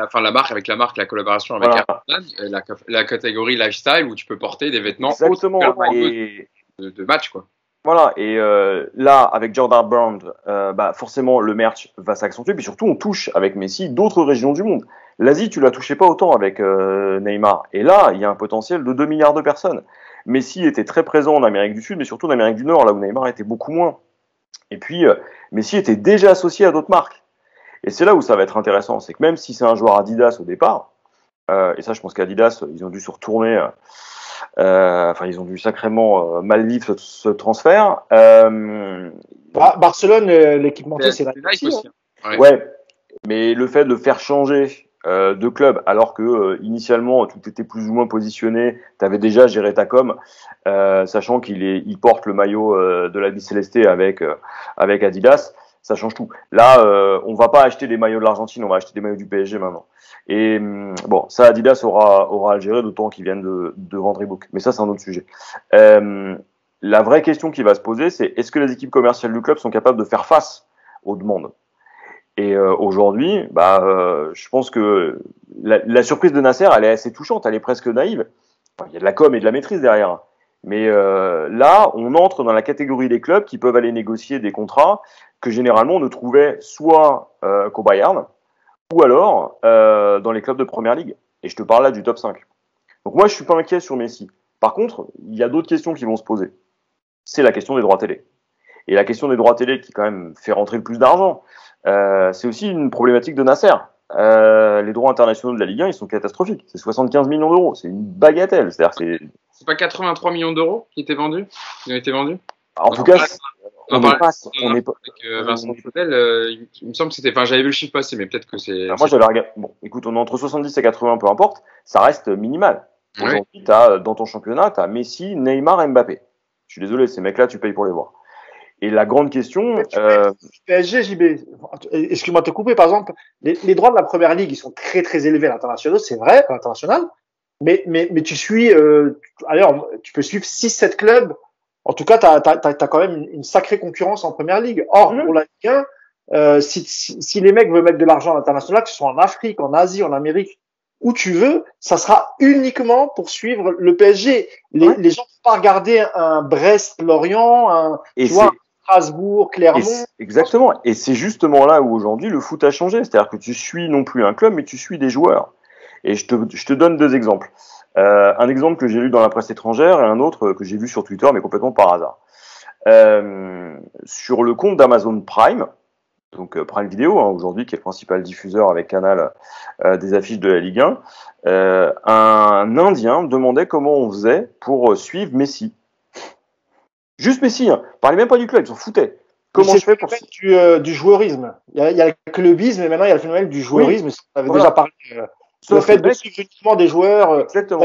5 ans. La marque avec la collaboration avec Voilà. la catégorie lifestyle où tu peux porter des vêtements Exactement. de match, quoi. Voilà, et là, avec Jordan Brand, forcément, le merch va s'accentuer, puis surtout, on touche avec Messi d'autres régions du monde. L'Asie, tu la touchais pas autant avec Neymar, et là, il y a un potentiel de 2 milliards de personnes. Messi était très présent en Amérique du Sud, mais surtout en Amérique du Nord, là où Neymar était beaucoup moins. Et puis, Messi était déjà associé à d'autres marques. Et c'est là où ça va être intéressant, c'est que même si c'est un joueur Adidas au départ, et ça, je pense qu'Adidas, ils ont dû se retourner... ils ont dû sacrément mal vivre ce transfert. Barcelone, l'équipementier, c'est Nike aussi. Ouais, mais le fait de faire changer de club, alors que initialement tout était plus ou moins positionné, tu avais déjà géré ta com, sachant qu'il porte le maillot de la Céleste avec Adidas, ça change tout. Là, on va pas acheter des maillots de l'Argentine, on va acheter des maillots du PSG maintenant. Et bon, ça Adidas aura à le gérer, d'autant qu'ils viennent de vendre Reebok. Mais ça, c'est un autre sujet. La vraie question qui va se poser, c'est est-ce que les équipes commerciales du club sont capables de faire face aux demandes? Et aujourd'hui, je pense que la surprise de Nasser, elle est assez touchante, elle est presque naïve. Enfin, il y a de la com et de la maîtrise derrière. Mais là, on entre dans la catégorie des clubs qui peuvent aller négocier des contrats que généralement on ne trouvait soit qu'au Bayern, ou alors dans les clubs de première ligue. Et je te parle là du top 5. Donc moi, je suis pas inquiet sur Messi. Par contre, il y a d'autres questions qui vont se poser. C'est la question des droits télé. Et la question des droits télé qui quand même fait rentrer le plus d'argent, c'est aussi une problématique de Nasser. Les droits internationaux de la Ligue 1, ils sont catastrophiques. C'est 75 millions d'euros. C'est une bagatelle. C'est pas 83 millions d'euros qui ont été vendus? En tout cas, on n'est pas. Avec Vincent Fautel, il me semble que c'était. Enfin, j'avais vu le chiffre passer, mais peut-être que c'est. Moi, j'avais regardé. Bon, écoute, on est entre 70 et 80, peu importe. Ça reste minimal. Aujourd'hui, dans ton championnat, tu as Messi, Neymar, Mbappé. Je suis désolé, ces mecs-là, tu payes pour les voir. Et la grande question. PSG, JB, excuse-moi de te couper, par exemple, les droits de la première ligue, ils sont très très élevés à l'international, c'est vrai, à l'international. Mais tu suis, tu peux suivre 6-7 clubs. En tout cas, t'as quand même une sacrée concurrence en première ligue. Or, pour la Ligue 1, si les mecs veulent mettre de l'argent à l'international, que ce soit en Afrique, en Asie, en Amérique, où tu veux, ça sera uniquement pour suivre le PSG. Les gens ne vont pas regarder un Brest-Lorient, un Strasbourg, Clermont. Exactement. Et c'est justement là où aujourd'hui le foot a changé. C'est-à-dire que tu suis non plus un club, mais tu suis des joueurs. Et je te donne 2 exemples. Un exemple que j'ai lu dans la presse étrangère et un autre que j'ai vu sur Twitter, mais complètement par hasard. sur le compte d'Amazon Prime, donc Prime Video, aujourd'hui, qui est le principal diffuseur avec Canal des affiches de la Ligue 1, un Indien me demandait comment on faisait pour suivre Messi. Juste Messi, parlait même pas du club, ils s'en foutaient. Comment je fais pour du joueurisme. Il y a le clubisme, mais maintenant il y a le phénomène du joueurisme. Oui. On avait déjà parlé. Le fait de suivre uniquement des joueurs. Exactement.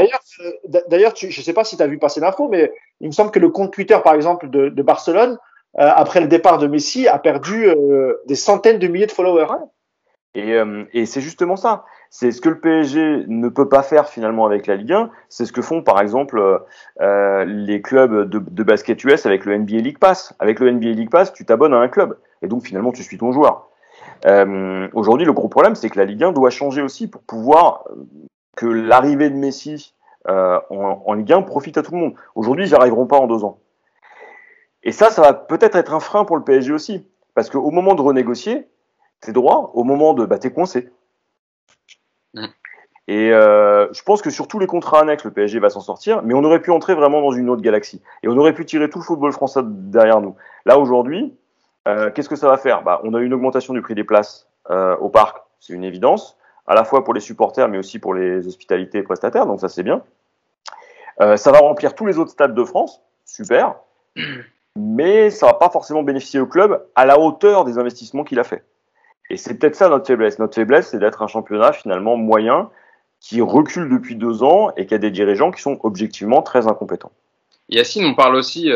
D'ailleurs, je ne sais pas si tu as vu passer l'info, mais il me semble que le compte Twitter, par exemple, de Barcelone, après le départ de Messi, a perdu des centaines de milliers de followers. Et c'est justement ça. C'est ce que le PSG ne peut pas faire finalement avec la Ligue 1. C'est ce que font par exemple les clubs de basket US avec le NBA League Pass. Avec le NBA League Pass, tu t'abonnes à un club et donc finalement tu suis ton joueur. Aujourd'hui, le gros problème, c'est que la Ligue 1 doit changer aussi pour pouvoir que l'arrivée de Messi en Ligue 1 profite à tout le monde. Aujourd'hui, ils n'y arriveront pas en 2 ans. Et ça va peut-être être un frein pour le PSG aussi. Parce qu'au moment de renégocier tes droits, au moment de t'es coincé. Et je pense que sur tous les contrats annexes, le PSG va s'en sortir, mais on aurait pu entrer vraiment dans une autre galaxie. Et on aurait pu tirer tout le football français derrière nous. Là, aujourd'hui, qu'est-ce que ça va faire ? On a une augmentation du prix des places au parc, c'est une évidence, à la fois pour les supporters, mais aussi pour les hospitalités et prestataires, donc ça c'est bien. Ça va remplir tous les autres stades de France, super, mais ça va pas forcément bénéficier au club à la hauteur des investissements qu'il a fait. Et c'est peut-être ça notre faiblesse. Notre faiblesse, c'est d'être un championnat finalement moyen qui recule depuis 2 ans et qui a des dirigeants qui sont objectivement très incompétents. Yacine, on parle aussi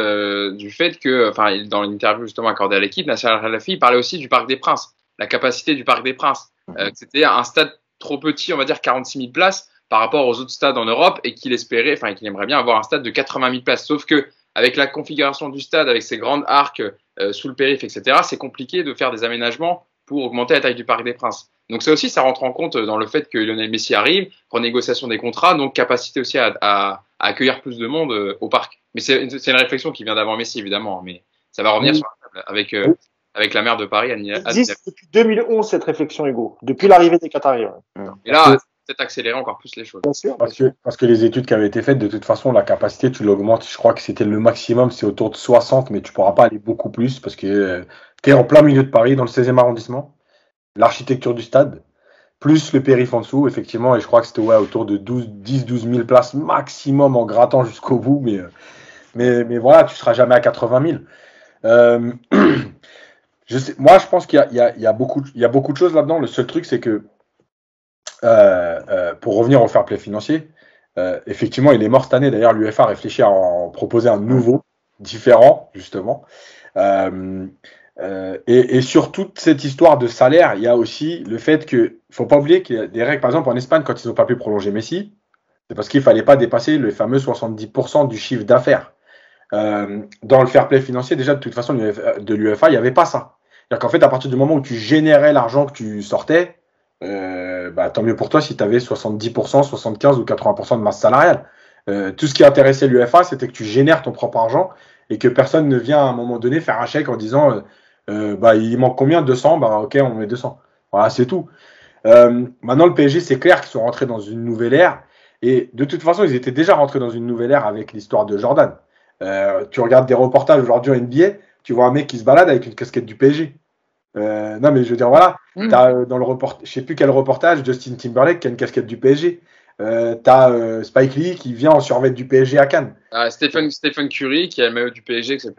du fait que, dans l'interview justement accordée à l'équipe, Nasser Al-Khelaifi parlait aussi du Parc des Princes, la capacité du Parc des Princes. C'était un stade trop petit, on va dire 46 000 places par rapport aux autres stades en Europe et qu'il espérait, qu'il aimerait bien avoir un stade de 80 000 places. Sauf que avec la configuration du stade, avec ses grandes arcs sous le périph', etc., c'est compliqué de faire des aménagements pour augmenter la taille du Parc des Princes. Donc ça aussi, ça rentre en compte dans le fait que Lionel Messi arrive, renégociation des contrats, donc capacité aussi à accueillir plus de monde au parc. Mais c'est une réflexion qui vient d'avant Messi, évidemment, mais ça va revenir sur la table avec la maire de Paris, Anne Hidalgo. Depuis 2011, cette réflexion, Hugo, depuis l'arrivée des Qataris. Et là, peut-être accélérer encore plus les choses. Bien sûr. Parce que les études qui avaient été faites, de toute façon, la capacité, tu l'augmentes. Je crois que c'était le maximum, c'est autour de 60, mais tu ne pourras pas aller beaucoup plus parce que tu es en plein milieu de Paris, dans le 16e arrondissement. L'architecture du stade, plus le périph' en dessous, effectivement, et je crois que c'était autour de 10-12 000 places maximum en grattant jusqu'au bout, mais voilà, tu ne seras jamais à 80 000. Moi, je pense qu'il y a beaucoup de choses là-dedans. Le seul truc, c'est que pour revenir au fair play financier, effectivement, il est mort cette année. D'ailleurs, l'UEFA réfléchit à en proposer un nouveau, différent, justement. Et sur toute cette histoire de salaire, il y a aussi le fait qu'il ne faut pas oublier qu'il y a des règles. Par exemple, en Espagne, quand ils n'ont pas pu prolonger Messi, c'est parce qu'il ne fallait pas dépasser le fameux 70% du chiffre d'affaires. Dans le fair play financier, déjà, de toute façon, de l'UEFA, il n'y avait pas ça. C'est-à-dire qu'en fait, à partir du moment où tu générais l'argent que tu sortais, tant mieux pour toi si tu avais 70%, 75% ou 80% de masse salariale. Tout ce qui intéressait l'UEFA, c'était que tu génères ton propre argent et que personne ne vient à un moment donné faire un chèque en disant il manque combien, 200, ok, on met 200. Voilà, c'est tout. Maintenant, le PSG, c'est clair qu'ils sont rentrés dans une nouvelle ère. Et de toute façon, ils étaient déjà rentrés dans une nouvelle ère avec l'histoire de Jordan. Tu regardes des reportages aujourd'hui en NBA, tu vois un mec qui se balade avec une casquette du PSG. Non, mais je veux dire, voilà. T'as, dans le reportage, je sais plus quel reportage, Justin Timberlake qui a une casquette du PSG. T'as Spike Lee qui vient en survêt du PSG à Cannes. Stephen Curry qui a le maillot du PSG, etc.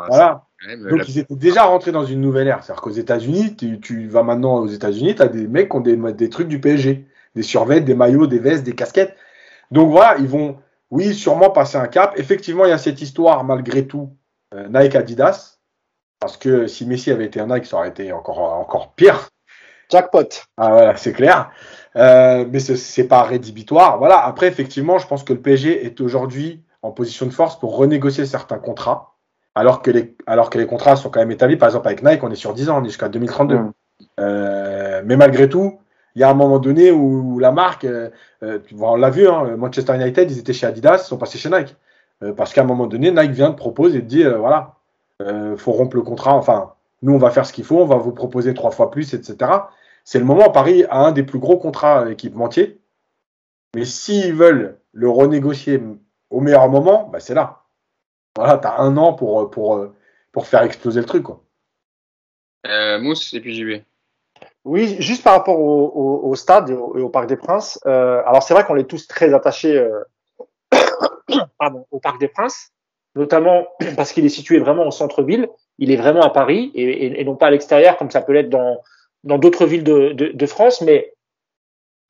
Voilà. Donc ils étaient déjà rentrés dans une nouvelle ère. C'est-à-dire qu'aux États-Unis, tu vas maintenant aux États-Unis, t'as des mecs qui ont des trucs du PSG, des survêts, des maillots, des vestes, des casquettes. Donc voilà, ils vont, oui, sûrement passer un cap. Effectivement, il y a cette histoire malgré tout Nike Adidas, parce que si Messi avait été un Nike, ça aurait été encore pire. Jackpot. Ah voilà, c'est clair. Mais c'est pas rédhibitoire. Voilà. Après, effectivement, je pense que le PSG est aujourd'hui en position de force pour renégocier certains contrats, alors que les contrats sont quand même établis. Par exemple, avec Nike, on est sur 10 ans, on est jusqu'à 2032. Mais malgré tout, il y a un moment donné où la marque, on l'a vu, Manchester United, ils étaient chez Adidas, ils sont passés chez Nike. Parce qu'à un moment donné, Nike vient de proposer et de dire, voilà, faut rompre le contrat. Enfin, nous, on va faire ce qu'il faut, on va vous proposer 3 fois plus, etc. C'est le moment, Paris a un des plus gros contrats équipementiers. Mais s'ils veulent le renégocier au meilleur moment, c'est là. Voilà, tu as 1 an pour pour faire exploser le truc, quoi. Mousse et puis JB. Oui, juste par rapport au stade et au Parc des Princes. Alors c'est vrai qu'on est tous très attachés au Parc des Princes, notamment parce qu'il est situé vraiment au centre-ville. Il est vraiment à Paris et non pas à l'extérieur comme ça peut l'être dans d'autres villes de France. Mais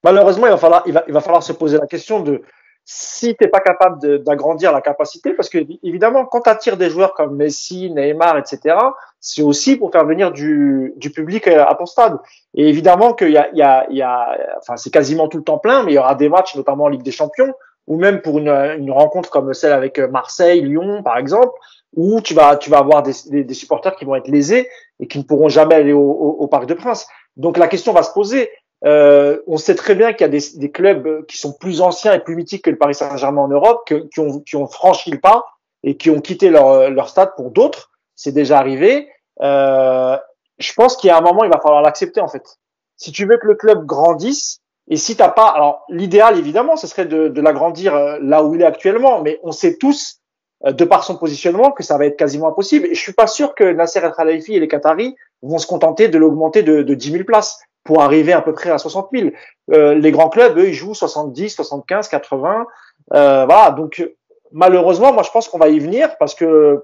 malheureusement, il va falloir se poser la question de si t'es pas capable d'agrandir la capacité, parce que évidemment, quand tu attires des joueurs comme Messi, Neymar, etc., c'est aussi pour faire venir du public à ton stade. Et évidemment enfin, c'est quasiment tout le temps plein, mais il y aura des matchs, notamment en Ligue des Champions, ou même pour une rencontre comme celle avec Marseille, Lyon, par exemple, où tu vas avoir des supporters qui vont être lésés et qui ne pourront jamais aller au Parc des Princes. Donc la question va se poser. On sait très bien qu'il y a des clubs qui sont plus anciens et plus mythiques que le Paris Saint-Germain en Europe, qui ont franchi le pas et qui ont quitté leur stade pour d'autres. C'est déjà arrivé. Je pense qu'il y a un moment, il va falloir l'accepter en fait. Si tu veux que le club grandisse, et si t'as pas, alors l'idéal évidemment, ce serait de l'agrandir là où il est actuellement, mais on sait tous, de par son positionnement, que ça va être quasiment impossible. Et je suis pas sûr que Nasser El Khelaifi et les Qataris vont se contenter de l'augmenter de 10 000 places pour arriver à peu près à 60 000. Les grands clubs, eux, ils jouent 70, 75, 80. Voilà, donc malheureusement, moi je pense qu'on va y venir parce que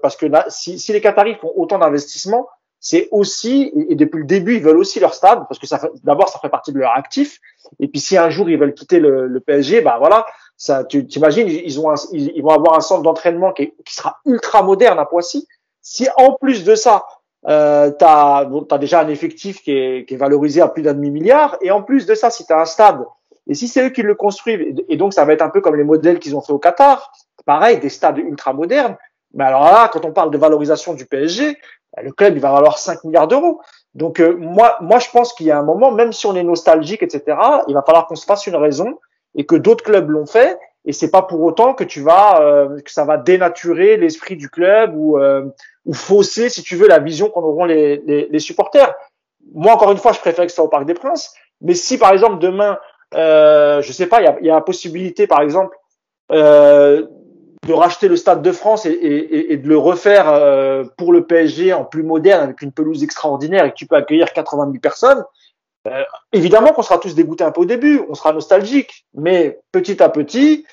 si les Qataris font autant d'investissements, c'est aussi, et depuis le début, ils veulent aussi leur stade, parce que d'abord, ça fait partie de leur actif. Et puis, si un jour ils veulent quitter le PSG, bah voilà, ça, tu t'imagines, ils vont avoir un centre d'entraînement qui sera ultra moderne à Poissy. Si en plus de ça, t'as déjà un effectif qui est valorisé à plus d'un demi-milliard, et en plus de ça, si t'as un stade, et si c'est eux qui le construisent, et donc ça va être un peu comme les modèles qu'ils ont fait au Qatar, pareil, des stades ultra modernes. Mais alors là, quand on parle de valorisation du PSG, le club, il va valoir 5 milliards d'euros. Donc, moi, je pense qu'il y a un moment, même si on est nostalgique, etc., il va falloir qu'on se fasse une raison et que d'autres clubs l'ont fait. Et c'est pas pour autant que que ça va dénaturer l'esprit du club ou fausser, si tu veux, la vision qu'en auront les supporters. Moi, encore une fois, je préfère que ce soit au Parc des Princes. Mais si, par exemple, demain, je sais pas, il y a la possibilité, par exemple, de racheter le Stade de France et de le refaire pour le PSG en plus moderne avec une pelouse extraordinaire et que tu peux accueillir 80 000 personnes, évidemment qu'on sera tous dégoûtés un peu au début, on sera nostalgique, mais petit à petit,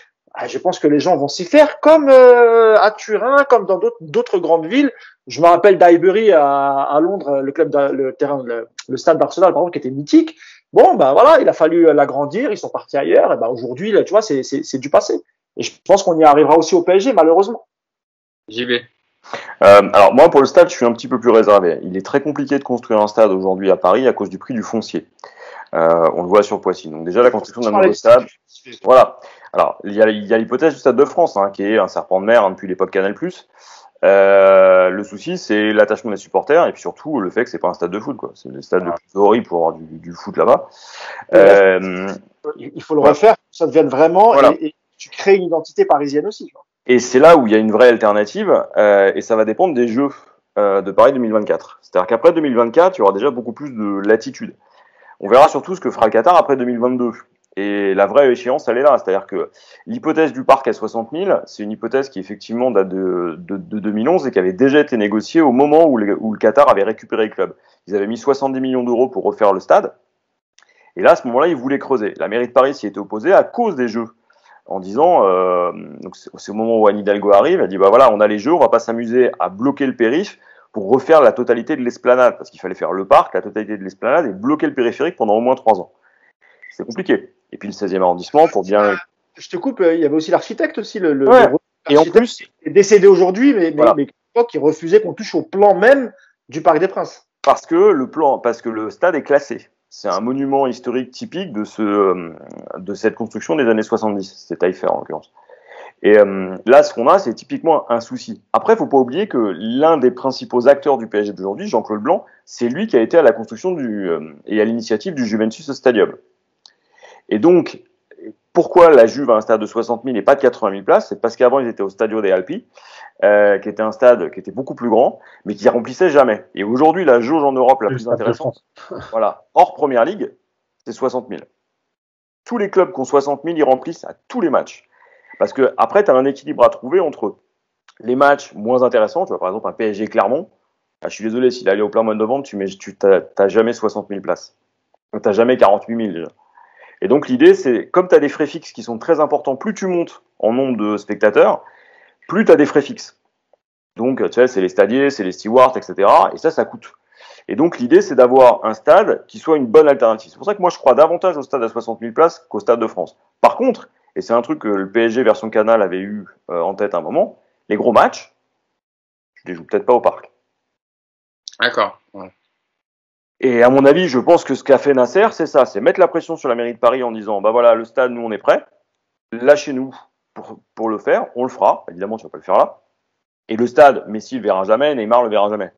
je pense que les gens vont s'y faire, comme à Turin, comme dans d'autres grandes villes. Je me rappelle d'Highbury à Londres, le stade d'Arsenal, par exemple, qui était mythique. Bon, ben voilà, il a fallu l'agrandir, ils sont partis ailleurs, et ben aujourd'hui, là, tu vois, c'est du passé. Et je pense qu'on y arrivera aussi au PSG, malheureusement. JB. Alors moi, pour le stade, je suis un petit peu plus réservé. Il est très compliqué de construire un stade aujourd'hui à Paris à cause du prix du foncier. On le voit sur Poissy. Donc déjà, la construction d'un nouveau stade, voilà. Alors, il y a l'hypothèse du Stade de France, hein, qui est un serpent de mer depuis l'époque Canal+. Le souci, c'est l'attachement des supporters et puis surtout le fait que c'est pas un stade de foot, quoi. C'est le stade le plus horrible pour avoir du foot là-bas. Il faut le refaire, que ça devienne vraiment, voilà. et tu crées une identité parisienne aussi. Et c'est là où il y a une vraie alternative, et ça va dépendre des Jeux de Paris 2024. C'est-à-dire qu'après 2024, il y aura déjà beaucoup plus de latitude. On verra surtout ce que fera le Qatar après 2022. Et la vraie échéance, elle est là. C'est-à-dire que l'hypothèse du parc à 60 000, c'est une hypothèse qui effectivement date de 2011 et qui avait déjà été négociée au moment où le Qatar avait récupéré le club. Ils avaient mis 70 millions d'euros pour refaire le stade. Et là, à ce moment-là, ils voulaient creuser. La mairie de Paris s'y était opposée à cause des Jeux. En disant, donc c'est au moment où Anne Hidalgo arrive, elle dit, bah voilà, on a les Jeux, on va pas s'amuser à bloquer le périph' pour refaire la totalité de l'esplanade, parce qu'il fallait faire le parc, la totalité de l'esplanade, et bloquer le périphérique pendant au moins 3 ans. C'est compliqué. Et puis le 16e arrondissement, pour bien... Je te coupe, il y avait aussi l'architecte aussi, ouais. Et en plus... est décédé aujourd'hui, mais qui refusait qu'on touche au plan même du Parc des Princes. Parce que le stade est classé. C'est un monument historique typique de cette construction des années 70. C'est Taillefer, en l'occurrence. Et là, ce qu'on a, c'est typiquement un souci. Après, il ne faut pas oublier que l'un des principaux acteurs du PSG d'aujourd'hui, Jean-Claude Blanc, c'est lui qui a été à la construction et à l'initiative du Juventus Stadium. Et donc, pourquoi la Juve a un stade de 60 000 et pas de 80 000 places? C'est parce qu'avant, ils étaient au Stadio dei Alpi, qui était un stade qui était beaucoup plus grand, mais qui remplissait jamais. Et aujourd'hui, la jauge en Europe la plus intéressante, voilà, hors Première Ligue, c'est 60 000. Tous les clubs qui ont 60 000, ils remplissent à tous les matchs. Parce que après, tu as un équilibre à trouver entre les matchs moins intéressants, tu vois, par exemple un PSG Clermont, Ah, je suis désolé, s'il allait au plein mois de novembre, t'as jamais 60 000 places. Donc, t'as jamais 48 000 déjà. Et donc, l'idée, c'est, comme t'as des frais fixes qui sont très importants, plus tu montes en nombre de spectateurs, plus t'as des frais fixes. Donc, tu sais, c'est les stadiers, c'est les stewards, etc. Et ça coûte. Et donc, l'idée, c'est d'avoir un stade qui soit une bonne alternative. C'est pour ça que moi, je crois davantage au stade à 60 000 places qu'au stade de France. Par contre, et c'est un truc que le PSG version Canal avait eu en tête à un moment, les gros matchs, tu les joues peut-être pas au parc. D'accord. Ouais. Et à mon avis, je pense que ce qu'a fait Nasser, c'est ça, c'est mettre la pression sur la mairie de Paris en disant, bah voilà, le stade, nous, on est prêt, lâchez-nous pour le faire, on le fera, évidemment, tu vas pas le faire là. Et le stade, Messi le verra jamais, Neymar le verra jamais.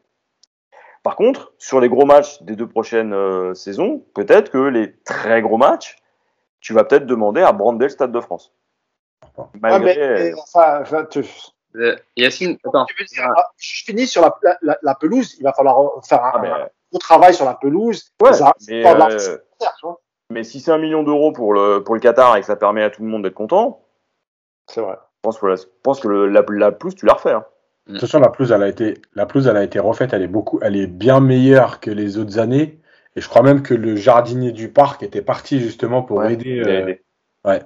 Par contre, sur les gros matchs des 2 prochaines saisons, peut-être que les très gros matchs, tu vas peut-être demander à brander le Stade de France. Malgré... Yacine, attends. Je finis sur la pelouse. Il va falloir faire un gros travail sur la pelouse. Ouais, mais si c'est 1 million d'euros pour le Qatar et que ça permet à tout le monde d'être content, c'est vrai. Je pense que la pelouse, tu la refais. Hein. De toute façon, la pelouse, elle a été refaite. Elle est bien meilleure que les autres années. Et je crois même que le jardinier du parc était parti justement pour aider. Ouais.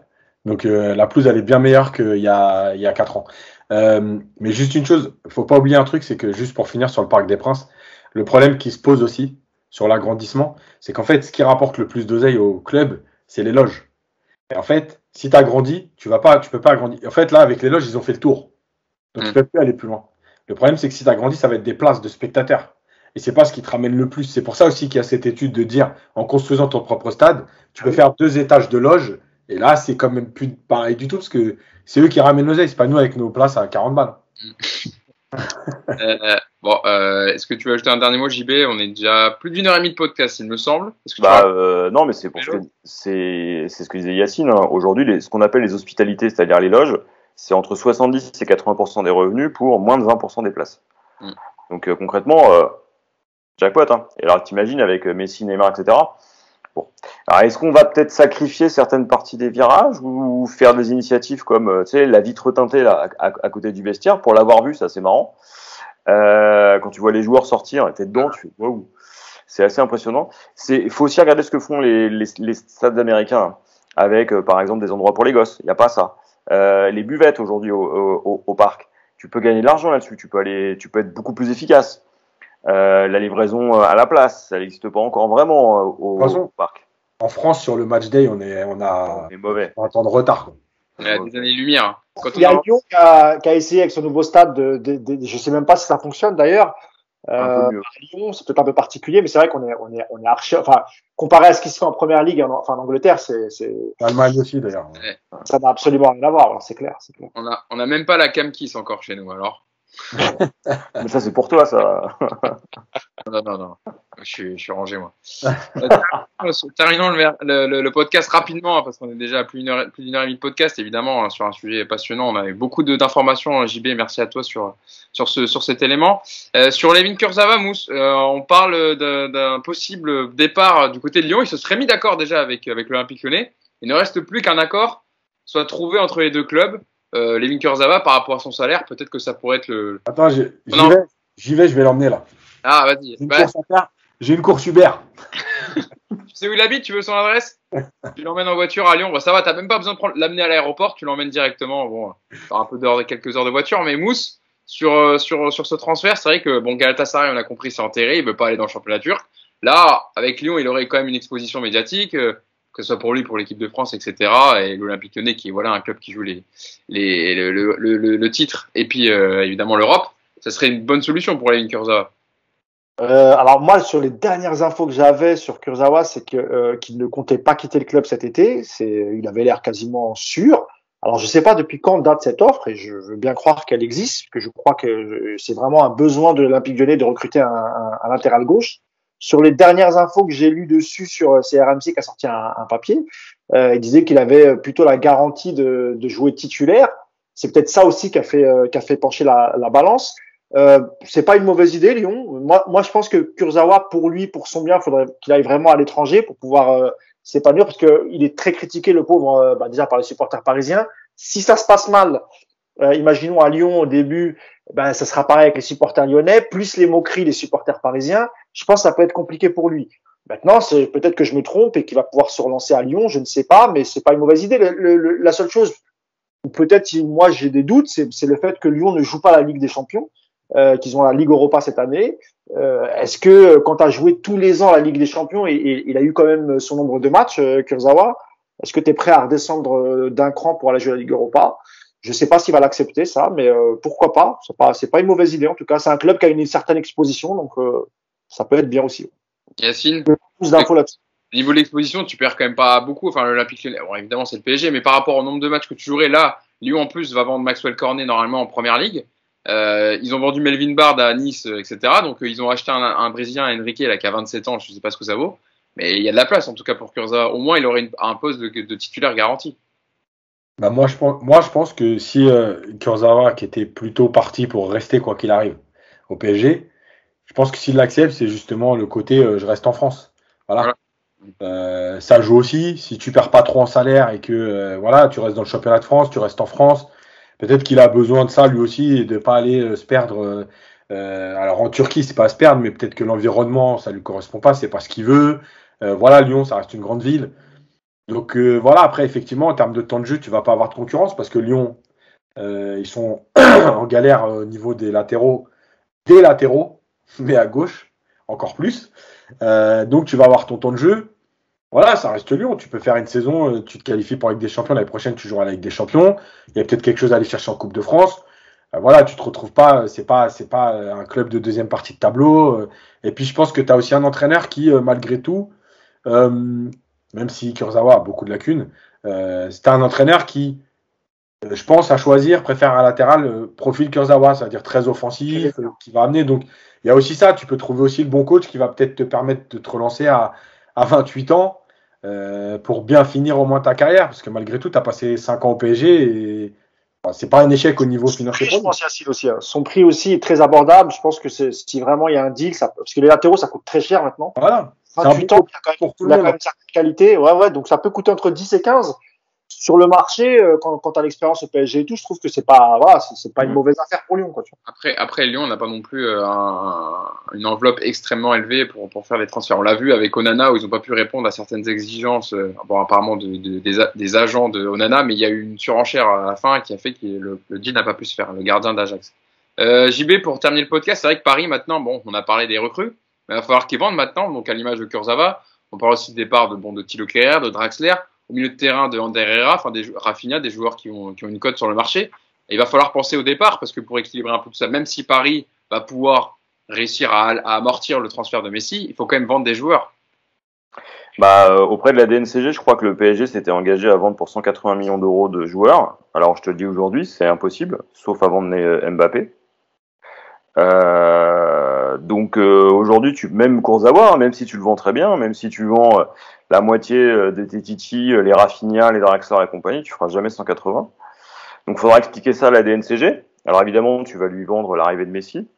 Donc la pelouse, elle est bien meilleure qu'il y a 4 ans. Mais juste une chose, faut pas oublier un truc, c'est que juste pour finir sur le Parc des Princes, le problème qui se pose aussi sur l'agrandissement, c'est qu'en fait, ce qui rapporte le plus d'oseille au club, c'est les loges. Et en fait, si tu agrandis, tu peux pas agrandir. En fait, là, avec les loges, ils ont fait le tour. Donc, ils peuvent plus aller plus loin. Le problème, c'est que si tu agrandis, ça va être des places de spectateurs. Et c'est pas ce qui te ramène le plus. C'est pour ça aussi qu'il y a cette étude de dire, en construisant ton propre stade, tu peux faire 2 étages de loges. Et là, c'est quand même plus pareil du tout, parce que c'est eux qui ramènent l'oseille. C'est pas nous avec nos places à 40 balles. Est-ce que tu veux ajouter un dernier mot, JB? On est déjà plus d'1 heure et demie de podcast, il me semble. Non, mais c'est pour c'est ce que disait Yacine. Hein. Aujourd'hui, ce qu'on appelle les hospitalités, c'est-à-dire les loges, c'est entre 70 et 80% des revenus pour moins de 20% des places. Donc concrètement, jackpot. Hein. Et alors t'imagines avec Messi, Neymar, etc. Bon. Alors est-ce qu'on va peut-être sacrifier certaines parties des virages ou faire des initiatives comme tu sais la vitre teintée là à côté du vestiaire? Pour l'avoir vu, ça c'est marrant. Quand tu vois les joueurs sortir, t'es dedans, tu fais waouh. C'est assez impressionnant. Il faut aussi regarder ce que font les stades américains hein, avec par exemple des endroits pour les gosses. Il y a pas ça. Les buvettes aujourd'hui au parc. Tu peux gagner de l'argent là-dessus. Tu peux être beaucoup plus efficace. La livraison à la place, ça n'existe pas encore vraiment au parc. En France, sur le match day, on est mauvais. On a un temps de retard. Il y a des années-lumière. Il y a Lyon qui a essayé avec son nouveau stade. Je sais même pas si ça fonctionne d'ailleurs. Lyon, c'est peut-être un peu particulier, mais c'est vrai qu'on est archi. Enfin, comparé à ce qui se fait en première ligue, en Angleterre, c'est. L'Allemagne aussi d'ailleurs. Ouais. Ça n'a absolument rien à voir. Alors, c'est clair. On a même pas la Cam Kiss encore chez nous alors. Mais ça c'est pour toi ça. Non. Je suis rangé moi. Terminons le podcast rapidement parce qu'on est déjà à plus d'une heure et demie de podcast évidemment sur un sujet passionnant. On a eu beaucoup d'informations. JB, merci à toi sur cet élément. Sur Layvin Kurzawa, Mousse, on parle d'un possible départ du côté de Lyon. Il se serait mis d'accord déjà avec l'Olympique Lyonnais. Il ne reste plus qu'un accord soit trouvé entre les 2 clubs. Layvin Kurzawa, par rapport à son salaire, peut-être que ça pourrait être le. Attends, j'y vais, je vais l'emmener là. Ah, vas-y. J'ai une course Uber. Tu sais où il habite? Tu veux son adresse? Tu l'emmènes en voiture à Lyon. Bah, ça va, t'as même pas besoin de l'amener à l'aéroport. Tu l'emmènes directement. Bon, t'as un peu quelques heures de voiture. Mais Mousse, sur ce transfert, c'est vrai que Galatasaray, on a compris, c'est enterré. Il veut pas aller dans le championnat turc. Là, avec Lyon, il aurait quand même une exposition médiatique, que ce soit pour lui, pour l'équipe de France, etc. Et l'Olympique Lyonnais, qui est un club qui joue le titre. Et puis, évidemment, l'Europe. Ça serait une bonne solution pour Layvin Kurzawa. Alors moi, sur les dernières infos que j'avais sur Kurzawa, c'est qu'il ne comptait pas quitter le club cet été. Il avait l'air quasiment sûr. Alors je sais pas depuis quand date cette offre, et je veux bien croire qu'elle existe, que je crois que c'est vraiment un besoin de l'Olympique Lyonnais de recruter un latéral gauche. Sur les dernières infos que j'ai lues dessus sur CRMC qui a sorti un papier, il disait qu'il avait plutôt la garantie de jouer titulaire. C'est peut-être ça aussi qui a fait pencher la balance. C'est pas une mauvaise idée, Lyon. Moi, je pense que Kurzawa, pour son bien, il faudrait qu'il aille vraiment à l'étranger pour pouvoir s'épanouir, parce que il est très critiqué, le pauvre, déjà par les supporters parisiens. Si ça se passe mal, imaginons à Lyon au début, ben ça sera pareil avec les supporters lyonnais, plus les moqueries des supporters parisiens. Je pense que ça peut être compliqué pour lui. Maintenant, c'est peut-être que je me trompe et qu'il va pouvoir se relancer à Lyon, je ne sais pas, mais c'est pas une mauvaise idée. La seule chose, ou peut-être si moi j'ai des doutes, c'est le fait que Lyon ne joue pas la Ligue des Champions, qu'ils ont la Ligue Europa cette année. Est-ce que quand tu as joué tous les ans la Ligue des Champions et il a eu quand même son nombre de matchs, Kurzawa, est-ce que tu es prêt à redescendre d'un cran pour aller jouer la Ligue Europa? Je sais pas s'il va l'accepter ça, mais pourquoi pas? C'est pas une mauvaise idée en tout cas. C'est un club qui a une certaine exposition, donc ça peut être bien aussi. Yacine, plus d'infos là-dessus. Niveau de l'exposition, tu perds quand même pas beaucoup. Enfin, l'Olympique Lyonnais, bon, évidemment, c'est le PSG, mais par rapport au nombre de matchs que tu jouerais, là, Lyon en plus va vendre Maxwell Cornet normalement en première ligue. Ils ont vendu Melvin Bard à Nice, etc. Donc, ils ont acheté un Brésilien, Enrique, là, qui a 27 ans. Je sais pas ce que ça vaut. Mais il y a de la place, en tout cas, pour Kurzawa. Au moins, il aurait un poste de titulaire garanti. Bah moi, je pense que si Kurzawa, qui était plutôt parti pour rester quoi qu'il arrive au PSG, je pense que s'il l'accepte, c'est justement le côté je reste en France. Voilà. Ça joue aussi. Si tu perds pas trop en salaire et que voilà, tu restes dans le championnat de France, tu restes en France, peut-être qu'il a besoin de ça lui aussi et de pas aller se perdre. Alors en Turquie, c'est pas se perdre, mais peut-être que l'environnement, ça lui correspond pas, c'est pas ce qu'il veut. Voilà, Lyon, ça reste une grande ville. Donc voilà, après, effectivement, en termes de temps de jeu, tu vas pas avoir de concurrence parce que Lyon, ils sont en galère au niveau des latéraux, mais à gauche, encore plus. Donc tu vas avoir ton temps de jeu. Voilà, ça reste Lyon. Tu peux faire une saison, tu te qualifies pour la Ligue des Champions. L'année prochaine, tu joueras la Ligue des Champions. Il y a peut-être quelque chose à aller chercher en Coupe de France. Voilà, tu te retrouves pas, c'est pas un club de deuxième partie de tableau. Et puis je pense que tu as aussi un entraîneur qui, malgré tout, même si Kurzawa a beaucoup de lacunes, c'est un entraîneur qui, je pense, à choisir, préfère un latéral profil Kurzawa, c'est-à-dire très offensif, qui va amener. Donc, il y a aussi ça. Tu peux trouver aussi le bon coach qui va peut-être te permettre de te relancer à 28 ans pour bien finir au moins ta carrière. Parce que malgré tout, tu as passé 5 ans au PSG et c'est pas un échec au niveau financier. Je pense aussi, hein. Son prix aussi est très abordable. Je pense que si vraiment il y a un deal, parce que les latéraux, ça coûte très cher maintenant. Voilà. 28 ans, il y a quand même une certaine qualité. Ouais, donc ça peut coûter entre 10 et 15. Sur le marché, quand tu as l'expérience au PSG et tout, je trouve que c'est pas une mauvaise affaire pour Lyon, quoi. Après Lyon, on n'a pas non plus une enveloppe extrêmement élevée pour faire des transferts. On l'a vu avec Onana où ils n'ont pas pu répondre à certaines exigences, apparemment des agents de Onana, mais il y a eu une surenchère à la fin qui a fait que le deal n'a pas pu se faire, le gardien d'Ajax. JB, pour terminer le podcast, c'est vrai que Paris maintenant, bon, on a parlé des recrues, mais il va falloir qu'ils vendent maintenant, donc à l'image de Kurzawa. On parle aussi du départ de Thilo Kehrer, de Draxler. Au milieu de terrain de Ander Herrera, Rafinha, des joueurs qui ont une cote sur le marché. Et il va falloir penser au départ, parce que pour équilibrer un peu tout ça, même si Paris va pouvoir réussir à amortir le transfert de Messi, il faut quand même vendre des joueurs. Auprès de la DNCG, je crois que le PSG s'était engagé à vendre pour 180 millions d'euros de joueurs. Alors je te le dis aujourd'hui, c'est impossible, sauf à vendre Mbappé. Donc aujourd'hui, même Kurzawa, même si tu le vends très bien, même si tu vends la moitié de tes Titi, les Rafinha, les Draxler et compagnie, tu feras jamais 180. Donc il faudra expliquer ça à la DNCG. Alors évidemment, tu vas lui vendre l'arrivée de Messi.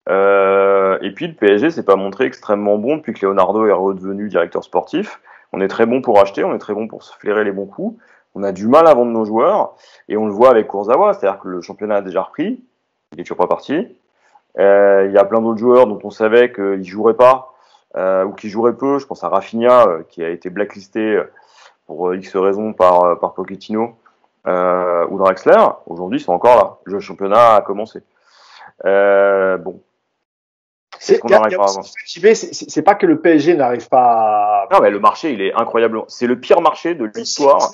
Et puis le PSG s'est pas montré extrêmement bon depuis que Leonardo est redevenu directeur sportif. On est très bon pour acheter, on est très bon pour se flairer les bons coups. On a du mal à vendre nos joueurs et on le voit avec Kurzawa, c'est-à-dire que le championnat a déjà repris, il est toujours pas parti. Il y a plein d'autres joueurs dont on savait qu'ils joueraient pas ou qui joueraient peu. Je pense à Rafinha qui a été blacklisté pour X raisons par Pochettino ou Draxler. Aujourd'hui, ils sont encore là. Le championnat a commencé. Bon. C'est pas que le PSG n'arrive pas à... Non, mais le marché, il est incroyable. C'est le pire marché de l'histoire.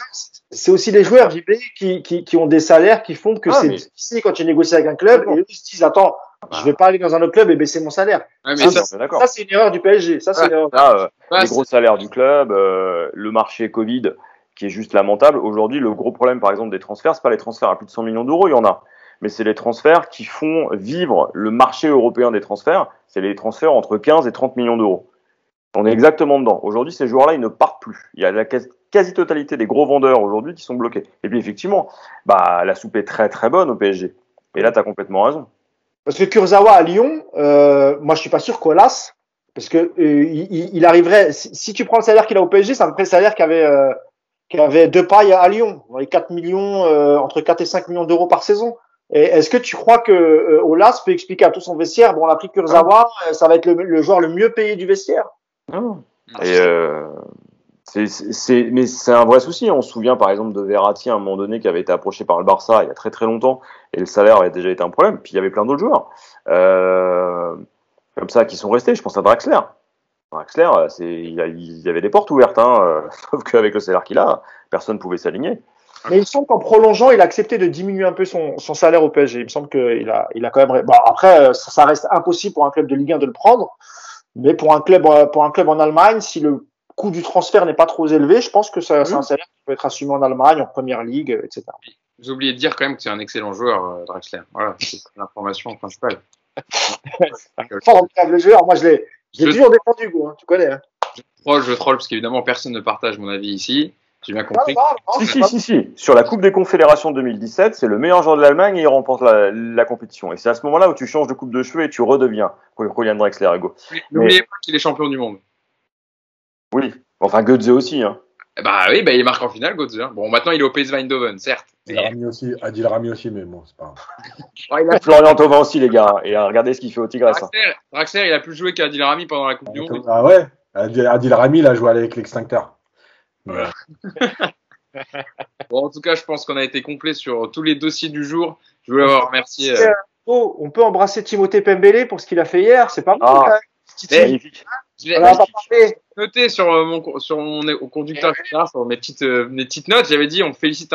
C'est aussi les joueurs, JB, qui ont des salaires qui font que c'est difficile quand tu négocies avec un club et eux ils se disent, attends, je vais pas aller dans un autre club et baisser mon salaire. Ça, c'est une erreur du PSG. Ça, c'est une erreur. Les gros salaires du club, le marché Covid, qui est juste lamentable. Aujourd'hui, le gros problème, par exemple, des transferts, c'est pas les transferts à plus de 100 millions d'euros, il y en a. Mais c'est les transferts qui font vivre le marché européen des transferts. C'est les transferts entre 15 et 30 millions d'euros. On est exactement dedans. Aujourd'hui, ces joueurs-là, ils ne partent plus. Il y a la quasi-totalité des gros vendeurs aujourd'hui qui sont bloqués. Et puis, effectivement, la soupe est très, très bonne au PSG. Et là, tu as complètement raison. Parce que Kurzawa à Lyon, moi, je suis pas sûr qu'Olas, parce que il arriverait, si tu prends le salaire qu'il a au PSG, c'est à peu près le salaire qu'avait qui avait Depay à Lyon, dans les 4 millions, entre 4 et 5 millions d'euros par saison. Et est-ce que tu crois que Aulas peut expliquer à tout son vestiaire, bon, on a pris Kurzawa, ça va être le joueur le mieux payé du vestiaire? Non. Et mais c'est un vrai souci. On se souvient par exemple de Verratti à un moment donné qui avait été approché par le Barça il y a très très longtemps et le salaire avait déjà été un problème. Puis il y avait plein d'autres joueurs comme ça qui sont restés. Je pense à Draxler. Draxler, il y avait des portes ouvertes, sauf qu'avec le salaire qu'il a, personne ne pouvait s'aligner. Mais il me semble qu'en prolongeant, il a accepté de diminuer un peu son salaire au PSG. Il me semble qu'il a quand même. Bon, après, ça reste impossible pour un club de Ligue 1 de le prendre, mais pour un club en Allemagne, si le coût du transfert n'est pas trop élevé, je pense que c'est un salaire qui peut être assumé en Allemagne, en Première Ligue, etc. Vous oubliez de dire quand même que c'est un excellent joueur, Draxler. Voilà, c'est l'information principale. Formidable joueur. Moi, je l'ai toujours défendu, Hugo, tu connais. Hein. Je troll parce qu'évidemment, personne ne partage mon avis ici. J'ai bien compris. Si. Sur la Coupe des Confédérations 2017, c'est le meilleur joueur de l'Allemagne et il remporte la compétition. Et c'est à ce moment-là où tu changes de coupe de cheveux et tu redeviens Julian Draxler, Hugo. N'oubliez pas qu'il est champion du monde. Oui. Enfin, Götze aussi. Hein. Bah oui, il marque en finale, Götze. Hein. Bon, maintenant il est au PSV Eindhoven, certes. Adil Rami aussi, mais bon, c'est pas. Florian Thauvin aussi, les gars. Et regardez ce qu'il fait au Tigres. Draxler, il a plus joué qu'Adil Rami pendant la Coupe du Monde. Ah ouais. Adil Rami, il a joué avec l'Extincteur. Ouais. Bon, en tout cas, je pense qu'on a été complet sur tous les dossiers du jour. Je voulais vous remercier. On peut embrasser Timothée Pembele pour ce qu'il a fait hier. C'est pas mal. Magnifique. Je l'ai noté sur mon conducteur, etc., sur mes petites notes. J'avais dit, on félicite.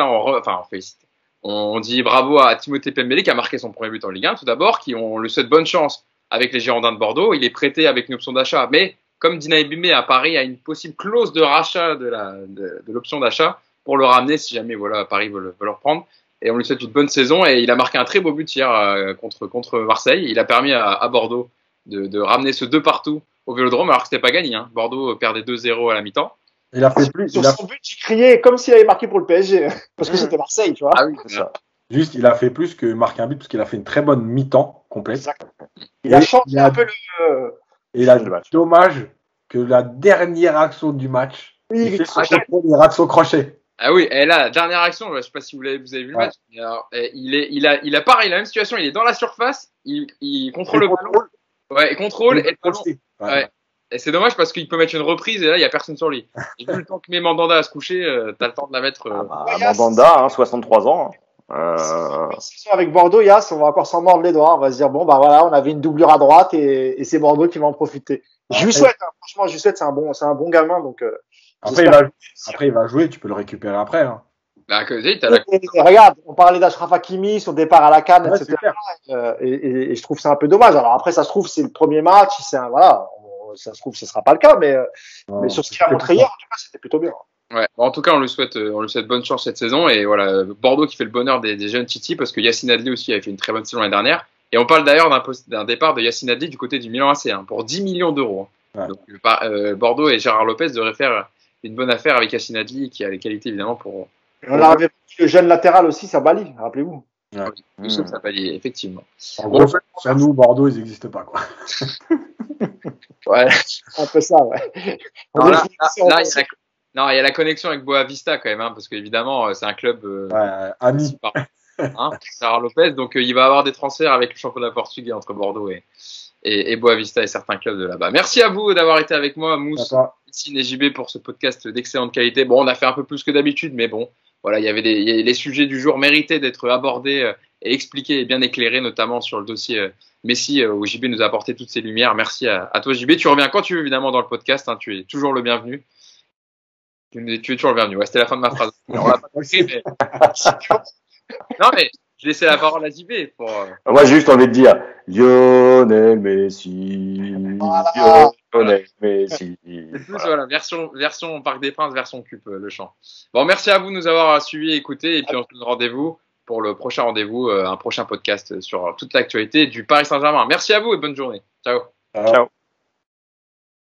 On dit bravo à Timothée Pembele qui a marqué son premier but en Ligue 1. Tout d'abord, on le souhaite bonne chance avec les Girondins de Bordeaux. Il est prêté avec une option d'achat, mais comme Dina Bimé à Paris a une possible clause de rachat de l'option d'achat pour le ramener si jamais Paris veut le reprendre. Et on lui souhaite une bonne saison et il a marqué un très beau but hier contre Marseille. Il a permis à Bordeaux de ramener ce 2 partout au Vélodrome alors que c'était pas gagné. Hein. Bordeaux perdait 2-0 à la mi-temps. Il a fait plus. Sur son but, il criait comme s'il avait marqué pour le PSG parce que c'était Marseille, tu vois. Ah oui, c'est ça. Juste, il a fait plus que marquer un but parce qu'il a fait une très bonne mi-temps complète. Exact. Il a changé un peu le. Et là, dommage que la dernière action du match, il fait son première action crochet. Ah oui, et là, dernière action, je sais pas si vous avez vu le match, mais alors, il a pareil, la même situation, il est dans la surface, il contrôle le ballon. Ouais, il contrôle et le ballon. Ouais. Et c'est dommage parce qu'il peut mettre une reprise et là, il y a personne sur lui. Et vu le temps que met Mandanda à se coucher, t'as le temps de la mettre. Mandanda, 63 ans. Avec Bordeaux, Yass, on va encore s'en mordre les doigts. On va se dire, bon, bah voilà, on avait une doublure à droite et c'est Bordeaux qui va en profiter. Je lui souhaite, franchement, je lui souhaite, c'est un bon gamin. Donc, après, il va jouer, tu peux le récupérer après. Hein. Bah, regarde, on parlait d'Achraf Hakimi, son départ à la CAN, etc. Et je trouve c'est un peu dommage. Alors après, ça se trouve, c'est le premier match, ça se trouve, ce sera pas le cas, mais sur ce qu'il a montré hier, en tout cas, c'était plutôt bien. Ouais. Bon, en tout cas, on lui souhaite bonne chance cette saison et voilà, Bordeaux qui fait le bonheur des jeunes Titi parce que Yacine Adli aussi avait fait une très bonne saison l'année dernière. Et on parle d'ailleurs d'un départ de Yacine Adli du côté du Milan AC pour 10 millions d'euros. Ouais. Donc, Bordeaux et Gérard Lopez devraient faire une bonne affaire avec Yacine Adli qui a les qualités évidemment pour. On avait le jeune latéral aussi, ça Bali, rappelez-vous. Ouais. Ça Bali, effectivement. En gros, sur nous, Bordeaux, ils n'existent pas, quoi. Ouais. Un peu ça, ouais. Il y a la connexion avec Boavista quand même, parce qu'évidemment, c'est un club ami. Gérard Lopez, donc il va avoir des transferts avec le championnat portugais entre Bordeaux et Boavista et certains clubs de là-bas. Merci à vous d'avoir été avec moi, Mousse, Sine et JB pour ce podcast d'excellente qualité. Bon, on a fait un peu plus que d'habitude, mais bon, voilà, les sujets du jour méritaient d'être abordés et expliqués et bien éclairés, notamment sur le dossier Messi où JB nous a apporté toutes ces lumières. Merci à toi, JB. Tu reviens quand tu veux, évidemment, dans le podcast. Tu es toujours le bienvenu. Tu es toujours le bienvenu. Ouais, c'était la fin de ma phrase. On l'a pas compris, mais... Non, mais je laissais la parole à JB pour. Moi, j'ai juste envie de dire Lionel Messi. Voilà. Lionel Messi. C'est plus, voilà, version Parc des Princes, version Cup, le chant. Bon, merci à vous de nous avoir suivis et écoutés. Et puis, on se donne rendez-vous pour le prochain rendez-vous, un prochain podcast sur toute l'actualité du Paris Saint-Germain. Merci à vous et bonne journée. Ciao. Ciao.